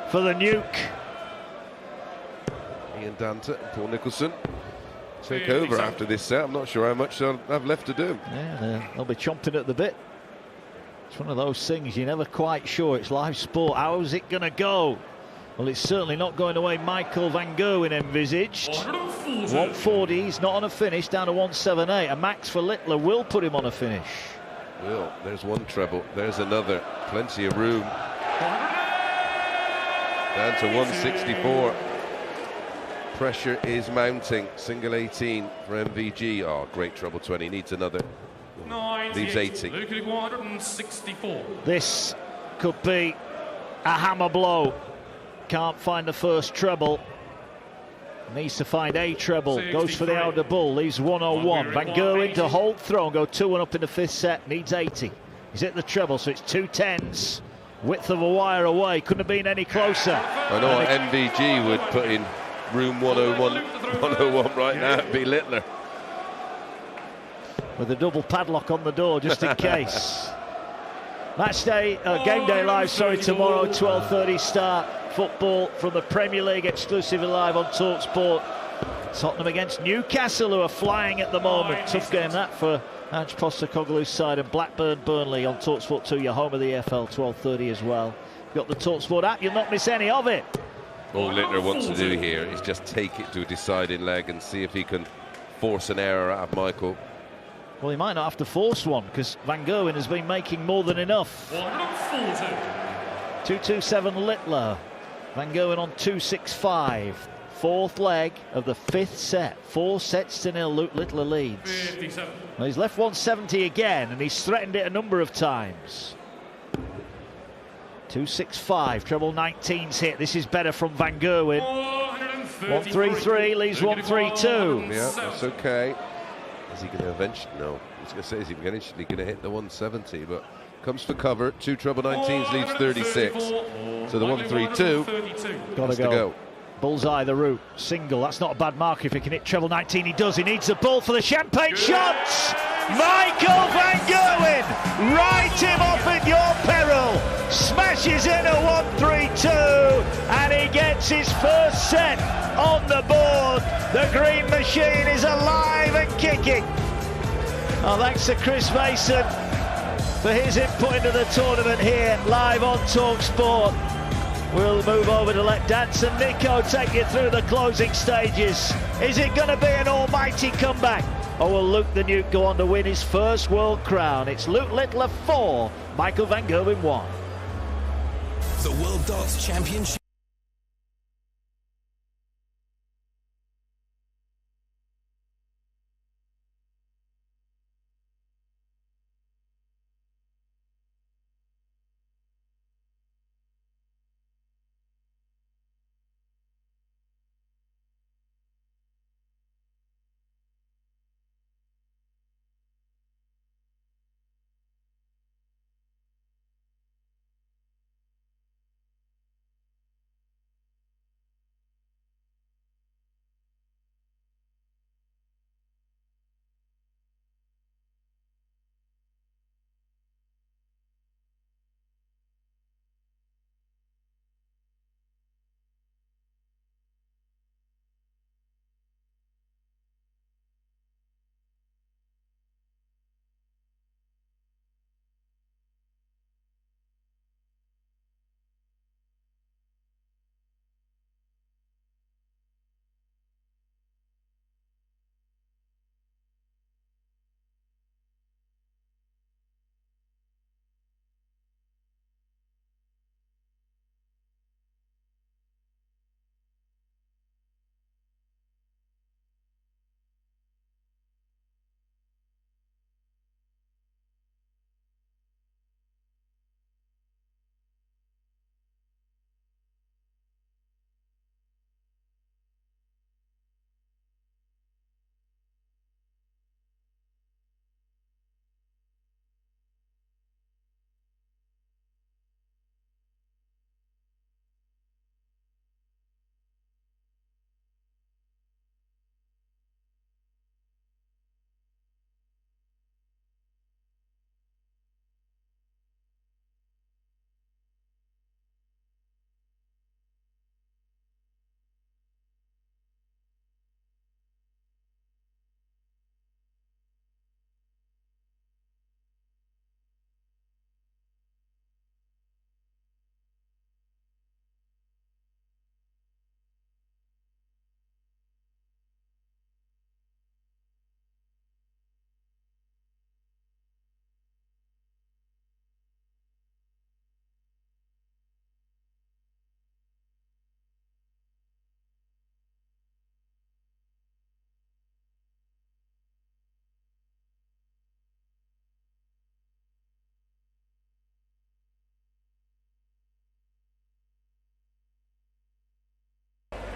for the nuke. Ian Danter and Paul Nicholson take over after this set. I'm not sure how much they'll have left to do. Yeah, they'll be chomping at the bit. It's one of those things you're never quite sure. It's live sport. How's it going to go? Well, it's certainly not going the way Michael Van Gerwen envisaged. 140, he's not on a finish, down to 178. A max for Littler will put him on a finish. Well, there's one treble, there's another. Plenty of room. Down to 164. Pressure is mounting. Single 18 for MVG. Oh, great treble 20. Needs another. Leaves 80. This could be a hammer blow. Can't find the first treble. Needs to find a treble. Goes for the outer bull. Leaves 101. Van Gerwen to hold throw and go 2-1 up in the 5th set. Needs 80. He's hit the treble, so it's 2 10s. Width of a wire away. Couldn't have been any closer. I know what MVG would put in room 101 right now. It'd be Littler. with a double padlock on the door just in case. Match day, game day live, tomorrow, 12:30 start. Football from the Premier League, exclusively live on talkSPORT. Tottenham against Newcastle, who are flying at the moment. Tough game that for Ange Postecoglou's side, and Blackburn-Burnley on talkSPORT 2, your home of the EFL, 12:30 as well. You've got the talkSPORT app, you'll not miss any of it. All Littler wants to do here is just take it to a deciding leg and see if he can force an error out of Michael. Well, he might not have to force one, because Van Gerwen has been making more than enough. 2-2-7 Littler. Van Gerwen on 2-6-5. Fourth leg of the fifth set. 4-0 Luke Littler leads. 57. Well, he's left 170 again, and he's threatened it a number of times. 2-6-5, treble 19's hit. This is better from Van Gerwen. 1-3-3 leaves 1-3-2. Yeah, that's okay. Is he going to eventually? No. I was going to say, is he eventually going to hit the 170? But comes for cover. 2 treble 19s leaves 36. So the 1-3-2 Gotta go. Bullseye the route. Single. That's not a bad mark if he can hit treble 19. He does. He needs the ball for the champagne shots. Michael Van Gerwen, write him off at your peril. Smashes in a 1-3-2, and he gets his first set on the board. The green machine is alive and kicking. Oh, thanks to Chris Mason for his input into the tournament here, live on talkSPORT. We'll move over to let Dance and Nico take you through the closing stages. Is it going to be an almighty comeback? Or will Luke the Nuke go on to win his first world crown? It's Luke Littler 4, Michael Van Gerwen 1. The World Darts Championship.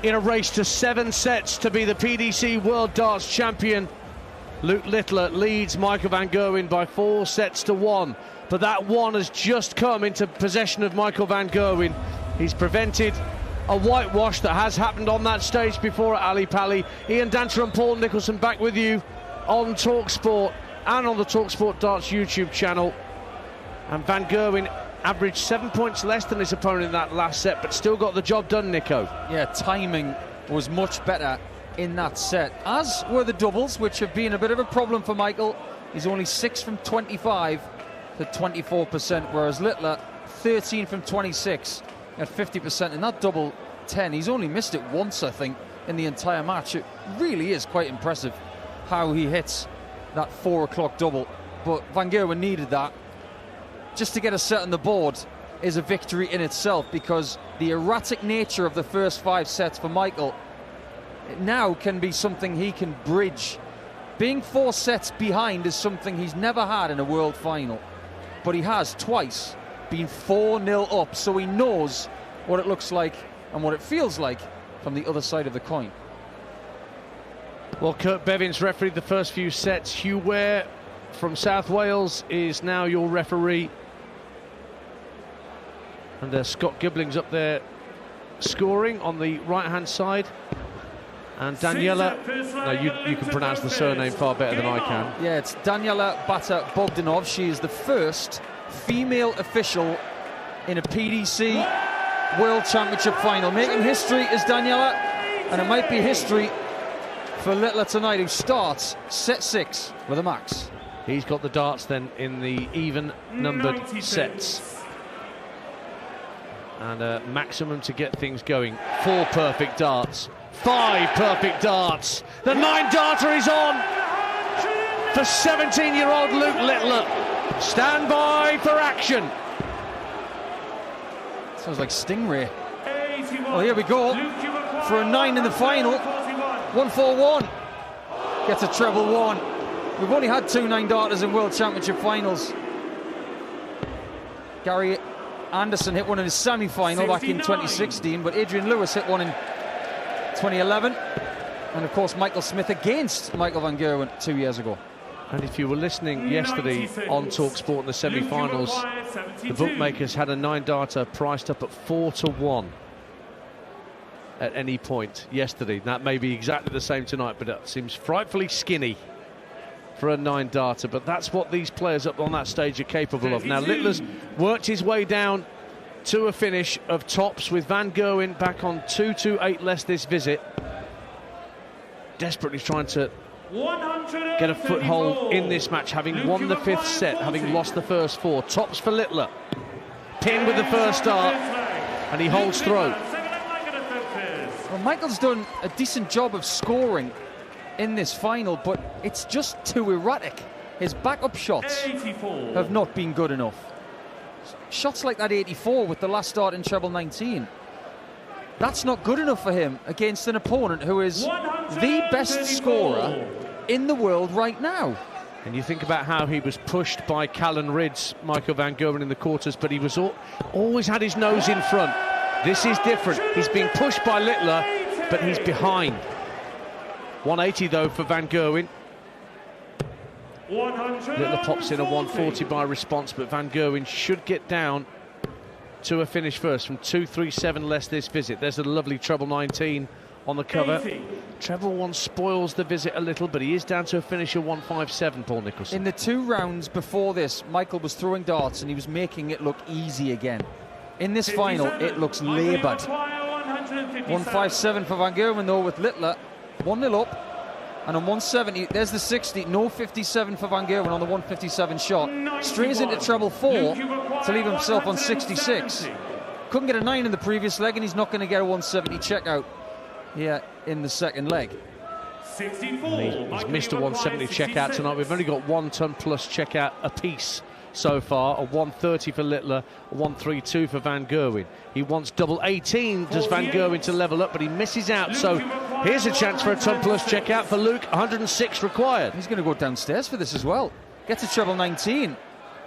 In a race to 7 sets to be the PDC World Darts Champion, Luke Littler leads Michael Van Gerwen by 4-1. But that one has just come into possession of Michael Van Gerwen. He's prevented a whitewash that has happened on that stage before at Ali Pali. Ian Danter and Paul Nicholson back with you on talkSPORT. and on the talkSPORT Darts YouTube channel. And Van Gerwen averaged 7 points less than his opponent in that last set, but still got the job done, Nico. Yeah, timing was much better in that set, as were the doubles, which have been a bit of a problem for Michael. He's only 6 from 25 to 24%, whereas Littler 13 from 26 at 50%. And that double 10, he's only missed it once, I think, in the entire match. It really is quite impressive how he hits that 4 o'clock double. But Van Gerwen needed that. Just to get a set on the board is a victory in itself, because the erratic nature of the first 5 sets for Michael, it now can be something he can bridge. Being 4 sets behind is something he's never had in a world final, but he has twice been 4-0 up, so he knows what it looks like and what it feels like from the other side of the coin. Well, Kurt Bevins refereed the first few sets. Hugh Ware from South Wales is now your referee. And Scott Gibling's up there scoring on the right-hand side. And Daniela, no, you can pronounce the surname far better than I can. Yeah, it's Daniela Bata-Bogdanov. She is the first female official in a PDC World Championship final. Making history is Daniela, and it might be history for Littler tonight, who starts set 6 with a max. He's got the darts then in the even-numbered sets. And a maximum to get things going. 4 perfect darts. 5 perfect darts. The 9-darter is on for 17-year-old Luke Littler. Stand by for action. Sounds like Stingray. Well, here we go for a 9 in the final. 1-4-1. Gets a treble 1. We've only had 2 9-darters in World Championship finals. Gary Anderson hit one in his semi-final back in 2016, but Adrian Lewis hit one in 2011. And of course, Michael Smith against Michael Van Gerwen 2 years ago. And if you were listening yesterday on talkSPORT in the semi-finals, the bookmakers had a 9-darter priced up at 4-1 at any point yesterday. That may be exactly the same tonight, but it seems frightfully skinny for a 9-darter. But that's what these players up on that stage are capable of. Now, Littler's worked his way down to a finish of tops, with Van Gerwen back on 2-2-8 less this visit. Desperately trying to get a foothold in this match, having won the 5th set, having lost the first 4. Tops for Littler. Pin with the first dart, and he holds through. Well, Michael's done a decent job of scoring in this final, but it's just too erratic. His backup shots have not been good enough. Shots like that 84 with the last start in treble 19, that's not good enough for him against an opponent who is the best scorer in the world right now. And you think about how he was pushed by Callan Ridd's Michael Van Gerwen in the quarters, but he was always had his nose in front. This is different. He's being pushed by Littler, but he's behind. 180 though for Van Gerwen. Littler pops in a 140 by response, but Van Gerwen should get down to a finish first from 2-3-7 less this visit. There's a lovely treble 19 on the cover. Treble 1 spoils the visit a little, but he is down to a finish of 157, Paul Nicholson. In the 2 rounds before this, Michael was throwing darts and he was making it look easy again. In this final, it looks laboured. 157 for Van Gerwen though, with Littler 1-0 up. And on 170, there's the 60, no 57 for Van Gerwen on the 157 shot. Strays into treble 4 to leave himself on 66. Couldn't get a 9 in the previous leg, and he's not going to get a 170 checkout here in the second leg. He's missed a 170 checkout tonight. We've only got 1 ton plus checkout apiece so far. A 130 for Littler, a 132 for Van Gerwen. He wants double 18, does Van Gerwen, to level up, but he misses out. So here's a chance for a ton plus checkout for Luke. 106 required. He's going to go downstairs for this as well. Gets a treble 19.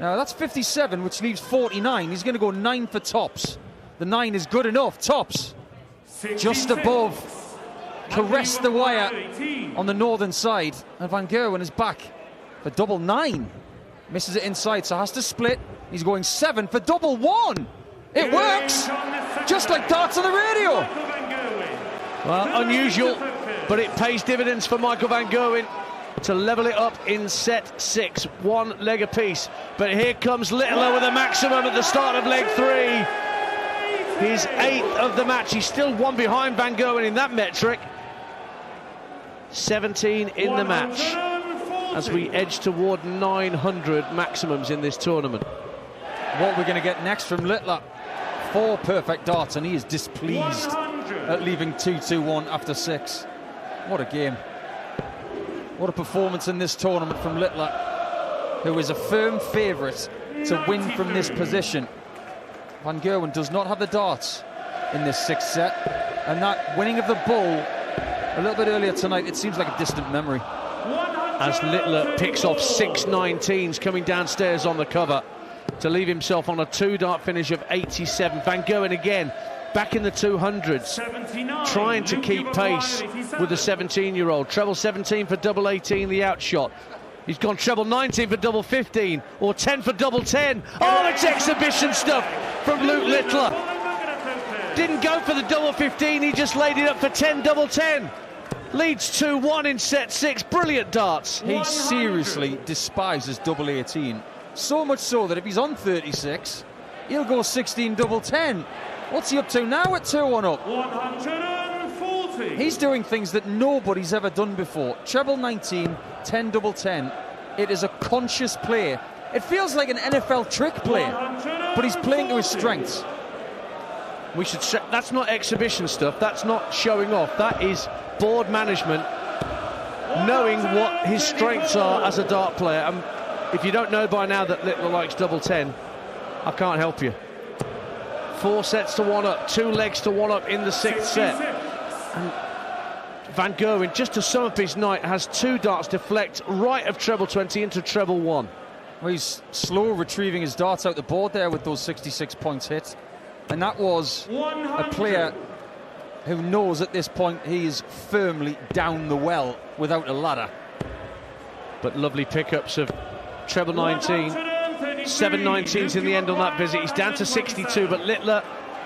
Now that's 57, which leaves 49. He's going to go 9 for tops. The 9 is good enough. Tops just above, caressed the wire on the northern side, and Van Gerwen is back for double 9. Misses it inside, so has to split. He's going 7 for double 1. It works, just like darts on the radio. Well, unusual, but it pays dividends for Michael Van Gerwen. to level it up in set 6. 1 leg apiece. But here comes Littler with a maximum at the start of leg 3. His 8th of the match. He's still 1 behind Van Gerwen in that metric. 17 in the match as we edge toward 900 maximums in this tournament. What we're going to get next from Littler? 4 perfect darts, and he is displeased at leaving 2-2-1 after 6. What a game. What a performance in this tournament from Littler, who is a firm favourite to win from this position. Van Gerwen does not have the darts in this 6th set, and that winning of the bull a little bit earlier tonight, it seems like a distant memory. As Littler picks off 6 19s coming downstairs on the cover to leave himself on a 2-dart finish of 87. Van Gerwen again back in the 200s, trying to keep pace with the 17-year-old. Treble 17 for double 18, the outshot. He's gone treble 19 for double 15, or 10 for double 10. Oh, it's exhibition stuff from Luke Littler. Didn't go for the double 15, he just laid it up for 10 double 10. Leads 2-1 in set 6. Brilliant darts. He seriously despises double 18. So much so that if he's on 36, he'll go 16 double 10. What's he up to now at 2-1 up? 140. He's doing things that nobody's ever done before. Treble 19, 10 double 10. It is a conscious play. It feels like an NFL trick play, but he's playing to his strengths. We should say that's not exhibition stuff, that's not showing off, that is board management knowing what his strengths are as a dart player. And if you don't know by now that Littler likes double 10, I can't help you. 4 sets to 1 up, 2 legs to 1 up in the 6th set. And Van Gerwen, just to sum up his night, has 2 darts deflect right of treble 20 into treble 1. Well, he's slow retrieving his darts out the board there with those 66 points hit. And that was a player who knows at this point he is firmly down the well without a ladder. But lovely pickups of treble 19. 7 19s in the end on that visit. He's down to 62, but Littler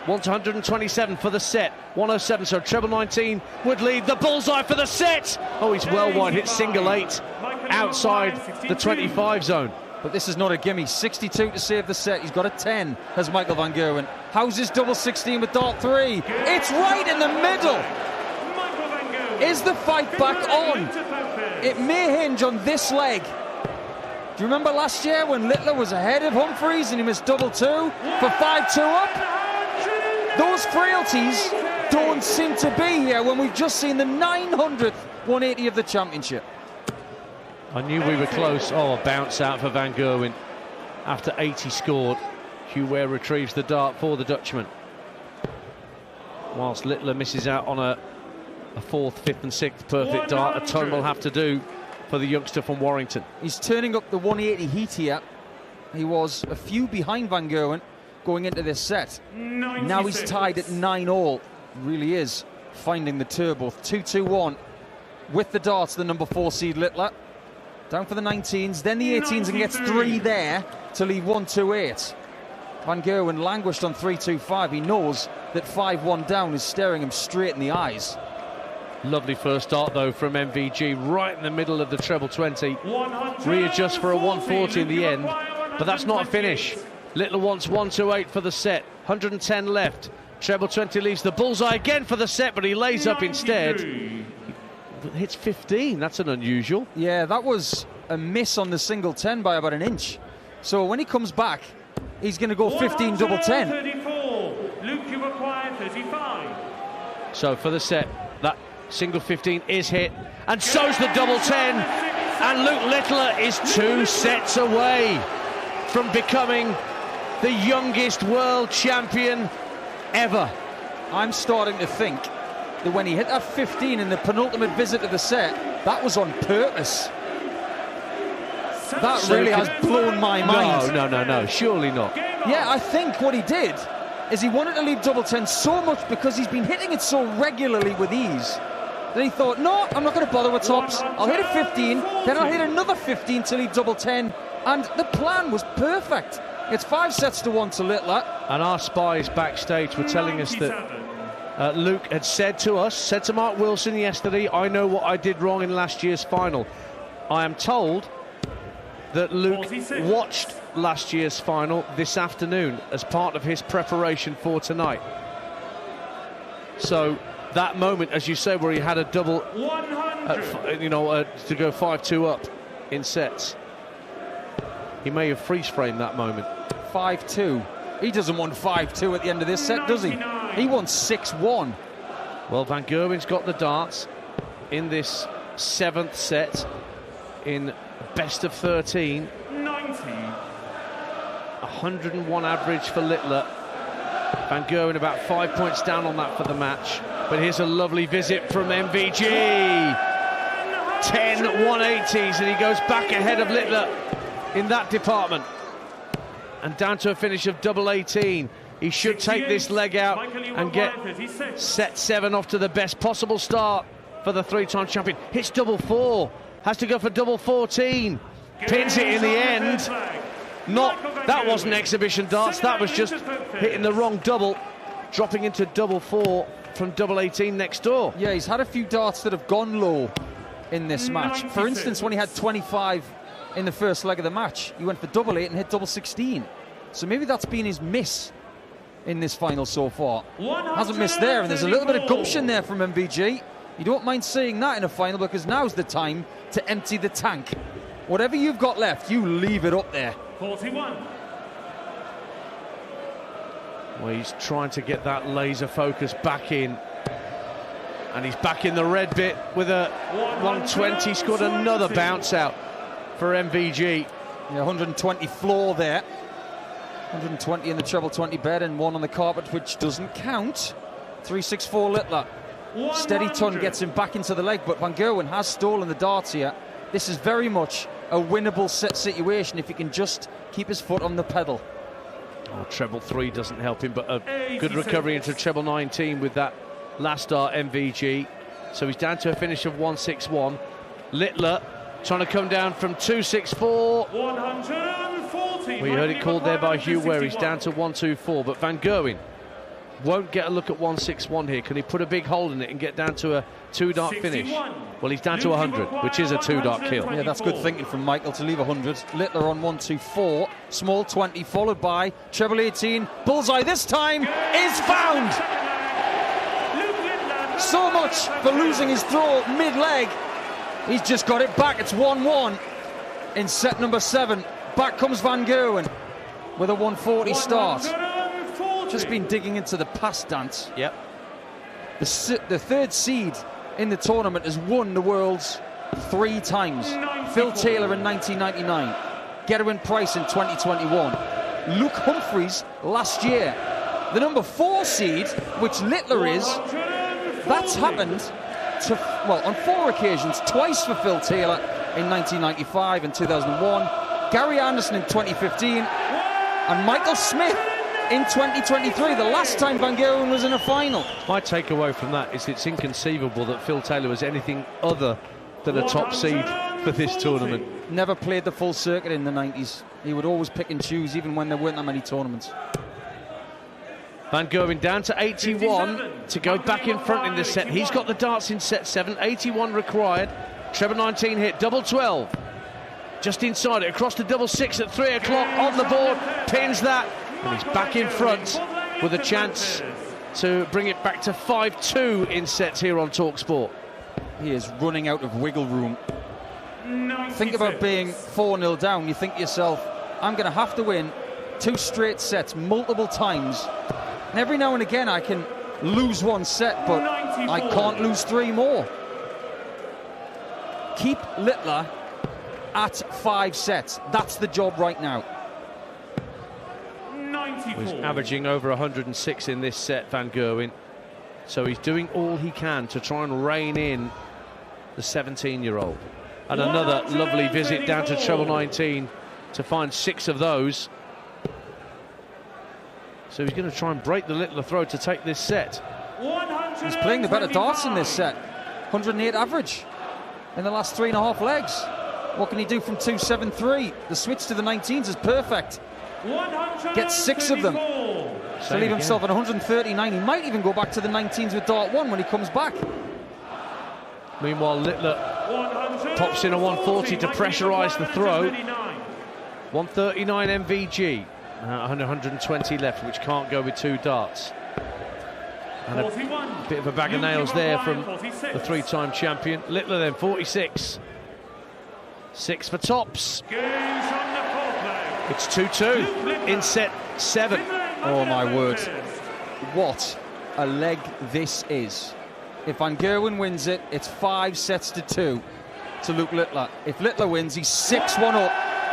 wants 127 for the set. 107, so treble 19 would lead the bullseye for the set. Oh, he's well wide, hit single 8 outside the 25 zone. But this is not a gimme. 62 to save the set. He's got a 10, has Michael Van Gerwen. How's his double 16 with dart 3? It's right in the middle. Is the fight back on? It may hinge on this leg. Do you remember last year when Littler was ahead of Humphries and he missed double 2 for 5-2 up? Those frailties don't seem to be here when we've just seen the 900th 180 of the championship. I knew we were close. Oh, a bounce out for Van Gerwen after 80 scored. Hugh Ware retrieves the dart for the Dutchman, whilst Littler misses out on a 4th, 5th and 6th perfect dart. A ton will have to do for the youngster from Warrington. He's turning up the 180 heat here. He was a few behind Van Gerwen going into this set. 96. Now he's tied at 9-all. Really is finding the turbo. 2-2-1 with the darts, the number 4 seed Littler. Down for the 19s, then the 18s, and gets 3 there to leave 1-2-8. Van Gerwen languished on 3-2-5. He knows that 5-1 down is staring him straight in the eyes. Lovely first dart though from MVG, right in the middle of the treble 20. Readjusts for a 140 in the end, but that's not a finish. Littler wants 1-2-8 for the set. 110 left. Treble 20 leaves the bullseye again for the set, but he lays up instead. Hits 15, that's an unusual. Yeah, that was a miss on the single 10 by about an inch. So when he comes back, he's going to go 15 double 10. 34. Luke, you require 35. So for the set, that single 15 is hit, and so's the double 10. And Luke Littler is 2 sets away from becoming the youngest world champion ever. I'm starting to think that when he hit that 15 in the penultimate visit of the set, that was on purpose. That really has blown my mind. No, surely not. Yeah, I think what he did is he wanted to leave double 10 so much because he's been hitting it so regularly with ease that he thought, no, I'm not going to bother with tops. I'll hit a 15, then I'll hit another 15 to leave double 10. And the plan was perfect. It's 5 sets to 1 to Littler. And our spies backstage were telling us that Luke had said to Mark Wilson yesterday, I know what I did wrong in last year's final. I am told that Luke 46. watched last year's final this afternoon as part of his preparation for tonight. So that moment, as you say, where he had a double, to go 5-2 up in sets, he may have freeze-framed that moment. 5-2. He doesn't want 5-2 at the end of this set, does he? He wants 6-1. Well, Van Gerwen's got the darts in this 7th set in best of 13. 101 average for Littler. Van Gerwen about 5 points down on that for the match. But here's a lovely visit from MVG. 10 180s, and he goes back ahead of Littler in that department. And down to a finish of double 18. He should take this leg out and get set 7 off to the best possible start for the 3-time champion. Hits double 4, has to go for double 14. Pins it in the end. That wasn't exhibition darts, that was just hitting the wrong double, dropping into double 4 from double 18 next door. Yeah, he's had a few darts that have gone low in this match. For instance, when he had 25 in the first leg of the match, he went for double 8 and hit double 16. So maybe that's been his miss in this final so far. Hasn't missed there, and there's a little bit of gumption there from MVG. You don't mind seeing that in a final, because now's the time to empty the tank. Whatever you've got left, you leave it up there. 41. Well, he's trying to get that laser focus back in. And he's back in the red bit with a 120. Scored another bounce out for MVG. Yeah, 120 floor there. 120 in the treble 20 bed and 1 on the carpet, which doesn't count. 3-6-4 Littler. Steady ton gets him back into the leg, but Van Gerwen has stolen the darts here. This is very much a winnable set situation if he can just keep his foot on the pedal. Oh, treble 3 doesn't help him, but a good recovery into treble 19 with that last dart, MVG. So he's down to a finish of 161. Littler trying to come down from 264. 140. We heard it called there by Hugh, where he's down to 124. But Van Gerwen won't get a look at 161 here. Can he put a big hole in it and get down to a 2-dart finish? Well, he's down to 100, which is a 2-dart kill. Yeah, that's good thinking from Michael to leave 100. Littler on 124, small 20, followed by treble 18. Bullseye this time is found. So much for losing his throw mid-leg. He's just got it back. It's 1-1 in set number 7. Back comes Van Gerwen with a 140 start. Just been digging into the pass dance. Yep. The third seed in the tournament has won the Worlds 3 times. Phil Taylor in 1999, Gerwen Price in 2021, Luke Humphries last year. The number 4 seed, which Littler is, that's happened to, well, on 4 occasions, twice for Phil Taylor in 1995 and 2001, Gary Anderson in 2015, and Michael Smith in 2023, the last time Van Gerwen was in a final. My takeaway from that is it's inconceivable that Phil Taylor was anything other than a top seed for this tournament. Never played the full circuit in the 90s. He would always pick and choose, even when there weren't that many tournaments. Van Gerwen down to 81 to go back in front in this set. He's got the darts in set 7, 81 required. Treble 19 hit, double 12. Just inside it, across to double 6 at 3 o'clock on the board, pins that. And he's back in front with a chance to bring it back to 5-2 in sets here on talkSPORT. He is running out of wiggle room. Think about being 4-0 down. You think to yourself, I'm going to have to win 2 straight sets multiple times. And every now and again I can lose 1 set, but I can't lose 3 more. Keep Littler at 5 sets. That's the job right now. He's averaging over 106 in this set, Van Gerwen. So he's doing all he can to try and rein in the 17-year-old. And another lovely visit down to treble 19 to find 6 of those. So he's going to try and break the Littler throw to take this set. He's playing the better darts in this set. 108 average in the last 3.5 legs. What can he do from 2-7-3? The switch to the 19s is perfect. Gets 6 of them to leave himself at 139. He might even go back to the 19s with dart 1 when he comes back. Meanwhile, Littler Pops in a 140 to pressurise the throw. 139 MVG. And 120 left, which can't go with 2 darts. And a bit of a bag of nails there from the 3-time champion. Littler then, 46. 6 for tops. It's 2-2 in set 7. Oh my word. What a leg this is. If Van Gerwen wins it, it's 5 sets to 2 to Luke Littler. If Littler wins, he's 6-1 up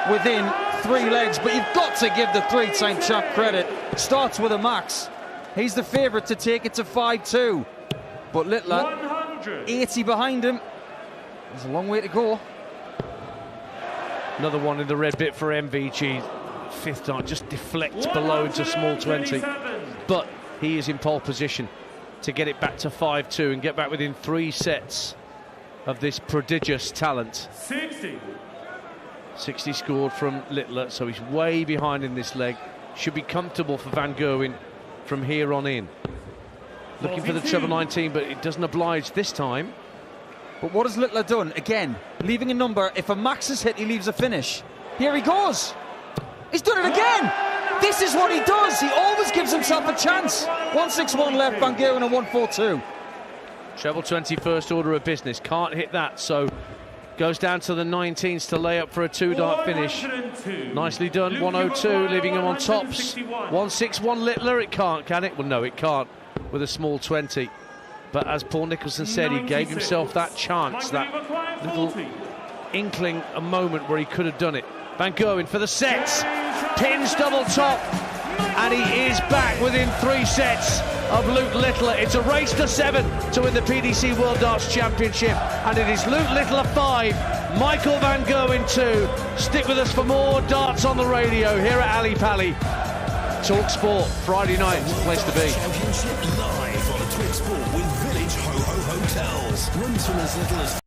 within 3 legs. But you've got to give the 3-time champ credit. Starts with a max. He's the favourite to take it to 5-2. But Littler, 80 behind him. There's a long way to go. Another one in the red bit for MVG. 5th dart just deflects below into small 20. But he is in pole position to get it back to 5-2 and get back within 3 sets of this prodigious talent. 60 scored from Littler, so he's way behind in this leg. Should be comfortable for Van Gerwen from here on in. Looking for the treble 19, but it doesn't oblige this time. But what has Littler done? Again, leaving a number. If a max is hit, he leaves a finish. Here he goes. He's done it again. This is what he does. He always gives himself a chance. 161 left, Van Gerwen and 142. Treble 20 first order of business. Can't hit that, so goes down to the 19s to lay up for a 2-dart finish. Nicely done, 102, leaving him on tops. 161 Littler, it can't, can it? Well, no, it can't with a small 20. But as Paul Nicholson said, he gave himself that chance, that little inkling, a moment where he could have done it. Van Gerwen for the sets, pins double top, and he is back within 3 sets of Luke Littler. It's a race to 7 to win the PDC World Darts Championship, and it is Luke Littler 5, Michael Van Gerwen 2. Stick with us for more darts on the radio here at Ali Pally. talkSPORT, Friday night, it's the place to be. Championship live on talkSPORT with Village Ho Ho Hotels. Rooms from as little as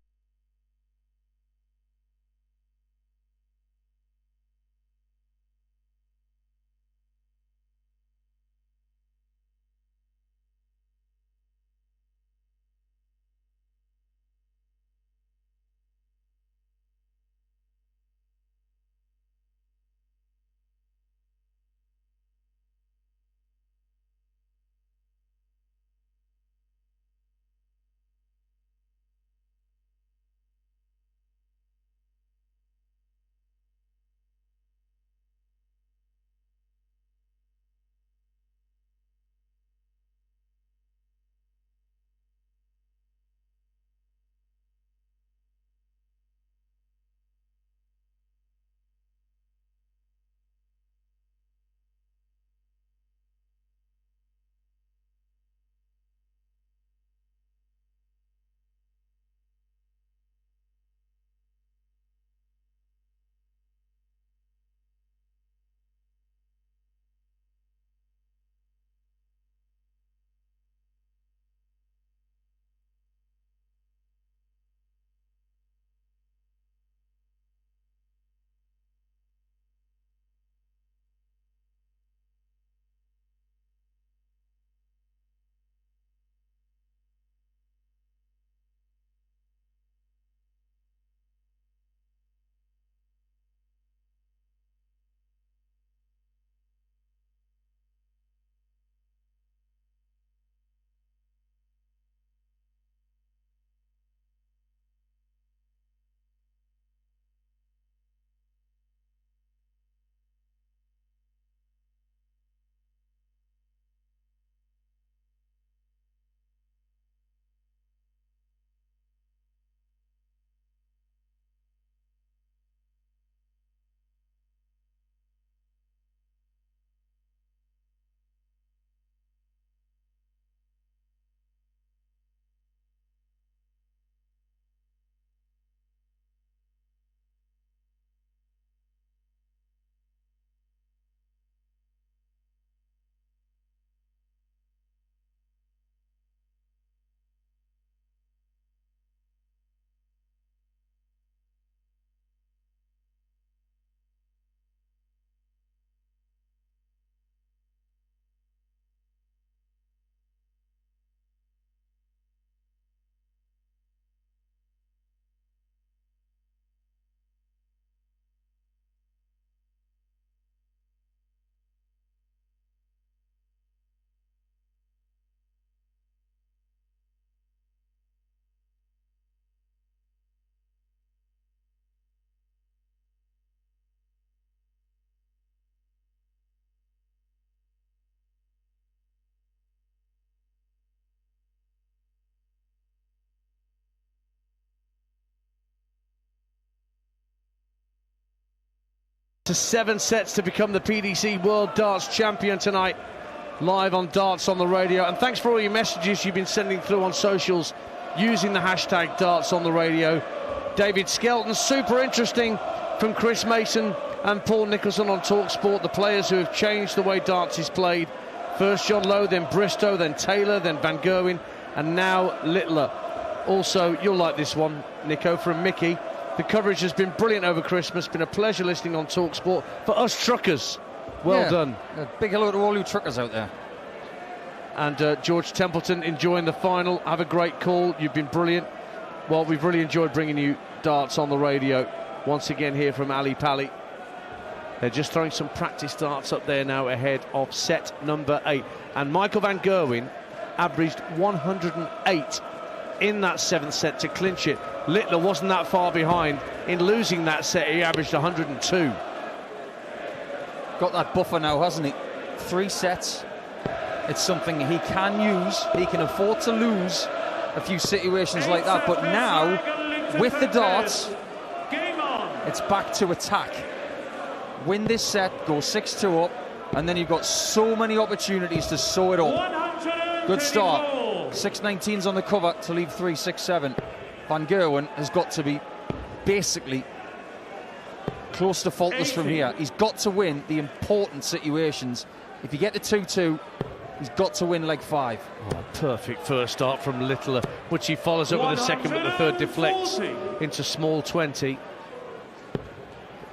to 7 sets to become the PDC World Darts Champion tonight. Live on Darts on the Radio. And thanks for all your messages you've been sending through on socials using the hashtag Darts on the Radio. David Skelton, super interesting from Chris Mason and Paul Nicholson on talkSPORT, the players who have changed the way darts is played. First John Lowe, then Bristow, then Taylor, then Van Gerwen, and now Littler. Also, you'll like this one, Nico, from Mickey. The coverage has been brilliant over Christmas. Been a pleasure listening on talkSPORT. For us truckers, well done. A big hello to all you truckers out there. And George Templeton enjoying the final. Have a great call. You've been brilliant. Well, we've really enjoyed bringing you darts on the radio. Once again here from Ali Pali. They're just throwing some practice darts up there now ahead of set number 8. And Michael Van Gerwen averaged 108 in that 7th set to clinch it. Littler wasn't that far behind. In losing that set, he averaged 102. Got that buffer now, hasn't he? 3 sets. It's something he can use. He can afford to lose a few situations like that. But now, with the darts, it's back to attack. Win this set, go 6-2 up, and then you've got so many opportunities to sew it up. Good start. 6.19's on the cover to leave 3.67. Van Gerwen has got to be basically close to faultless from here. He's got to win the important situations. If you get to 2-2, he's got to win leg 5. Oh, perfect first start from Littler, which he follows up with a second, but the third deflects into small 20.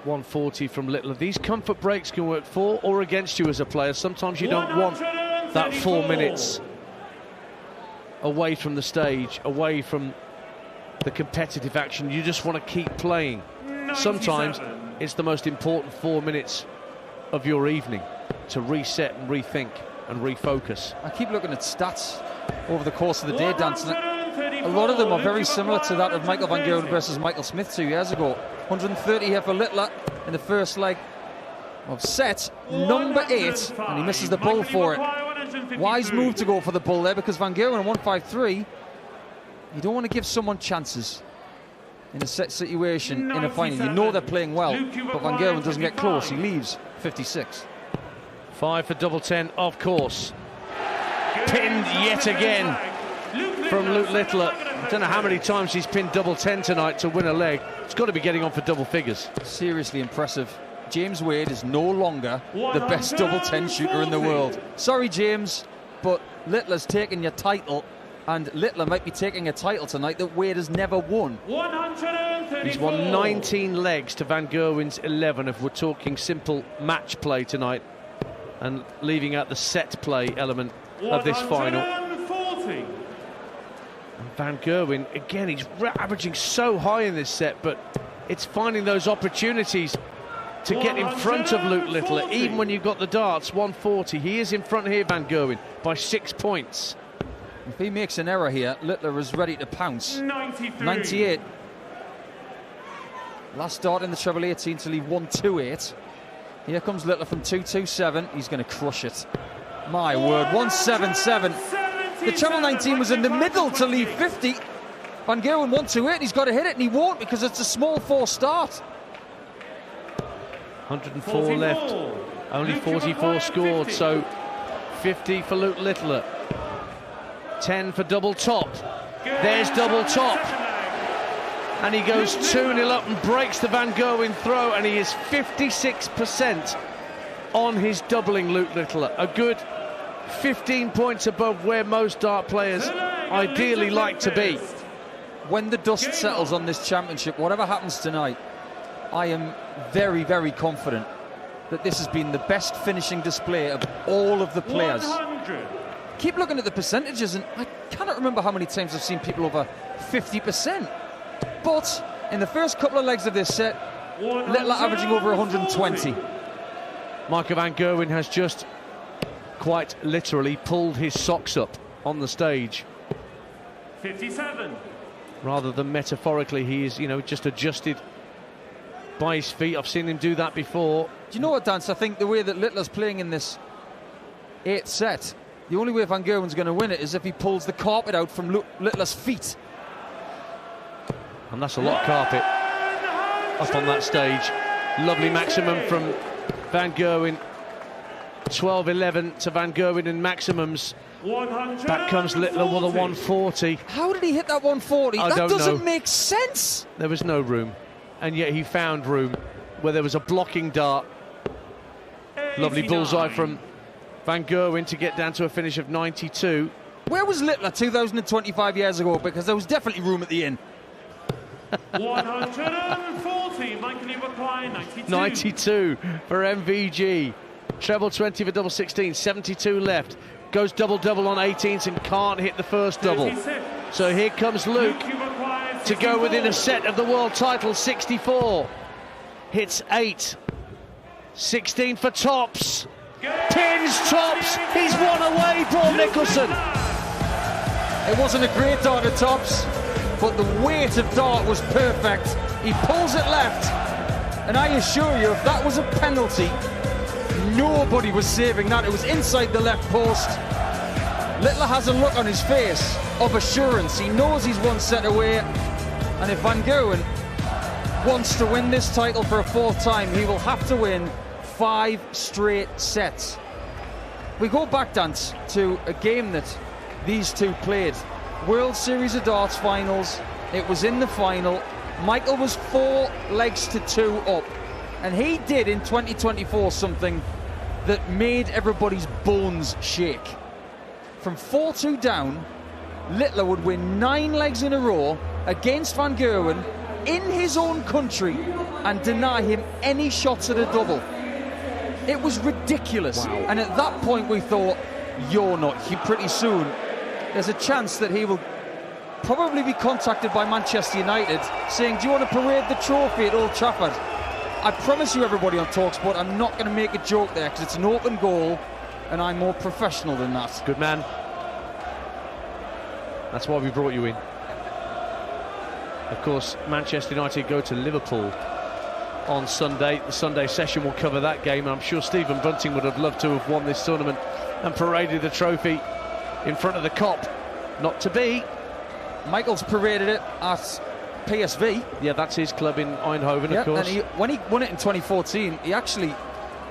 140 from Littler. These comfort breaks can work for or against you as a player. Sometimes you don't want that 4 minutes away from the stage, away from the competitive action. You just want to keep playing. Sometimes it's the most important 4 minutes of your evening to reset and rethink and refocus. I keep looking at stats over the course of the day, Dancer. A lot of them are very similar to that of Michael Van Gerwen versus Michael Smith 2 years ago. 130 here for Littler in the first leg of set number 8, and he misses the bull for it. Wise move to go for the bull there, because Van Gerwen on 153, you don't want to give someone chances in a set situation in a final. You know they're playing well, but Van Gerwen doesn't get close. He leaves 56. 5 for double 10, of course. Pinned yet again from Luke Littler. I don't know how many times he's pinned double 10 tonight to win a leg. It's got to be getting on for double figures. Seriously impressive. James Wade is no longer the best double 10 shooter in the world. Sorry, James, but Littler's taking your title, and Littler might be taking a title tonight that Wade has never won. He's won 19 legs to Van Gerwen's 11 if we're talking simple match play tonight, and leaving out the set play element of this final. And Van Gerwen, again, he's averaging so high in this set, but it's finding those opportunities to get in front of Luke Littler, even when you've got the darts. 140, he is in front here, Van Gerwen, by 6 points. If he makes an error here, Littler is ready to pounce. 98. Last start in the treble 18 to leave 128. Here comes Littler from 227. He's going to crush it. My word, 177. The treble 19 was in the middle to leave 50. Van Gerwen 128. He's got to hit it, and he won't, because it's a small 4 start. 104 left, only 44 scored, so 50 for Luke Littler. 10 for double top. There's double top. And he goes 2-0 up and breaks the Van Gerwen throw, and he is 56% on his doubling, Luke Littler. A good 15 points above where most dart players ideally like to be. When the dust settles on this championship, whatever happens tonight, I am very, very confident that this has been the best finishing display of all of the players. 100. Keep looking at the percentages, and I cannot remember how many times I've seen people over 50%. But in the first couple of legs of this set, Littler averaging over 120. Michael Van Gerwen has just quite literally pulled his socks up on the stage. 57. Rather than metaphorically, he is, just adjusted by his feet. I've seen him do that before. Do you know what, Dance? I think the way that Littler's playing in this 8th set, the only way Van Gerwen's going to win it is if he pulls the carpet out from Littler's feet. And that's a lot of carpet up on that stage. Lovely maximum from Van Gerwen. 12-11 to Van Gerwen in maximums. Back comes Littler with a 140. How did he hit that 140? That doesn't make sense. There was no room, and yet he found room where there was a blocking dart. 89. Lovely bullseye from Van Gerwen to get down to a finish of 92. Where was Littler 2025 years ago? Because there was definitely room at the inn. 140, Michael, you require 92. 92 for MVG. Treble 20 for double 16, 72 left. Goes double-double on 18s and can't hit the first double. 36. So here comes Luke to go within a set of the world title, 64. Hits 8. 16 for tops. Pins tops. He's one away, Paul Nicholson. It wasn't a great dart at tops, but the weight of dart was perfect. He pulls it left, and I assure you, if that was a penalty, nobody was saving that. It was inside the left post. Littler has a look on his face of assurance. He knows he's one set away, and if Van Gerwen wants to win this title for a fourth time, he will have to win 5 straight sets. We go back, Dance, to a game that these two played. World Series of Darts finals. It was in the final. Michael was 4 legs to 2 up, and he did in 2024 something that made everybody's bones shake. From 4-2 down, Littler would win 9 legs in a row against Van Gerwen in his own country and deny him any shots at a double. It was ridiculous. Wow. And at that point we thought, you're not. Pretty soon there's a chance that he will probably be contacted by Manchester United saying, do you want to parade the trophy at Old Trafford? I promise you, everybody on talkSPORT, I'm not going to make a joke there, because it's an open goal and I'm more professional than that. Good man. That's why we brought you in. Of course, Manchester United go to Liverpool on Sunday. The Sunday session will cover that game, and I'm sure Stephen Bunting would have loved to have won this tournament and paraded the trophy in front of the Kop. Not to be. Michael's paraded it at PSV. Yeah, that's his club in Eindhoven, of course. And when he won it in 2014, he actually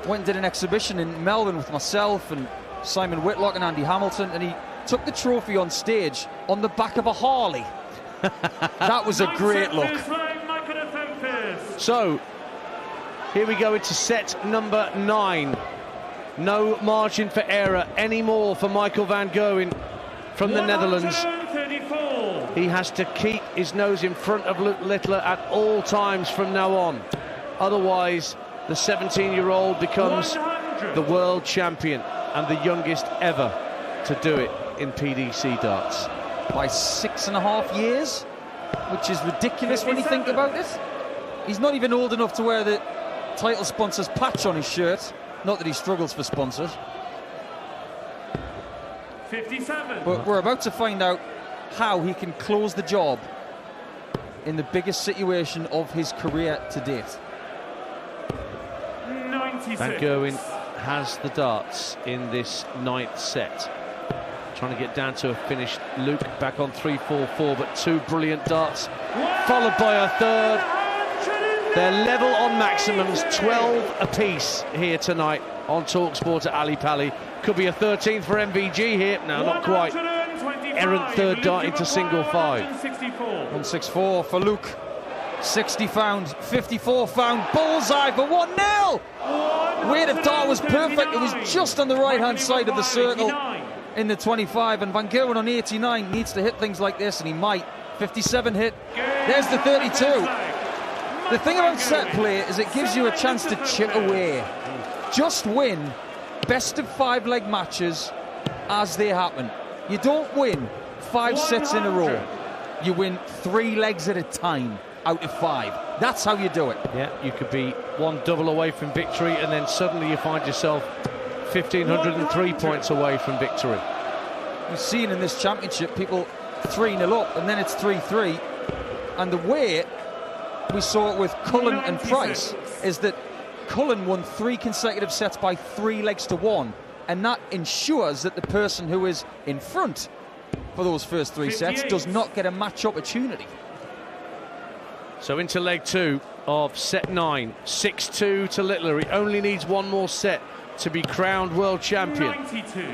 went and did an exhibition in Melbourne with myself and Simon Whitlock and Andy Hamilton, and he took the trophy on stage on the back of a Harley. That was a great look. So, here we go into set number 9. No margin for error anymore for Michael Van Gerwen from the Netherlands. He has to keep his nose in front of Luke Littler at all times from now on. Otherwise, the 17-year-old becomes the world champion and the youngest ever to do it in PDC darts. By 6.5 years, which is ridiculous when you think about it. He's not even old enough to wear the title sponsor's patch on his shirt. Not that he struggles for sponsors. 57. But we're about to find out how he can close the job in the biggest situation of his career to date. 96. Van Gerwen has the darts in this 9th set. Trying to get down to a finish. Luke back on 3-4-4, but 2 brilliant darts, followed by a third. They're level on maximums, 12 apiece here tonight on talkSPORT at Ali Pali. Could be a 13th for MVG here. No, not quite. Errant third dart into single 5. 164 for Luke. 60 found, 54 found, bullseye for 1-0. Weight of dart was perfect. It was just on the right-hand side of the circle in the 25, and Van Gerwen on 89 needs to hit things like this, and he might. 57 hit. There's the 32. The thing about set play is it gives you a chance to chip away. Just win best of 5 leg matches as they happen. You don't win 5 sets in a row. You win 3 legs at a time out of 5. That's how you do it. Yeah, you could be 1 double away from victory, and then suddenly you find yourself 1,503 points away from victory. We've seen in this championship people 3-0 up, and then it's 3-3. And the way we saw it with Cullen and Price is that Cullen won 3 consecutive sets by 3 legs to 1, and that ensures that the person who is in front for those first 3 sets does not get a match opportunity. So into leg 2 of set 9, 6-2 to Littler. He only needs one more set to be crowned world champion. 92.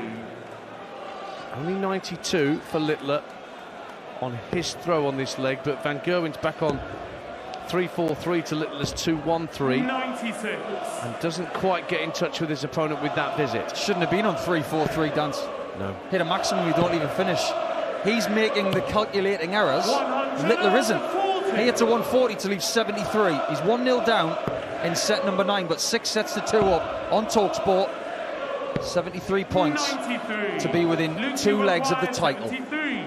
Only 92 for Littler on his throw on this leg, but Van Gerwen's back on 3-4-3 to Littler's 2-1-3. 96. And doesn't quite get in touch with his opponent with that visit. Shouldn't have been on 3-4-3, Dance. No. Hit a maximum, you don't even finish. He's making the calculating errors. Littler isn't. He hits a 140 to leave 73. He's 1-0 down in set number 9, but 6 sets to 2 up on talkSPORT. 73 points 93. To be within 2 legs of the title. 73.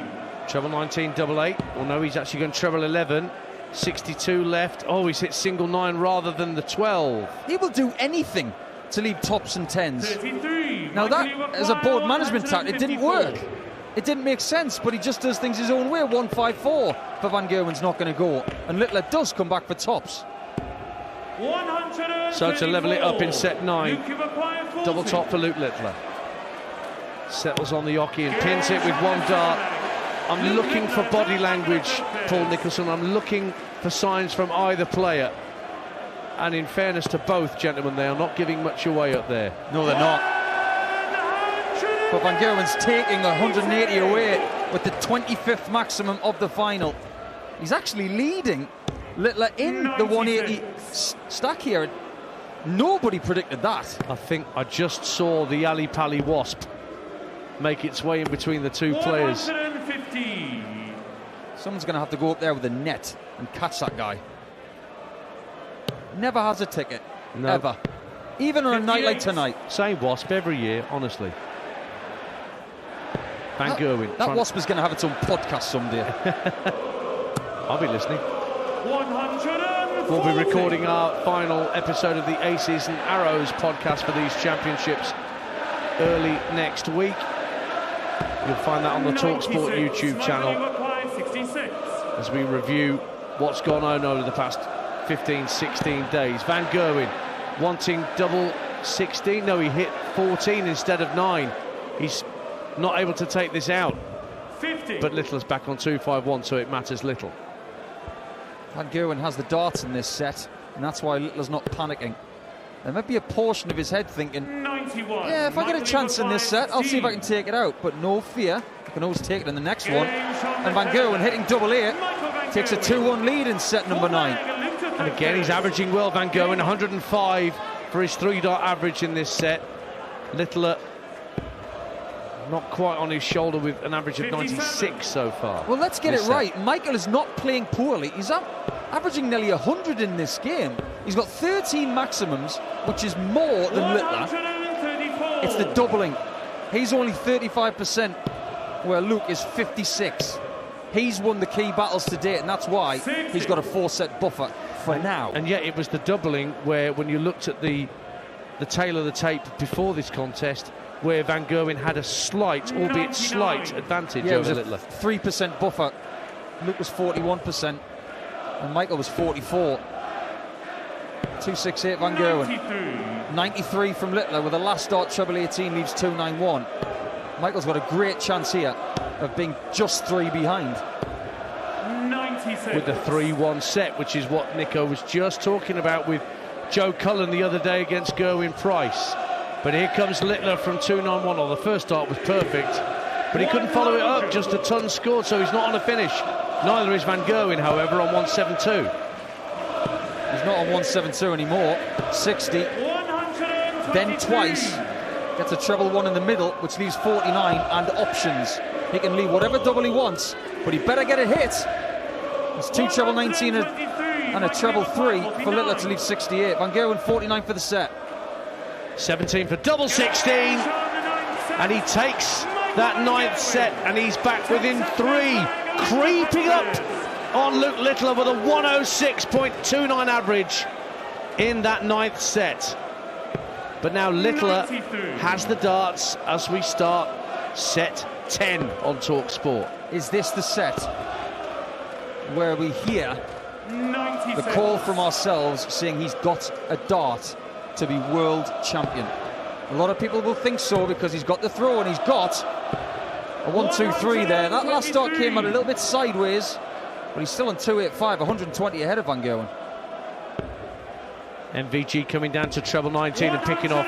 Treble 19, double 8. Well, no, he's actually going treble 11. 62 left. Oh, he's hit single 9 rather than the 12. He will do anything to leave tops and 10s. 33. Now that, as a board management tactic, it didn't work. It didn't make sense, but he just does things his own way. 1-5-4 for Van Gerwen's not going to go. And Littler does come back for tops. So to level it up in set 9. Double top for Luke Littler. Settles on the hockey and pins it with one dart. I'm looking for body language, Paul Nicholson. I'm looking for signs from either player. And in fairness to both gentlemen, they are not giving much away up there. No, they're not. But Van Gerwen's taking 180 away with the 25th maximum of the final. He's actually leading Littler in the 180 stack here. Nobody predicted that. I think I just saw the Ali Pali Wasp make its way in between the two players. Someone's going to have to go up there with a net and catch that guy. Never has a ticket. No. Ever. Even on a night like tonight. Same Wasp every year, honestly. Van Gerwen. That Wasp is going to have its own podcast someday. I'll be listening. We'll be recording our final episode of the Aces and Arrows podcast for these championships early next week. You'll find that on the talkSPORT YouTube channel as we review what's gone on over the past 15, 16 days. Van Gerwen wanting double 16. No, he hit 14 instead of 9. He's not able to take this out. 50. But Littler's back on 2-5-1, so it matters little. Van Gerwen has the darts in this set, and that's why Littler's not panicking. There might be a portion of his head thinking, 91. yeah, if I get a chance in this set, I'll see if I can take it out. But no fear, I can always take it in the next one. And Van Gerwen hitting double 8 takes a 2-1 lead in set number 9. And again, he's averaging well, Van Gerwen, 105 for his 3-dart average in this set. Littler not quite on his shoulder with an average of 96 so far. Well, let's get it right. Michael is not playing poorly. He's averaging nearly 100 in this game. He's got 13 maximums, which is more than Littler. It's the doubling. He's only 35%, where Luke is 56. He's won the key battles to date, and that's why he's got a 4-set buffer for now. And yet it was the doubling where, when you looked at the tail of the tape before this contest, where Van Gerwen had a slight, albeit slight, advantage over Littler. 3% buffer. Luke was 41%, and Michael was 44. 268 Van Gerwen. 93 from Littler with a last start treble 18 leaves 291. Michael's got a great chance here of being just 3 behind. 96. With the 3-1 set, which is what Nico was just talking about with Joe Cullen the other day against Gerwin Price. But here comes Littler from 2-9-1. Oh, the first start was perfect, but he couldn't follow it up. Just a ton scored, so he's not on a finish. Neither is Van Gerwen, however, on 172. He's not on 172 anymore. 60. Then twice. Gets a treble 1 in the middle, which leaves 49 and options. He can leave whatever double he wants, but he better get a hit. It's 2 treble 19 and a treble 3 for Littler to leave 68. Van Gerwen 49 for the set. 17 for double 16, and he takes that 9th set, and he's back within 3, creeping up on Luke Littler with a 106.29 average in that 9th set. But now Littler has the darts as we start set 10 on talkSPORT. Is this the set where we hear the call from ourselves saying he's got a dart to be world champion? A lot of people will think so because he's got the throw and he's got a 1-2-3 there. That last start came out a little bit sideways. But he's still on 285, 120 ahead of Van Gerwen. MVG coming down to treble 19 and picking off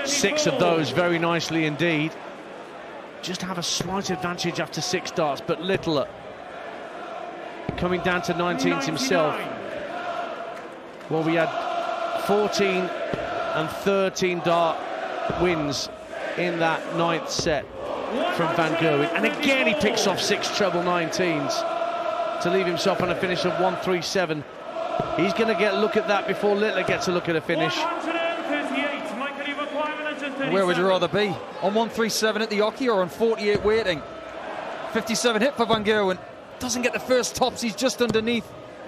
6 of those very nicely indeed. Just have a slight advantage after 6 darts, but Littler coming down to 19s himself. Well, we had 14 and 13 dart wins in that 9th set from Van Gerwen, and again he picks off 6 treble 19s to leave himself on a finish of 137. He's going to get a look at that before Littler gets a look at a finish. Where would you rather be? On 137 at the hockey or on 48 waiting? 57 hit for Van Gerwen. Doesn't get the first tops, he's just underneath.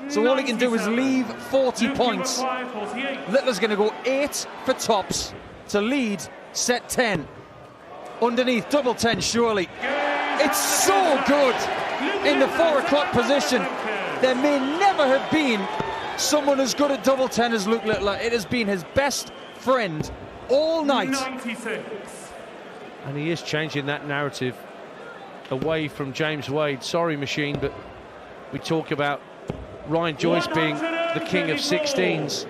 So all he can do is leave 40 points. Littler's going to go 8 for tops to lead set 10. Underneath, double 10 surely. It's so good in the 4 o'clock position. There may never have been someone as good at double 10 as Luke Littler. It has been his best friend all night. 96. And he is changing that narrative away from James Wade. Sorry, Machine, but we talk about Ryan Joyce being the king of 16s.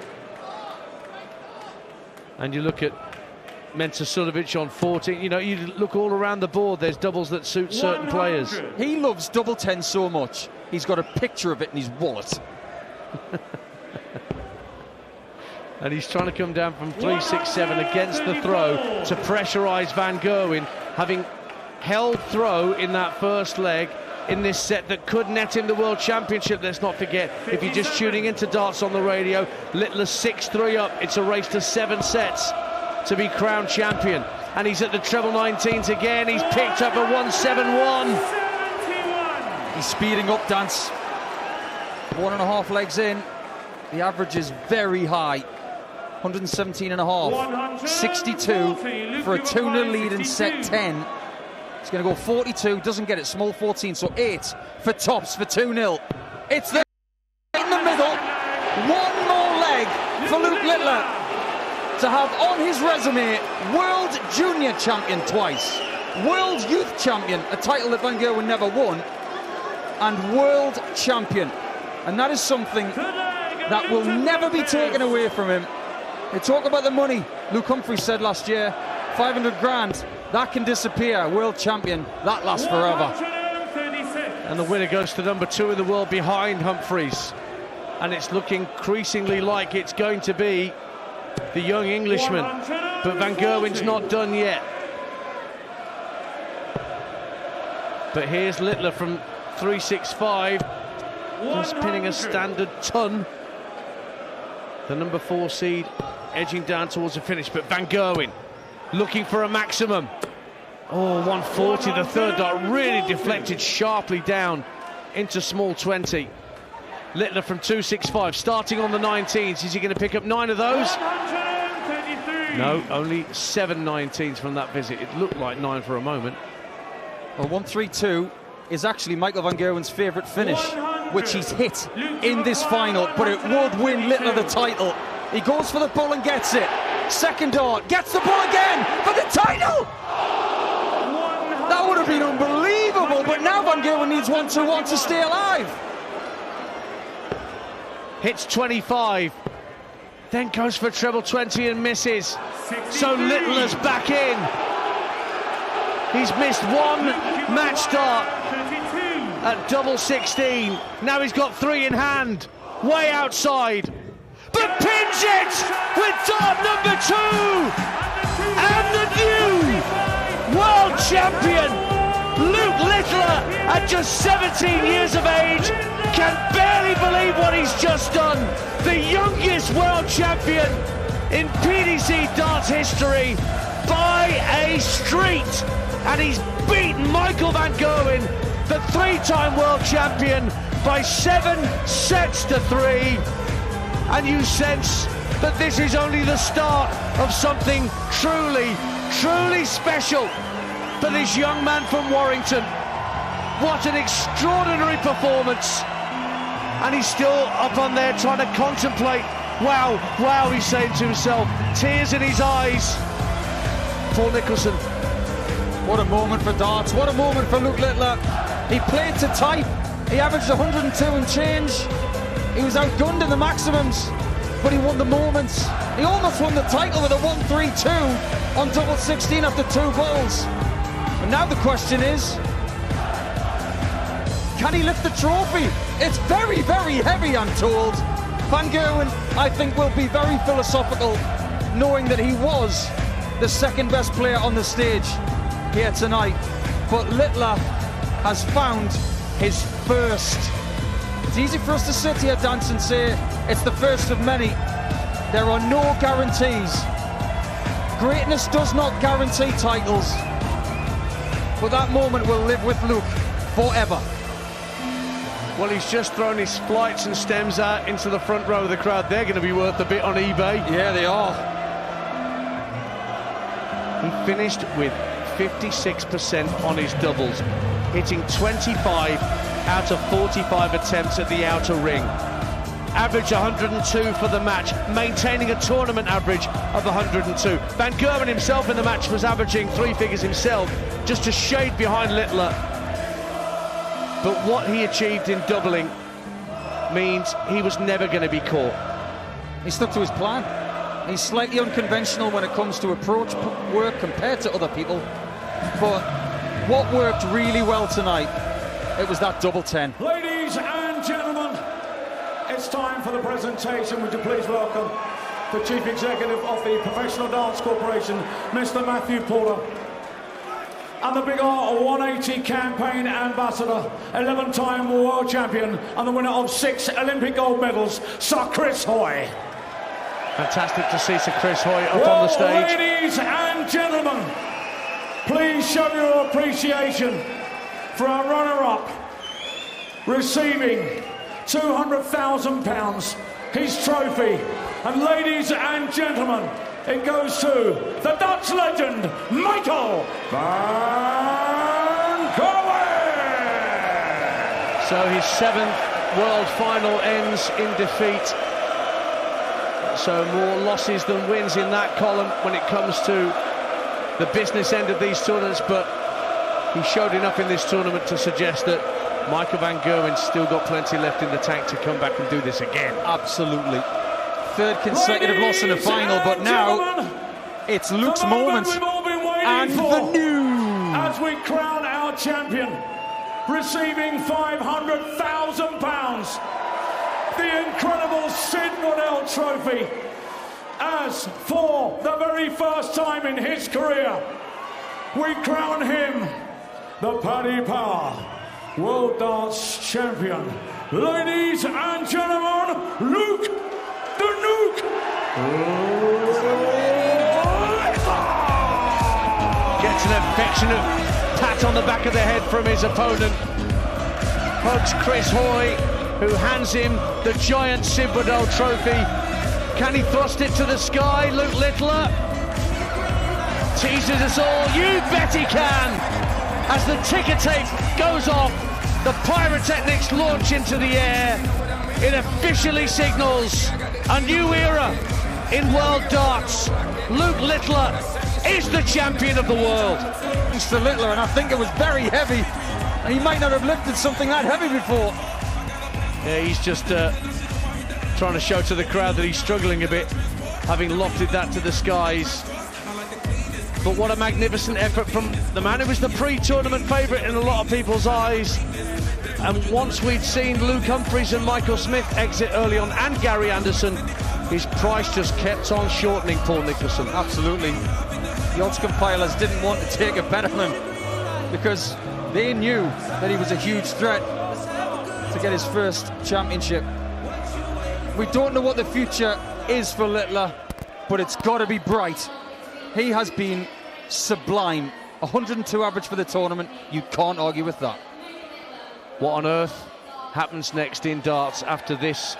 And you look at Mensah Suljovic on 14. You know, you look all around the board, there's doubles that suit certain players. He loves double 10 so much, he's got a picture of it in his wallet. And he's trying to come down from 3-6-7 against the throw to pressurise Van Gerwen, having held throw in that first leg in this set that could net him the World Championship. Let's not forget, if you're just tuning into darts on the radio, Littler's 6-3 up. It's a race to 7 sets to be crowned champion. And he's at the treble 19s again. He's picked up a 171. He's speeding up, Dance. 1.5 legs in. The average is very high. 117.5. 62 for a 2-0 lead in set 10. He's going to go 42, doesn't get it, small 14, so 8 for tops for 2-0. It's there in the middle. One more leg for Luke Littler to have on his resume World Junior Champion twice, World Youth Champion, a title that Van Gerwen never won, and World Champion. And that is something that will never be taken away from him. They talk about the money. Luke Humphries said last year, 500 grand. That can disappear. World champion, that lasts forever. And the winner goes to number 2 in the world behind Humphries. And it's looking increasingly like it's going to be the young Englishman. But Van Gerwen's not done yet. But here's Littler from 3-6-5. Just pinning a standard ton. The number 4 seed edging down towards the finish. But Van Gerwen looking for a maximum. Oh, 140, the third dart really deflected sharply down into small 20. Littler from 2-6-5, starting on the 19s. Is he going to pick up 9 of those? No, only 7 19s from that visit. It looked like 9 for a moment. Well, 132 is actually Michael Van Gerwen's favourite finish, which he's hit in this final, but it would win Littler the title. He goes for the bull and gets it. Second dart, gets the bull again for the title! That would have been unbelievable, but now Van Gerwen needs 1-2-1 to stay alive. Hits 25, then goes for treble 20 and misses. So Littler's back in. He's missed 1 match dart at double 16. Now he's got 3 in hand, way outside. But pins it with dart number 2! And the new world champion, Luke Littler, at just 17 years of age, can barely believe what he's just done. The youngest world champion in PDC darts history by a street. And he's beaten Michael Van Gerwen, the 3-time world champion, by 7 sets to 3. And you sense that this is only the start of something truly, truly special for this young man from Warrington. What an extraordinary performance. And he's still up on there trying to contemplate. Wow, wow, he's saying to himself, tears in his eyes. Paul Nicholson. What a moment for darts, what a moment for Luke Littler. He played to type He averaged 102 and change. He was outgunned in the maximums, but he won the moments. He almost won the title with a 1-3-2 on double 16 after 2 balls. And now the question is, can he lift the trophy? It's very, very heavy, I'm told. Van Gerwen, I think, will be very philosophical, knowing that he was the second best player on the stage here tonight. But Littler has found his first. It's easy for us to sit here, dance, and say it's the first of many. There are no guarantees. Greatness does not guarantee titles. But that moment will live with Luke forever. Well, he's just thrown his flights and stems out into the front row of the crowd. They're going to be worth a bit on eBay. Yeah, they are. He finished with 56% on his doubles, hitting 25 out of 45 attempts at the outer ring. Average 102 for the match, maintaining a tournament average of 102. Van Gerwen himself in the match was averaging 3 figures himself, just a shade behind Littler. But what he achieved in doubling means he was never going to be caught. He stuck to his plan. He's slightly unconventional when it comes to approach work compared to other people. But what worked really well tonight, it was that double 10. Ladies and gentlemen, it's time for the presentation. Would you please welcome the Chief Executive of the Professional Dance Corporation, Mr. Matthew Porter. And the Big R 180 campaign ambassador, 11-time world champion, and the winner of 6 Olympic gold medals, Sir Chris Hoy. Fantastic to see Sir Chris Hoy up on the stage. Ladies and gentlemen, please show your appreciation for our runner-up, receiving £200,000, his trophy. And ladies and gentlemen, it goes to the Dutch legend, Michael van Gerwen. So his 7th world final ends in defeat. So more losses than wins in that column when it comes to the business end of these tournaments, but he showed enough in this tournament to suggest that Michael van Gerwen's still got plenty left in the tank to come back and do this again. Absolutely. 3rd consecutive loss in the final, but now it's Luke's moment and the news. As we crown our champion, receiving £500,000, the incredible Sid Waddell Trophy, as for the very first time in his career, we crown him the Paddy Power World Dance Champion. Ladies and gentlemen, Luke the Nuke gets an affectionate pat on the back of the head from his opponent. Hugs Chris Hoy, who hands him the giant Sid Waddell Trophy. Can he thrust it to the sky? Luke Littler teases us all. You bet he can! As the ticker tape goes off, the pyrotechnics launch into the air. It officially signals a new era in world darts. Luke Littler is the champion of the world. Thanks to Littler, and I think it was very heavy. And he might not have lifted something that heavy before. Yeah, he's just trying to show to the crowd that he's struggling a bit, having lofted that to the skies. But what a magnificent effort from the man who was the pre-tournament favourite in a lot of people's eyes. And once we'd seen Luke Humphries and Michael Smith exit early on, and Gary Anderson, his price just kept on shortening, Paul Nicholson. Absolutely. The odds compilers didn't want to take a bet on him because they knew that he was a huge threat to get his first championship. We don't know what the future is for Littler, but it's got to be bright. He has been sublime. 102 average for the tournament. You can't argue with that. What on earth happens next in darts after this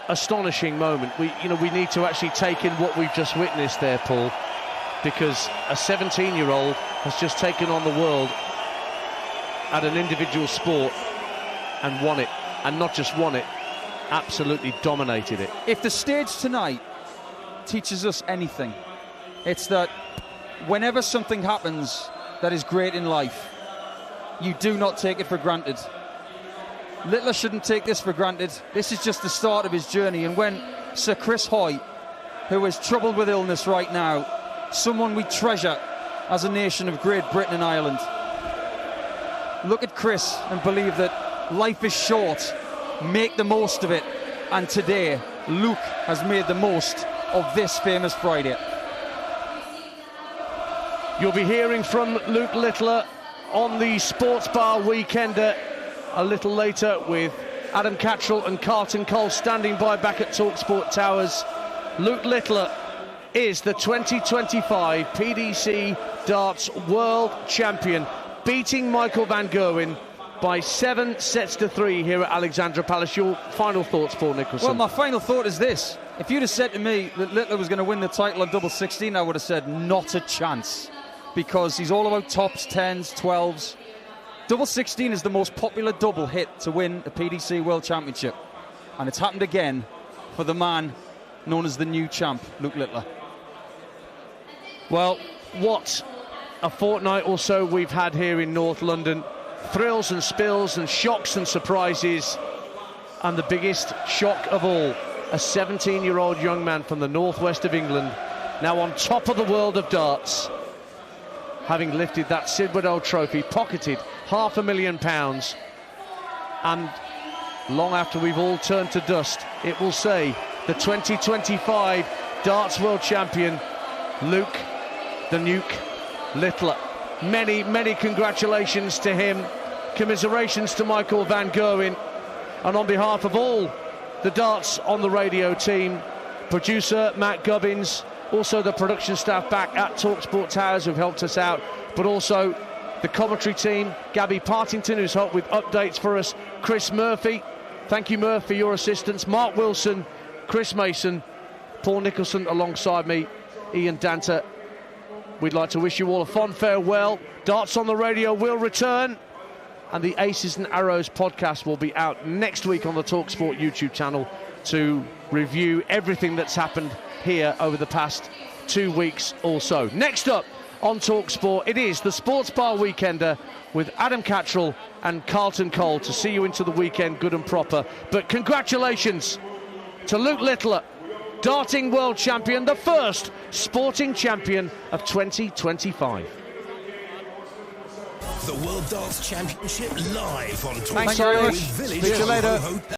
astonishing moment? We need to actually take in what we've just witnessed there, Paul, because a 17-year-old has just taken on the world at an individual sport and won it, and not just won it, absolutely dominated it. If the stage tonight teaches us anything, it's that whenever something happens that is great in life, you do not take it for granted. Littler shouldn't take this for granted. This is just the start of his journey, and when Sir Chris Hoy, who is troubled with illness right now, someone we treasure as a nation of Great Britain and Ireland, look at Chris and believe that life is short, make the most of it, and today Luke has made the most of this famous Friday. You'll be hearing from Luke Littler on the Sports Bar Weekender a little later, with Adam Cattrall and Carlton Cole standing by back at talkSPORT Towers. Luke Littler is the 2025 PDC Darts World Champion, beating Michael van Gerwen by 7-3 here at Alexandra Palace. Your final thoughts, Paul Nicholson? Well, my final thought is this. If you'd have said to me that Littler was going to win the title on double 16, I would have said not a chance, because he's all about tops, 10s, 12s. Double 16 is the most popular double hit to win a PDC World Championship, and it's happened again for the man known as the new champ, Luke Littler. Well, what a fortnight or so we've had here in North London. Thrills and spills and shocks and surprises, and the biggest shock of all, a 17-year-old young man from the northwest of England, now on top of the world of darts, having lifted that Sid Waddell trophy, pocketed £500,000, and long after we've all turned to dust, it will say the 2025 Darts World Champion, Luke the Nuke Littler. Many, many congratulations to him, commiserations to Michael van Gerwen, and on behalf of all the Darts on the Radio team, producer Matt Gubbins, also the production staff back at talkSPORT Towers who've helped us out, but also the commentary team, Gabby Partington, who's helped with updates for us, Chris Murphy, thank you Murph for your assistance, Mark Wilson, Chris Mason, Paul Nicholson alongside me, Ian Danter. We'd like to wish you all a fond farewell. Darts on the Radio will return, and the Aces and Arrows podcast will be out next week on the talkSPORT YouTube channel to review everything that's happened here over the past 2 weeks or so. Next up on talkSPORT, it is the Sports Bar Weekender with Adam Cattrall and Carlton Cole to see you into the weekend good and proper. But congratulations to Luke Littler, darting world champion, the first sporting champion of 2025. The World Darts Championship live on Thanks very much. Village Speak to you later. Hotel.